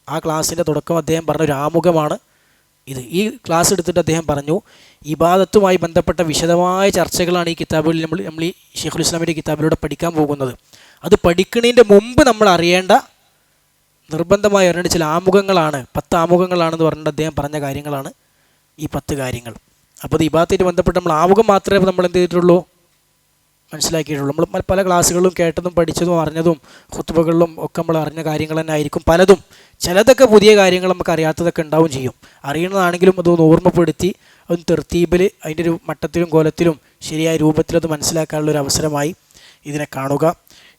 ആ ക്ലാസ്സിൻ്റെ തുടക്കം അദ്ദേഹം പറഞ്ഞ ഒരു ആമുഖമാണ് ഇത്. ഈ ക്ലാസ് എടുത്തിട്ട് അദ്ദേഹം പറഞ്ഞു, ഇബാദത്തുമായി ബന്ധപ്പെട്ട വിശദമായ ചർച്ചകളാണ് ഈ കിതാബിൽ നമ്മൾ ഈ ഷെയ്ഖുൽ ഇസ്ലാമിൻ്റെ കിതാബിലൂടെ പഠിക്കാൻ പോകുന്നത്. അത് പഠിക്കുന്നതിൻ്റെ മുമ്പ് നമ്മൾ അറിയേണ്ട നിർബന്ധമായി അറിയേണ്ട ചില ആമുഖങ്ങളാണ്, 10 ആമുഖങ്ങളാണെന്ന് പറഞ്ഞിട്ട് അദ്ദേഹം പറഞ്ഞ കാര്യങ്ങളാണ് ഈ 10 കാര്യങ്ങൾ. അപ്പോൾ ഇത് ഇബാദത്തായിട്ട് ബന്ധപ്പെട്ട് നമ്മൾ ആമുഖം മാത്രമേ നമ്മൾ എന്ത് ചെയ്തിട്ടുള്ളൂ, മനസ്സിലാക്കിയിട്ടുള്ളൂ. നമ്മൾ പല ക്ലാസ്സുകളിലും കേട്ടതും പഠിച്ചതും അറിഞ്ഞതും ഖുത്ബകളിലും ഒക്കെ നമ്മൾ അറിഞ്ഞ കാര്യങ്ങൾ തന്നെ ആയിരിക്കും പലതും. ചിലതൊക്കെ പുതിയ കാര്യങ്ങൾ നമുക്ക് അറിയാത്തതൊക്കെ ഉണ്ടാവും ചെയ്യും. അറിയുന്നതാണെങ്കിലും അതൊന്ന് ഓർമ്മപ്പെടുത്തി അതൊന്ന് തെർത്തീബിൽ അതിൻ്റെ ഒരു മട്ടത്തിലും കോലത്തിലും ശരിയായ രൂപത്തിലത് മനസ്സിലാക്കാനുള്ളൊരു അവസരമായി ഇതിനെ കാണുക.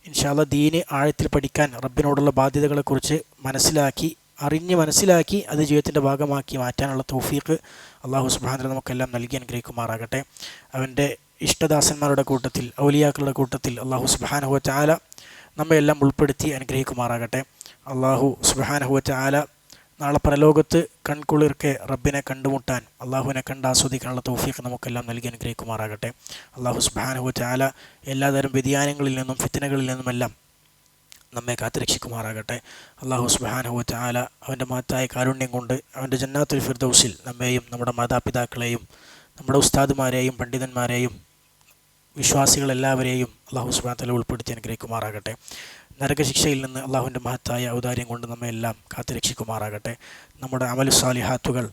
ഇൻഷാ അല്ലാഹ് ദീന് ആഴത്തിൽ പഠിക്കാൻ, റബ്ബിനോടുള്ള ബാധ്യതകളെക്കുറിച്ച് മനസ്സിലാക്കി അത് ജീവിതത്തിൻ്റെ ഭാഗമാക്കി മാറ്റാനുള്ള തൗഫീഖ് അല്ലാഹു സുബ്ഹാനഹു വ തആല നമുക്കെല്ലാം നൽകി അനുഗ്രഹിക്കുമാറാകട്ടെ. അവൻ്റെ ഇഷ്ടദാസന്മാരുടെ കൂട്ടത്തിൽ, ഔലിയാക്കളുടെ കൂട്ടത്തിൽ അല്ലാഹു സുബ്ഹാനഹു വ തആല നമ്മയെല്ലാം ഉൾപ്പെടുത്തി അനുഗ്രഹിക്കുമാറാകട്ടെ. അല്ലാഹു സുബ്ഹാനഹു വ തആല നാളെ പരലോകത്ത് കൺകുളിർക്കെ റബ്ബിനെ കണ്ടുമുട്ടാൻ, അള്ളാഹുവിനെ കണ്ട് ആസ്വദിക്കാനുള്ള തൗഫീഖ് നമുക്കെല്ലാം നൽകി അനുഗ്രഹിക്കുമാറാകട്ടെ. അല്ലാഹു സുബ്ഹാനഹു വ തആല എല്ലാതരം വ്യതിയാനങ്ങളിൽ നിന്നും ഫിത്നകളിൽ നിന്നുമെല്ലാം നമ്മെ കാത്തുരക്ഷിക്കുമാറാകട്ടെ. അല്ലാഹു സുബ്ഹാനഹു വ തആല അവൻ്റെ മഹത്തായ കാരുണ്യം കൊണ്ട് അവൻ്റെ ജന്നാത്തുൽ ഫിർദൗസിൽ നമ്മെയും നമ്മുടെ മാതാപിതാക്കളെയും നമ്മുടെ ഉസ്താദുമാരെയും പണ്ഡിതന്മാരെയും വിശ്വാസികളെല്ലാവരെയും അല്ലാഹു സുബ്ഹാനഹു വ തആല ഉൾപ്പെടുത്തി അനുഗ്രഹിക്കുമാറാകട്ടെ. നരകശിക്ഷയിൽ നിന്ന് അള്ളാഹുവിൻ്റെ മഹത്തായ ഔദാര്യം കൊണ്ട് നമ്മെല്ലാം കാത്തുരക്ഷിക്കുമാറാകട്ടെ. നമ്മുടെ അമലു സാലിഹാത്തുകൾ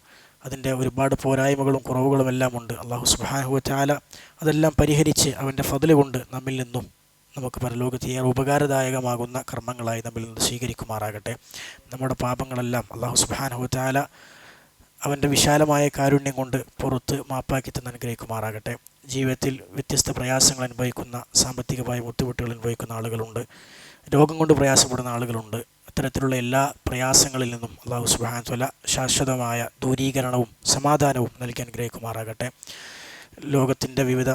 അതിൻ്റെ ഒരുപാട് പോരായ്മകളും കുറവുകളും എല്ലാം ഉണ്ട്. അല്ലാഹു സുബ്ഹാനഹു വ തആല അതെല്ലാം പരിഹരിച്ച് അവൻ്റെ ഫദ്ല് കൊണ്ട് നമ്മിൽ നിന്നും നമുക്ക് പരലോകത്ത് ഏറെ ഉപകാരദായകമാകുന്ന കർമ്മങ്ങളായി നമ്മിൽ നിന്ന് സ്വീകരിക്കുമാറാകട്ടെ. നമ്മുടെ പാപങ്ങളെല്ലാം അല്ലാഹു സുബ്ഹാനഹു വ തആല അവൻ്റെ വിശാലമായ കാരുണ്യം കൊണ്ട് പുറത്ത് മാപ്പാക്കി തന്നെ അനുഗ്രഹിക്കുമാറാകട്ടെ. ജീവിതത്തിൽ വ്യത്യസ്ത പ്രയാസങ്ങൾ അനുഭവിക്കുന്ന, സാമ്പത്തികമായ ബുദ്ധിമുട്ടുകൾ അനുഭവിക്കുന്ന ആളുകളുണ്ട്, രോഗം കൊണ്ട് പ്രയാസപ്പെടുന്ന ആളുകളുണ്ട്. അത്തരത്തിലുള്ള എല്ലാ പ്രയാസങ്ങളിൽ നിന്നും അല്ലാഹു സുബ്ഹാനഹു വ തആല ശാശ്വതമായ ദൂരീകരണവും സമാധാനവും നൽകി അനുഗ്രഹിക്കുമാറാകട്ടെ. ലോകത്തിൻ്റെ വിവിധ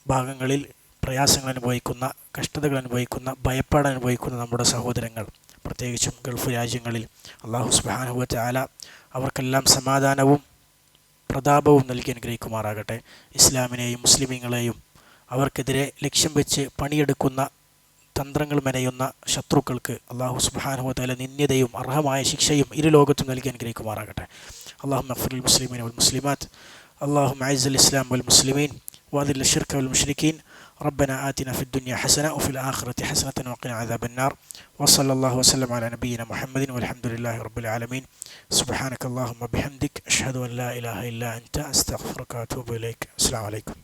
ഭാഗങ്ങളിൽ പ്രയാസങ്ങൾ അനുഭവിക്കുന്ന, കഷ്ടതകൾ അനുഭവിക്കുന്ന, ഭയപ്പാട് അനുഭവിക്കുന്ന നമ്മുടെ സഹോദരങ്ങൾ, പ്രത്യേകിച്ചും ഗൾഫ് രാജ്യങ്ങളിൽ അല്ലാഹു സുബ്ഹാനഹു വ തആല അവർക്കെല്ലാം സമാധാനവും പ്രതാപവും നൽകി അനുഗ്രഹിക്കുമാറാകട്ടെ. ഇസ്ലാമിനെയും മുസ്ലിമീങ്ങളെയും അവർക്കെതിരെ ലക്ഷ്യം വെച്ച് പണിയെടുക്കുന്ന, തന്ത്രങ്ങൾ മെനയുന്ന ശത്രുക്കൾക്ക് അല്ലാഹു സുബ്ഹാനഹു വ തആല നിന്ദ്യതയും അർഹമായ ശിക്ഷയും ഇരു ലോകത്തും നൽകി അനുഗ്രഹിക്കുമാറാകട്ടെ. അല്ലാഹുമ്മ ഗ്ഫിർ മുസ്ലിമീന വൽ മുസ്ലിമാത്ത്, അല്ലാഹുമ്മ അഇസ്ൽ ഇസ്ലാം വൽ മുസ്ലിമീൻ വഅദിൽ ശിർക വൽ മുശ്രിക്കീൻ. ربنا آتنا في الدنيا حسنة وفي الآخرة حسنة وقنا عذاب النار. وصلى الله وسلم على نبينا محمد والحمد لله رب العالمين. سبحانك اللهم وبحمدك أشهد أن لا إله إلا أنت أستغفرك وأتوب إليك. السلام عليكم.